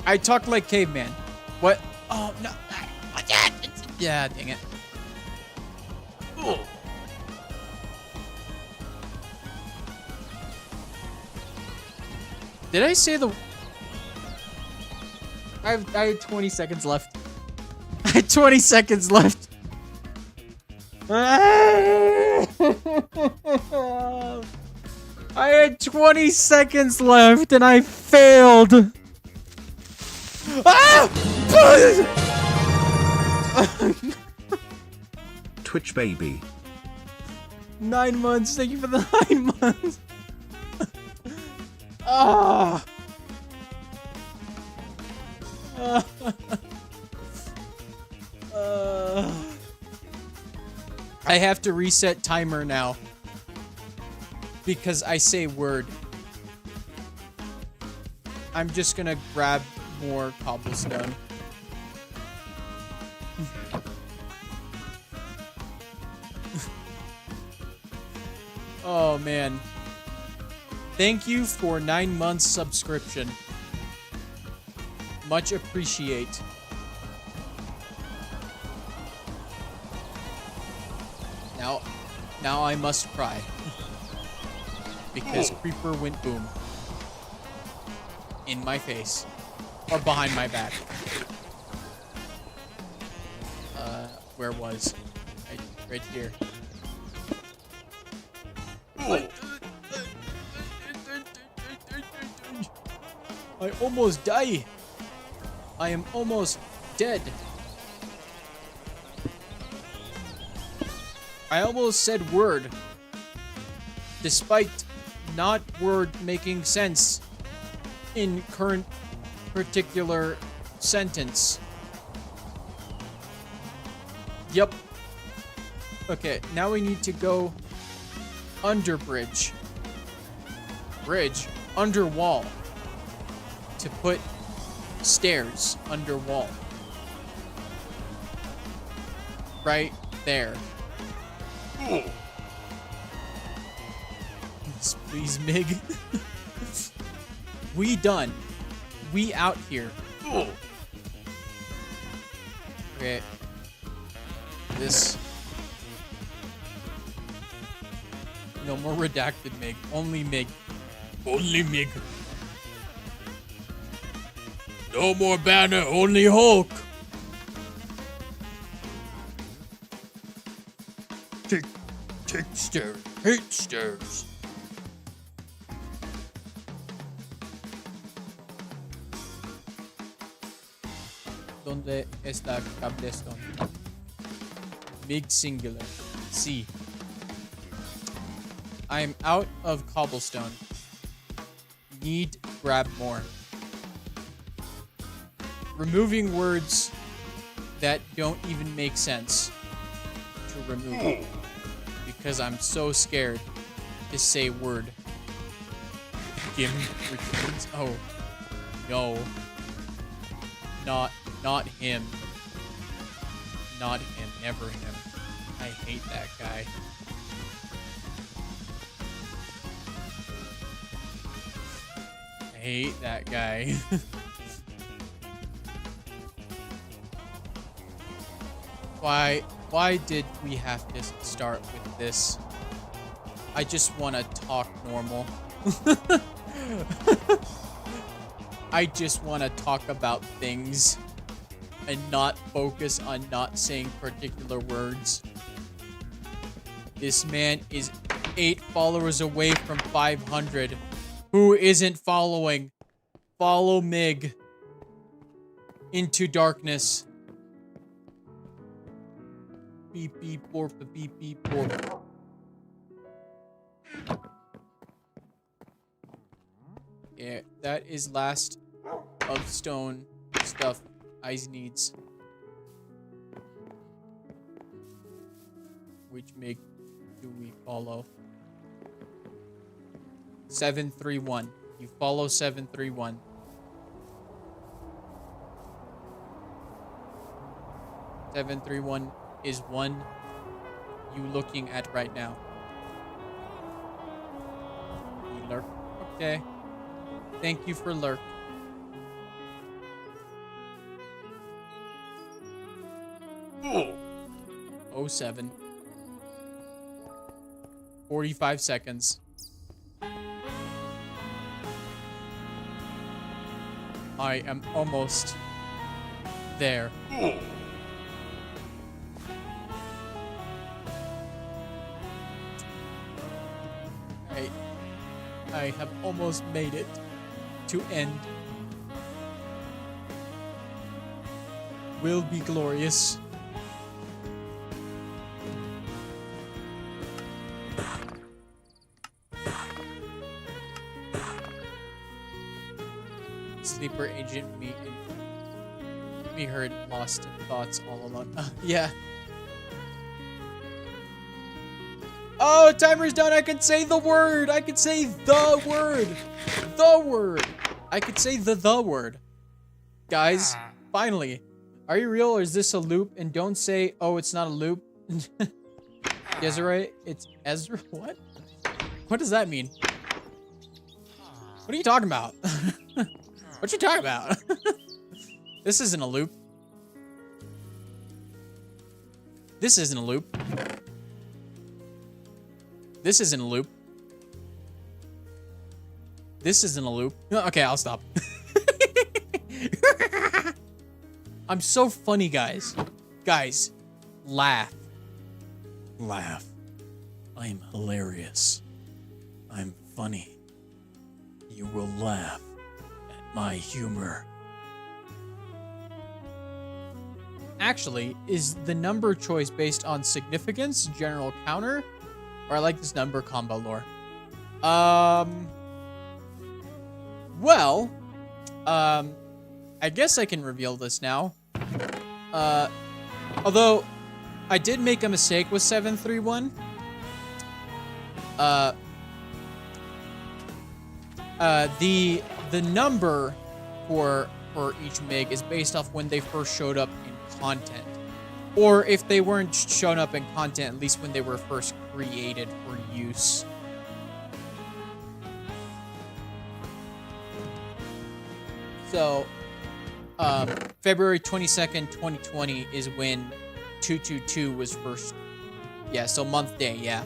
S1: I talk like caveman. What? Oh no. Yeah, dang it. Ooh. Did I say the... I had 20 seconds left. I had 20 seconds left. I had 20 seconds left and I failed. Ah!
S4: Twitch baby.
S1: 9 months. Thank you for the 9 months. Ah. I have to reset timer now because I say word. I'm just gonna grab more cobblestone. Oh man. Thank you for 9 months subscription. Much appreciate. Now I must cry. Because Creeper went boom. In my face. Or behind my back. Where was? Right here. I almost die. I am almost dead. I almost said word. Despite not word making sense in current particular sentence. Yep. Okay, now we need to go under bridge. Bridge under wall to put stairs under wall. Right there. Please, Mig. We done. We out here. Okay. This. No more redacted Mig. Only Mig.
S2: Only Mig. No more Banner, only Hulk.
S3: Take
S2: Stairs. Hate stairs.
S1: ¿Dónde está cobblestone? Mig singular. C. I'm out of cobblestone. Need grab more. Removing words that don't even make sense to remove. Because I'm so scared to say word. Gim returns. Oh. No. Not him. Not him. Never him. I hate that guy. I hate that guy. Why did we have to start with this? I just want to talk normal. I just want to talk about things and not focus on not saying particular words. This man is 8 followers away from 500. Who isn't following? Follow Mig into darkness. Beep beep borp beep beep borp. Yeah, that is last of stone stuff Eyes needs. Which Mig do we follow? 731. You follow 731. Is one you looking at right now. You lurk. Okay. Thank you for lurk. Oh, 07. 45 seconds. I am almost there. I have almost made it to end. Will be glorious. Sleeper agent me heard lost in thoughts all alone. Yeah. Oh, timer's done. I can say the word. I can say the word. The word. I could say the word. Guys, finally. Are you real or is this a loop? And don't say, oh, it's not a loop. Desiree, it's Ezra. What? What does that mean? What are you talking about? What you talking about? This isn't a loop. This isn't a loop. This isn't a loop. This isn't a loop. Okay, I'll stop. I'm so funny, guys. Guys, laugh.
S2: Laugh. I'm hilarious. I'm funny. You will laugh at my humor.
S1: Actually, is the number choice based on significance, general counter, or I like this number combo lore? Well, I guess I can reveal this now. Although, I did make a mistake with 731. The number for each MIG is based off when they first showed up in content. Or if they weren't shown up in content, at least when they were first created for use. So, February 22nd, 2020 is when 222 was first, yeah, so month day, yeah.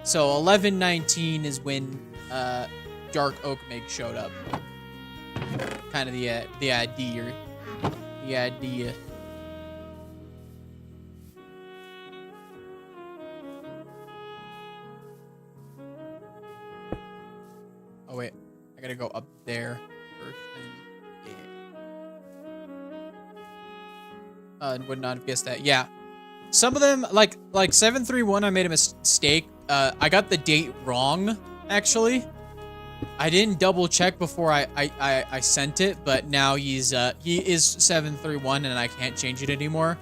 S1: So 11/19 is when Dark Oak MIG showed up. Kind of the idea. The idea. Oh wait, I gotta go up there first. Yeah. Would not have guessed that. Yeah, some of them like 731. I made a mistake. I got the date wrong. Actually, I didn't double check before I sent it, but now he is 731, and I can't change it anymore.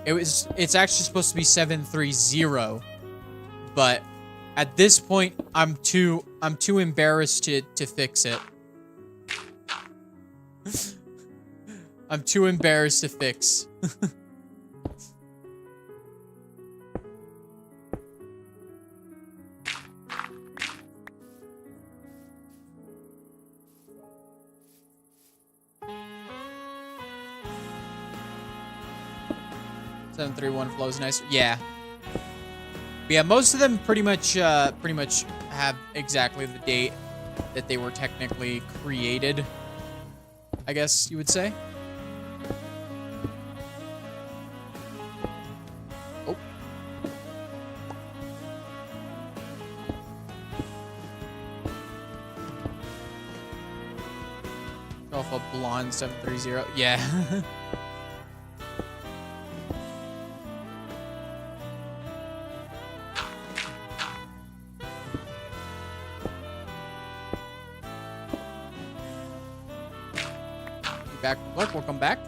S1: It's actually supposed to be 730, but at this point, I'm too embarrassed to fix it. I'm too embarrassed to fix. Seven 3-1 flows nice. Yeah. But yeah, most of them pretty much have exactly the date that they were technically created, I guess you would say. Oh. Off a blonde 730. Yeah. Back from work. Welcome back.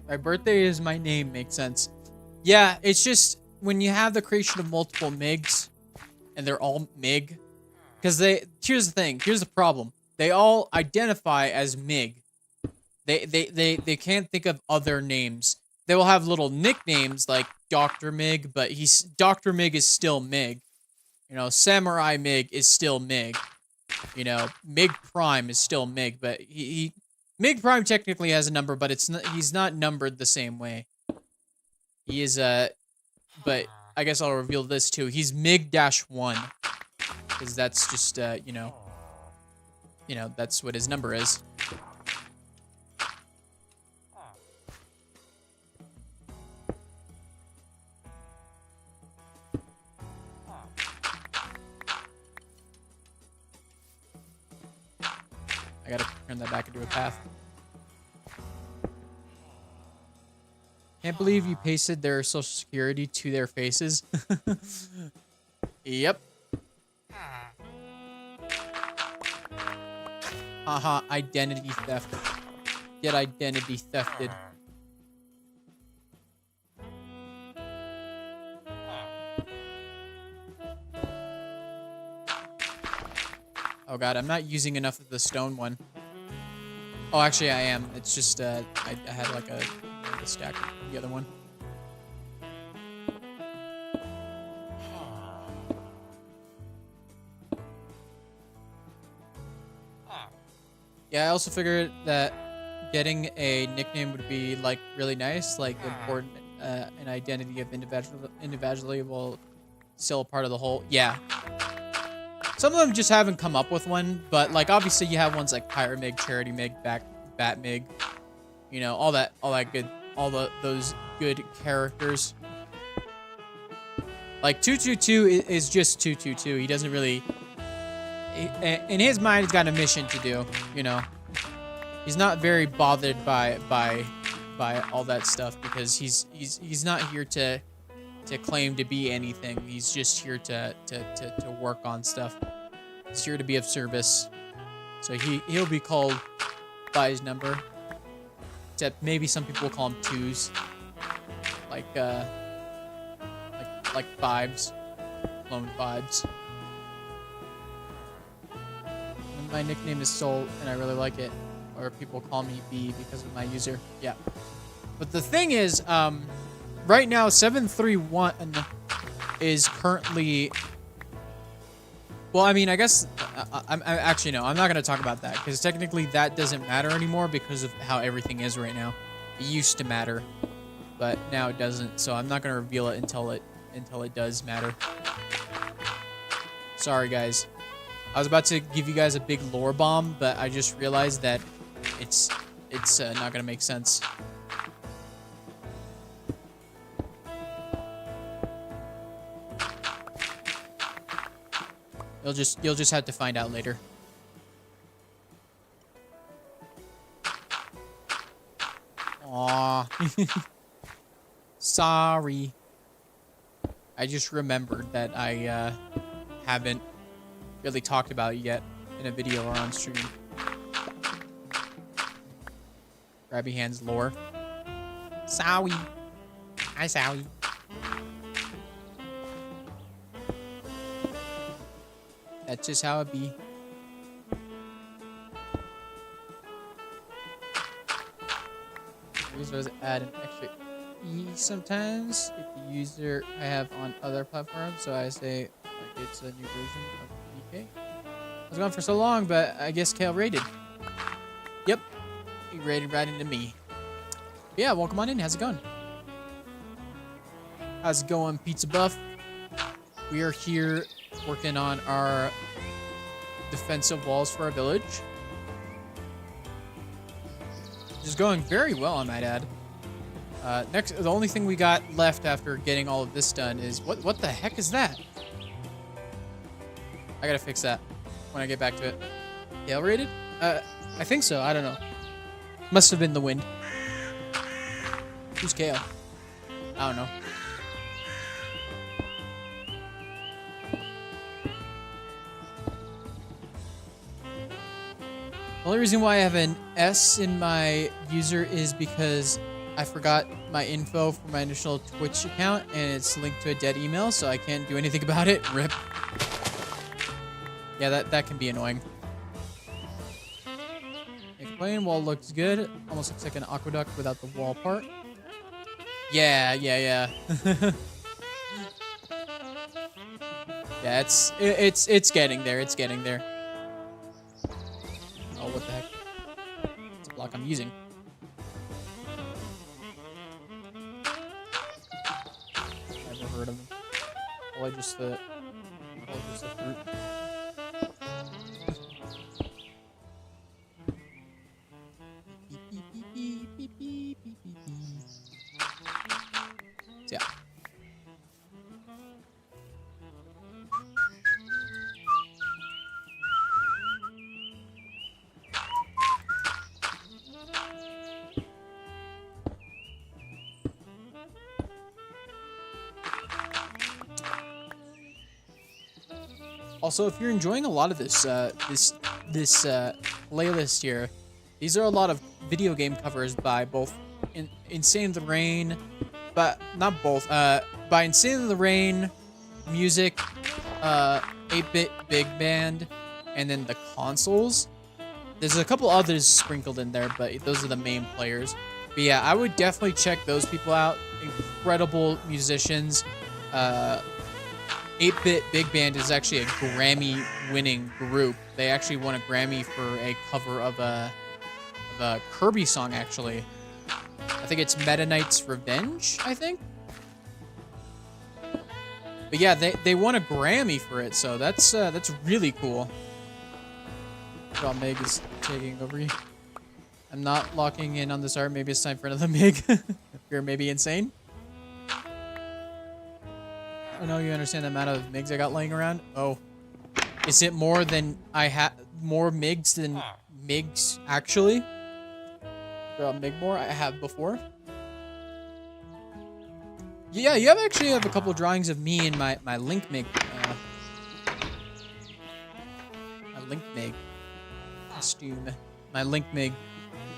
S1: My birthday is my name. Makes sense. Yeah, it's just when you have the creation of multiple MIGs and they're all MIG, because here's the thing. Here's the problem. They all identify as MIG. They can't think of other names. They will have little nicknames like Dr. MIG, but Dr. MIG is still MIG. You know, Samurai MIG is still MIG. You know, MIG Prime is still MIG, but MIG Prime technically has a number, but he's not numbered the same way. He is but I guess I'll reveal this too. He's MIG-1 because that's just you know, that's what his number is. I gotta turn that back into a path. Can't believe you pasted their social security to their faces. Yep. Haha, identity theft. Get identity thefted. Oh god, I'm not using enough of the stone one. Oh, actually I am. It's just, I had like a stack of the other one. Yeah, I also figured that getting a nickname would be like really nice, like important, an identity of individually will still a part of the whole. Yeah. Some of them just haven't come up with one, but like obviously you have ones like Pirate MIG, Charity MIG, Bat MIG, you know, all that good, those good characters. Like 222 is just 222. He doesn't really, in his mind, he's got a mission to do. You know, he's not very bothered by all that stuff because he's not here to claim to be anything. He's just here to work on stuff. He's here to be of service. So he'll be called by his number. except maybe some people will call them 2s, like fives, clone fives. And my nickname is Soul, and I really like it. Or people call me B because of my user. Yeah. But the thing is, right now 731 is currently. Well, I mean, I guess I'm actually no. I'm not gonna talk about that because technically that doesn't matter anymore because of how everything is right now. It used to matter, but now it doesn't. So I'm not gonna reveal it until it does matter. Sorry, guys. I was about to give you guys a big lore bomb, but I just realized that it's not gonna make sense. You'll just have to find out later. Aw. Sorry. I just remembered that I haven't really talked about it yet in a video or on stream. Grabby hands lore. Sorry. Hi, Sally. That's just how it be. Users add an extra E sometimes if the user I have on other platforms, so I say like it's a new version of PK. I was gone for so long, but I guess Kale raided. Yep, he raided right into me. But yeah, welcome on in. How's it going? How's it going, Pizza Buff? We are here working on our defensive walls for our village. Just going very well, I might add. Next, the only thing we got left after getting all of this done is what the heck is that? I gotta fix that when I get back to it. Gale rated? I think so. I don't know. Must have been the wind. Who's Kale? I don't know. The only reason why I have an S in my user is because I forgot my info for my initial Twitch account and it's linked to a dead email, so I can't do anything about it. RIP. Yeah, that can be annoying. Plain wall looks good. Almost looks like an aqueduct without the wall part. Yeah. Yeah, it's getting there. It's getting there. Oh, what the heck? It's a block I'm using. Never heard of them. Probably just the fruit. Yeah. Also, if you're enjoying a lot of this playlist here, these are a lot of video game covers by both Insane in the Rain, but not both. By Insane in the Rain, music, 8-Bit Big Band, and then the consoles. There's a couple others sprinkled in there, but those are the main players. But yeah, I would definitely check those people out. Incredible musicians. 8-Bit Big Band is actually a Grammy-winning group. They actually won a Grammy for a cover of a Kirby song, actually. I think it's Meta Knight's Revenge, I think? But yeah, they won a Grammy for it, so that's really cool. Oh, Meg is taking over you. I'm not locking in on this art. Maybe it's time for another Meg. You're maybe insane. I know you understand the amount of MIGs I got laying around. Oh, is it more than I had? More MIGs than MIGs actually? Or MIG more I have before. Yeah, you actually have a couple drawings of me in my Link MIG. My Link MIG costume. My Link MIG.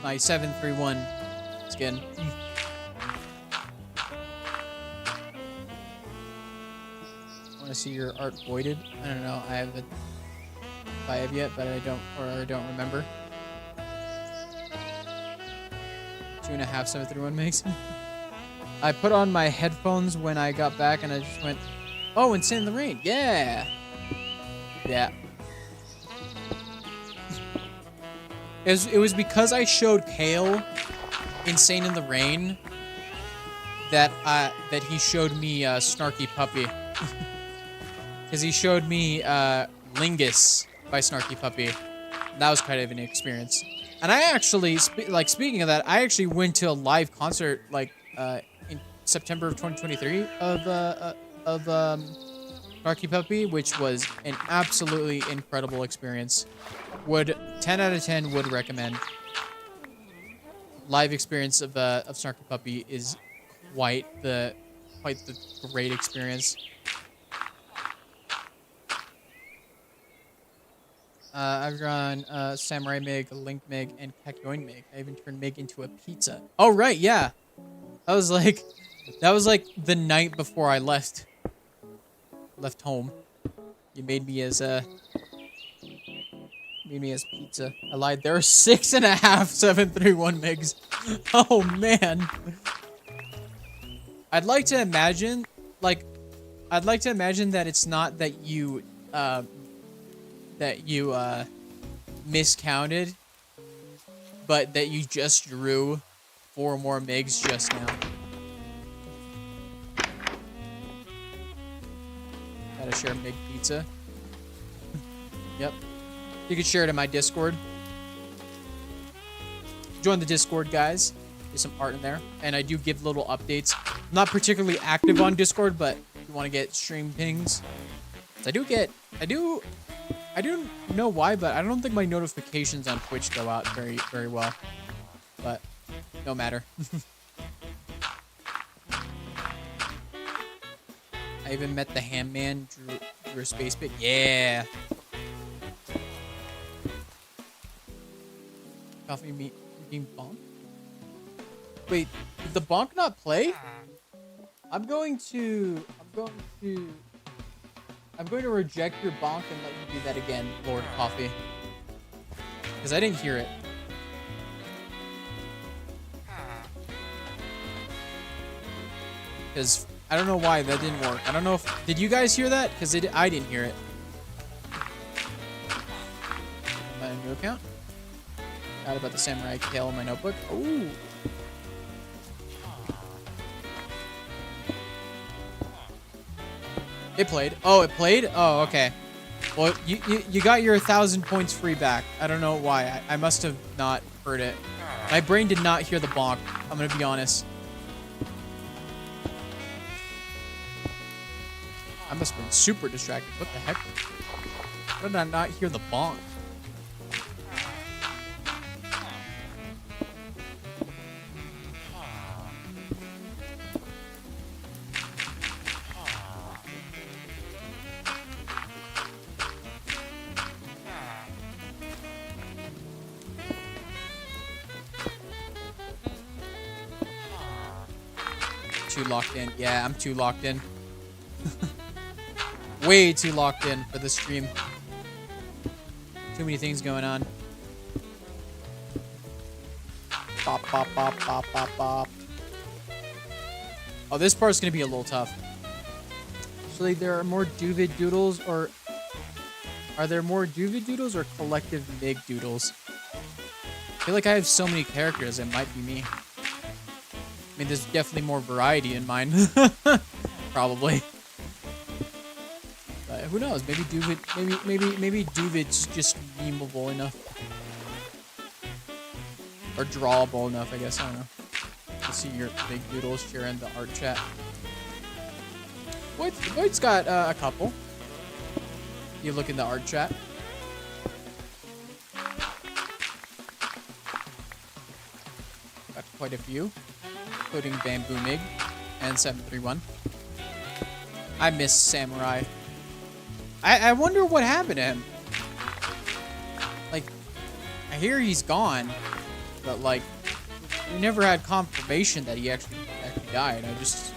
S1: My 731 skin. Want to see your art voided? I don't know. I haven't. If I have yet, but I don't remember. 2.5 731 megs. I put on my headphones when I got back, and I just went, "Oh, Insane in the Rain, yeah, yeah." It was because I showed Kale Insane in the Rain that he showed me Snarky Puppy. Because he showed me Lingus by Snarky Puppy. That was kind of an experience. And I actually, speaking of that, I actually went to a live concert in September of 2023 of Snarky Puppy, which was an absolutely incredible experience. 10 out of 10 would recommend. Live experience of Snarky Puppy is quite the great experience. I've drawn Samurai Mig, Link Mig, and Kakyoin Mig. I even turned Mig into a pizza. Oh right, yeah. That was like the night before I left home. You made me as pizza. I lied. There are 6.5 731 megs. Oh man. I'd like to imagine that it's not that you miscounted, but that you just drew 4 more megs just now. Gotta share Mig pizza. Yep. You can share it in my Discord. Join the Discord, guys. There's some art in there, and I do give little updates. I'm not particularly active on Discord, but if you want to get stream pings, I do know why, but I don't think my notifications on Twitch go out very, very well. But no matter. I even met the Ham Man, drew a space bit. Yeah. Coffee meat being bonk. Wait, did the bonk not play? I'm going to reject your bonk and let you do that again, Lord Coffee. Because I didn't hear it. Because I don't know why that didn't work. I don't know if... Did you guys hear that? Because I didn't hear it. My new account. Forgot about the Samurai Kale in my notebook. Ooh. It played. Oh, it played? Oh, okay. Well, you got your 1,000 points free back. I don't know why. I must have not heard it. My brain did not hear the bonk. I'm gonna be honest. I must have been super distracted. What the heck? How did I not hear the bonk? Too locked in. Yeah, I'm too locked in. Way too locked in for this stream. Too many things going on. Bop, bop, bop, bop, bop, bop. Oh, this part's gonna be a little tough. Actually, there are more Duvid Doodles, or... Are there more Duvid Doodles or collective Mig Doodles? I feel like I have so many characters, it might be me. I mean, there's definitely more variety in mine. Probably. But who knows? Maybe Duvid, maybe Duvid's just memeable enough. Or drawable enough, I guess. I don't know. Let's see your big doodles here in the art chat. Void's got a couple. You look in the art chat. Got quite a few. Including Bamboo Mig and 731. I miss Samurai. I wonder what happened to him. Like, I hear he's gone, but like, we never had confirmation that he actually died. I just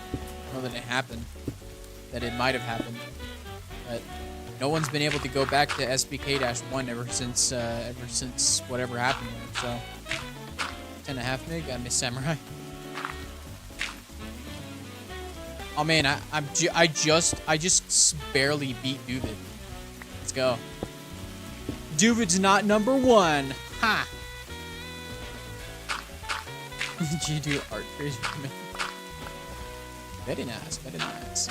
S1: know that it happened. That it might have happened. But no one's been able to go back to SBK-1 ever since whatever happened there. So 10.5 mig. I miss Samurai. Oh man, I just barely beat Duvid. Let's go. Duvid's not number 1. Ha! Did you do art trees? Very nice, very nice.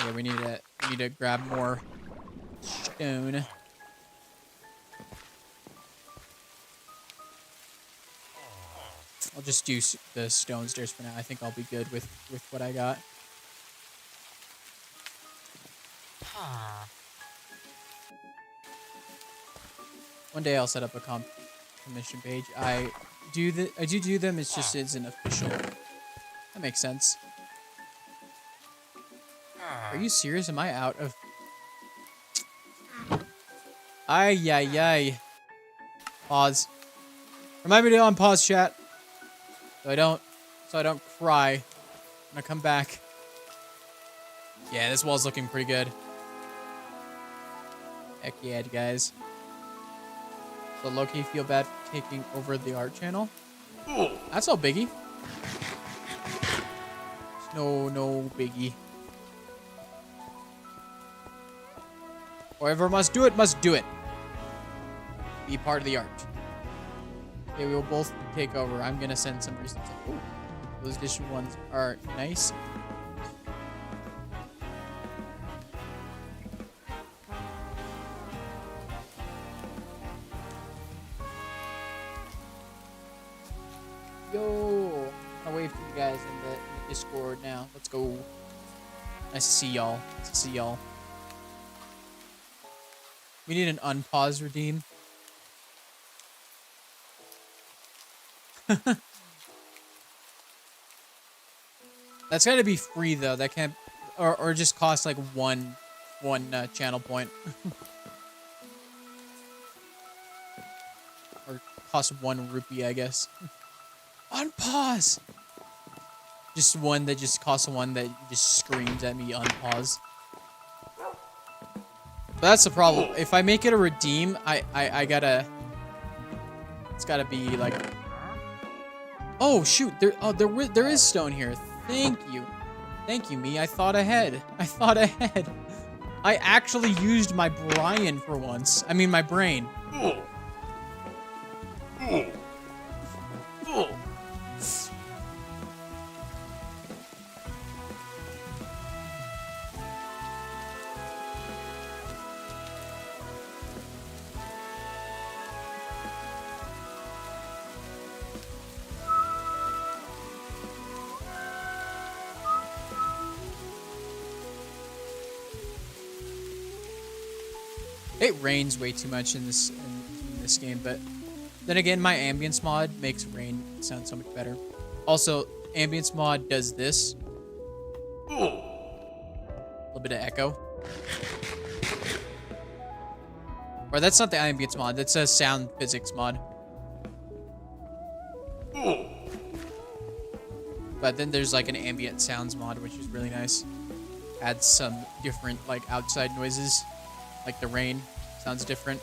S1: Okay, we need to grab more stone. I'll just do the stone stairs for now. I think I'll be good with what I got. One day I'll set up a commission page. I do them. It's just isn't official. That makes sense. Are you serious? Am I out of... Ay. Pause. Remind me to unpause chat. So I don't cry. I'm gonna come back. Yeah, this wall's looking pretty good. Heck yeah, guys. So low-key feel bad for taking over the art channel. That's all biggie. No biggie. Whoever must do it, must do it. Be part of the art. Okay, we will both take over. I'm gonna send some recent stuff. Ooh, those edition ones are nice. Yo, I'll wave to you guys in the Discord now. Let's go. Nice to see y'all. Nice to see y'all. We need an unpause redeem. That's gotta be free though. That can't, or just cost like one channel point, or cost 1 rupee, I guess. Unpause. Just one that just costs 1 that just screams at me unpause. But that's the problem. If I make it a redeem, I gotta. It's gotta be like. Oh shoot! There is stone here. Thank you, me. I thought ahead. I actually used my Brian for once. I mean my brain. It rains way too much in this game, but then again, my ambience mod makes rain sound so much better. Also, ambience mod does this. A little bit of echo. Or that's not the ambience mod, that's a sound physics mod. But then there's like an ambient sounds mod, which is really nice. Adds some different like outside noises. Like the rain sounds different.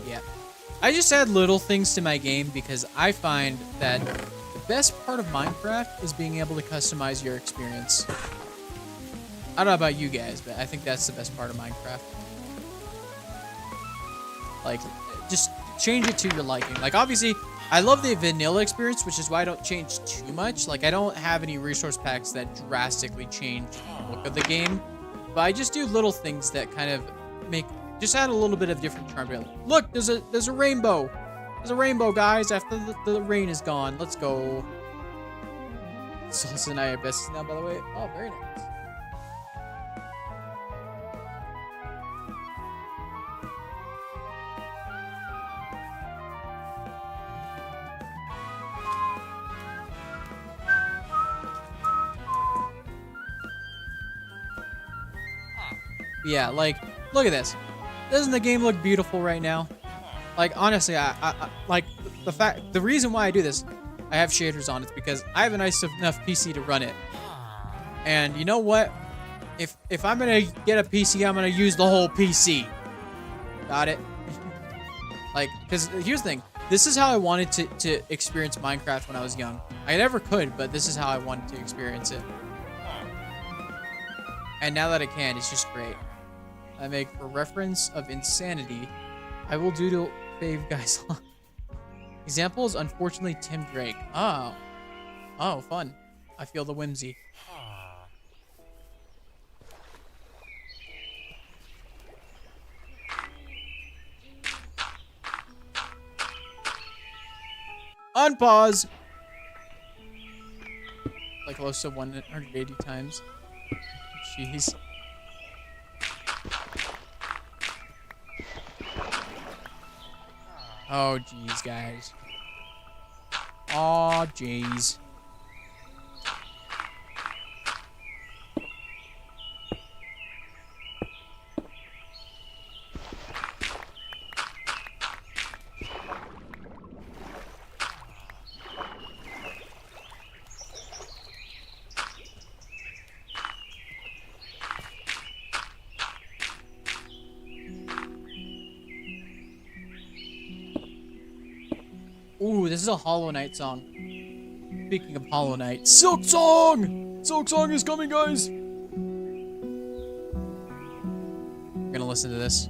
S1: Yeah. I just add little things to my game because I find that the best part of Minecraft is being able to customize your experience. I don't know about you guys, but I think that's the best part of Minecraft. Like, just change it to your liking. Like, obviously, I love the vanilla experience, which is why I don't change too much. Like, I don't have any resource packs that drastically change the look of the game. But I just do little things that kind of just add a little bit of different charm to it. Look, there's a rainbow. There's a rainbow, guys, after the rain is gone. Let's go. Salsa and I are besties now, by the way. Oh, very nice. Yeah, like, look at this. Doesn't the game look beautiful right now? Like, honestly, I like the reason why I do this, I have shaders on, it's because I have a nice enough PC to run it. And you know what? If I'm gonna get a PC, I'm gonna use the whole PC. Got it? Like, because here's the thing. This is how I wanted to experience Minecraft when I was young. I never could, but this is how I wanted to experience it. And now that I can, it's just great. I make for reference of insanity. I will doodle fave guys. Examples, unfortunately, Tim Drake. Oh. Oh, fun. I feel the whimsy. Unpause. Like close to 180 times. Jeez. Oh, jeez, guys. Oh, jeez. Ooh, this is a Hollow Knight song. Speaking of Hollow Knight, Silk Song! Silk Song is coming, guys! We're gonna listen to this.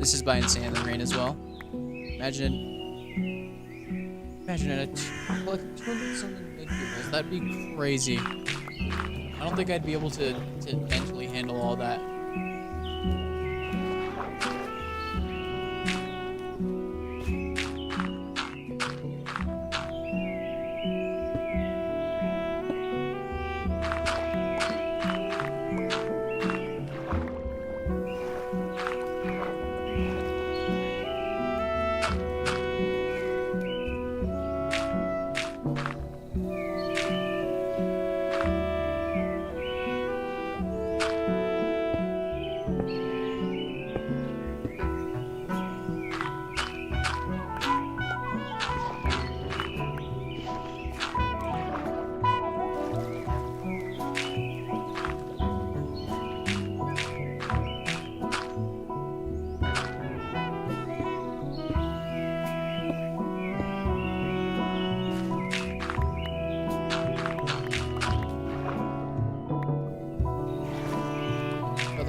S1: This is by Insane in the Rain as well. Imagine like 200 something individuals. That'd be crazy. I don't think I'd be able to mentally handle all that.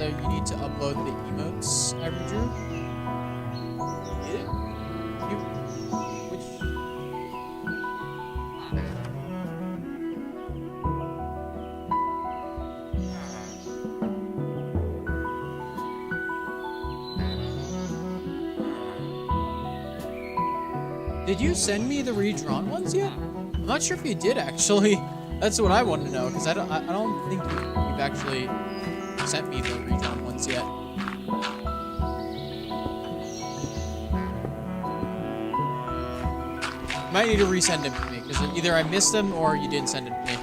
S1: You need to upload the emotes I drew. Get it? Which? Did you send me the redrawn ones yet? I'm not sure if you did actually. That's what I want to know because I don't think you've actually sent me the redrawn ones yet. You might need to resend them to me because either I missed them or you didn't send them to me.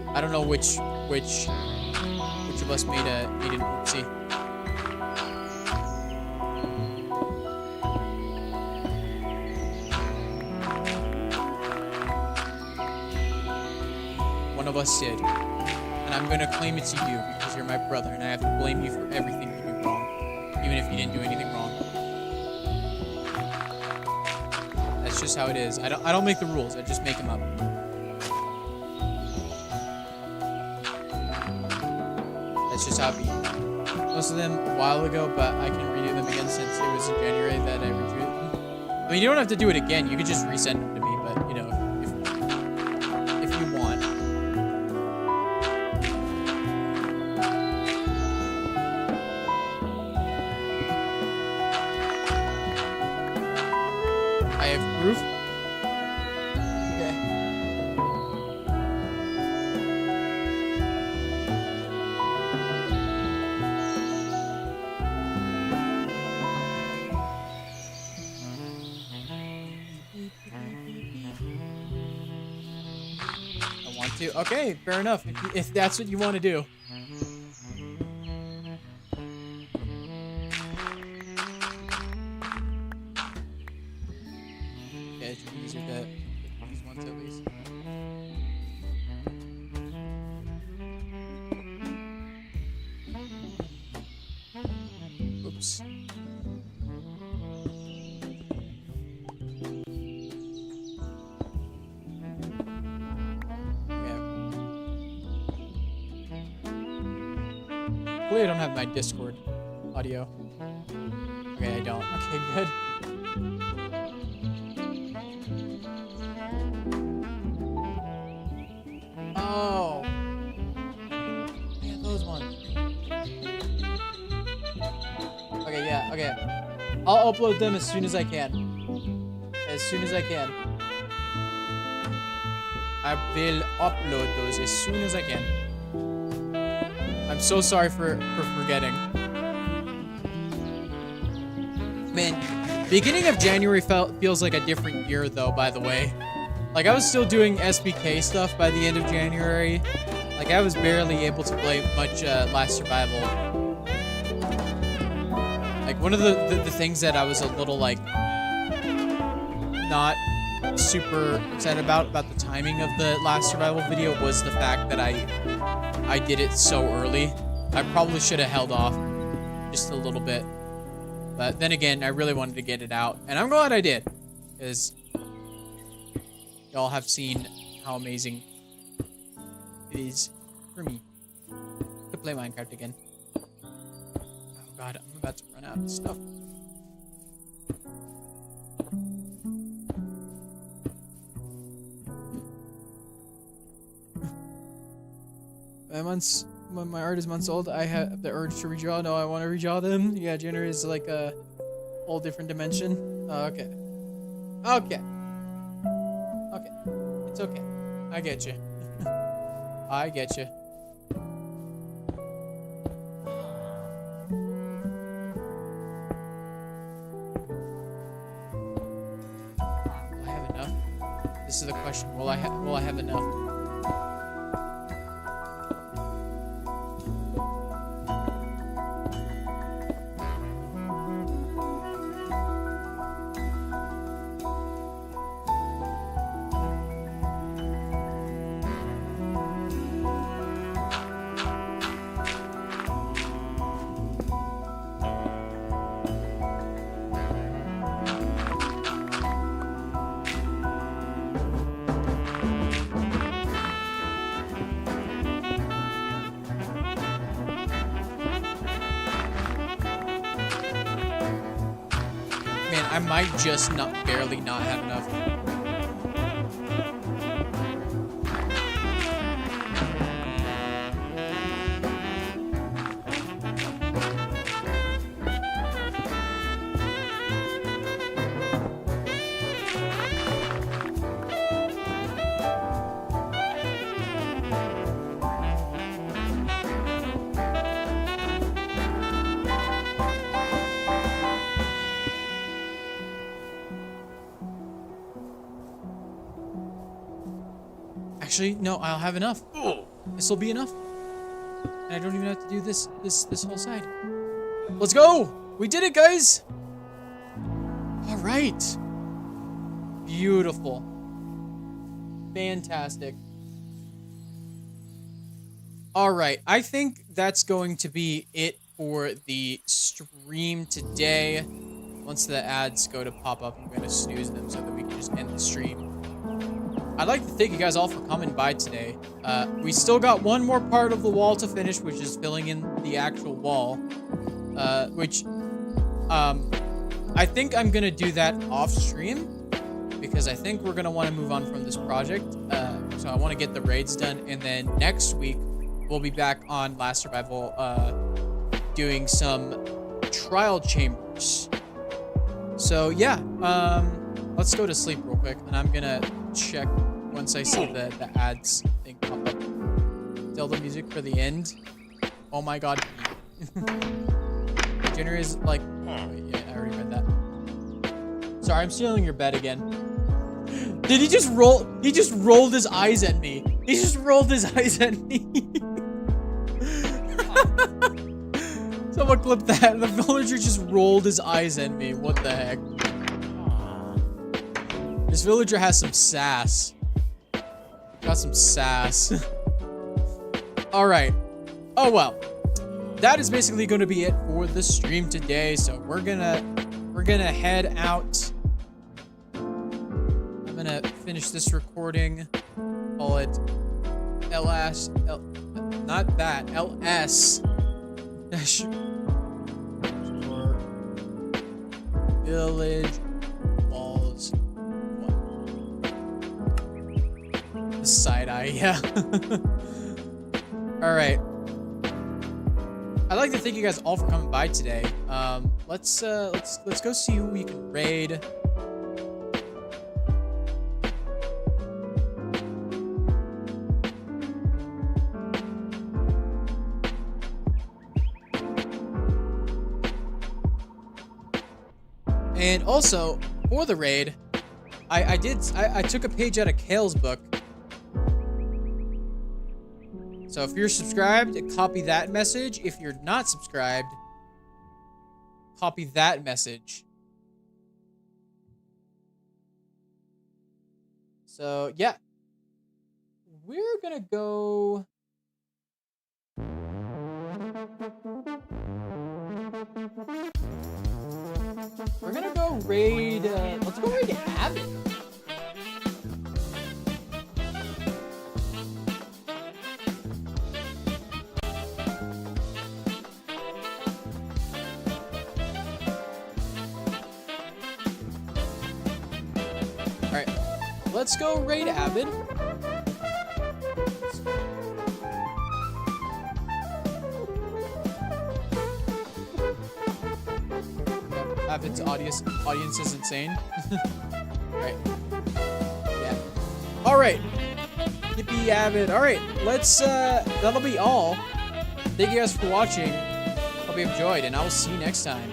S1: I don't know which of us made an oopsie. One of us did. And I'm gonna claim it's you because you're my brother and I have to blame you for everything you do wrong. Even if you didn't do anything wrong. That's just how it is. I don't make the rules, I just make them up. That's just how it be. Most of them a while ago, but I can redo them again since it was in January that I redrew them. I mean, you don't have to do it again. You could just resend them to me, but you know, if you want. I have proof. Okay. I want to. Okay, fair enough. If that's what you want to do. Okay, these are these ones at least. Oops. Hopefully I don't have my Discord audio. Okay, I don't. Okay, good. Oh. Yeah, those ones. Okay, yeah, okay. I'll upload them as soon as I can. As soon as I can. I will upload those as soon as I can. I'm so sorry for forgetting. Man, beginning of January feels like a different year though, by the way. Like I was still doing SBK stuff by the end of January. Like I was barely able to play much Last Survival. Like one of the things that I was a little like not super excited about the timing of the Last Survival video was the fact that I did it so early. I probably should have held off just a little bit. But then again, I really wanted to get it out. And I'm glad I did. Because y'all have seen how amazing it is for me to play Minecraft again. Oh god, I'm about to run out of stuff. My art is months old. I have the urge to redraw. No, I want to redraw them. Yeah, January is like a whole different dimension. Okay. Okay. Okay. It's okay. I get you. I get you. Will I have enough? This is the question. Will I have enough? I might just barely not have enough. Actually, no, I'll have enough. This will be enough. And I don't even have to do this whole side. Let's go! We did it, guys! Alright. Beautiful. Fantastic. Alright, I think that's going to be it for the stream today. Once the ads go to pop up, I'm going to snooze them so that we can just end the stream. I'd like to thank you guys all for coming by today. We still got one more part of the wall to finish, which is filling in the actual wall. Which I think I'm gonna do that off stream because I think we're gonna want to move on from this project. So I want to get the raids done, and then next week we'll be back on Last Survival, doing some trial chambers. So yeah, let's go to sleep real quick, and I'm gonna check once I see the ads thing pop up. Tell the music for the end. Oh my god. Dinner is like, wait, yeah, I already read that. Sorry, I'm stealing your bed again. Did he just roll? He just rolled his eyes at me. He just rolled his eyes at me. Someone clip that. The villager just rolled his eyes at me. What the heck? This villager has some sass. Got some sass. All right. Oh well. That is basically going to be it for the stream today. So we're gonna head out. I'm gonna finish this recording. Call it LS. Not that. LS. Village walls. The side eye, yeah. All right. I'd like to thank you guys all for coming by today. Let's go see who we can raid. And also for the raid, I took a page out of Kale's book. So if you're subscribed, copy that message. If you're not subscribed, copy that message. So yeah, we're gonna go. We're gonna go raid. Let's go raid Abbott. Let's go raid Avid. Avid's audience is insane. Right. Yeah. All right. Yippee Avid. All right. Let's. That'll be all. Thank you guys for watching. Hope you enjoyed, and I will see you next time.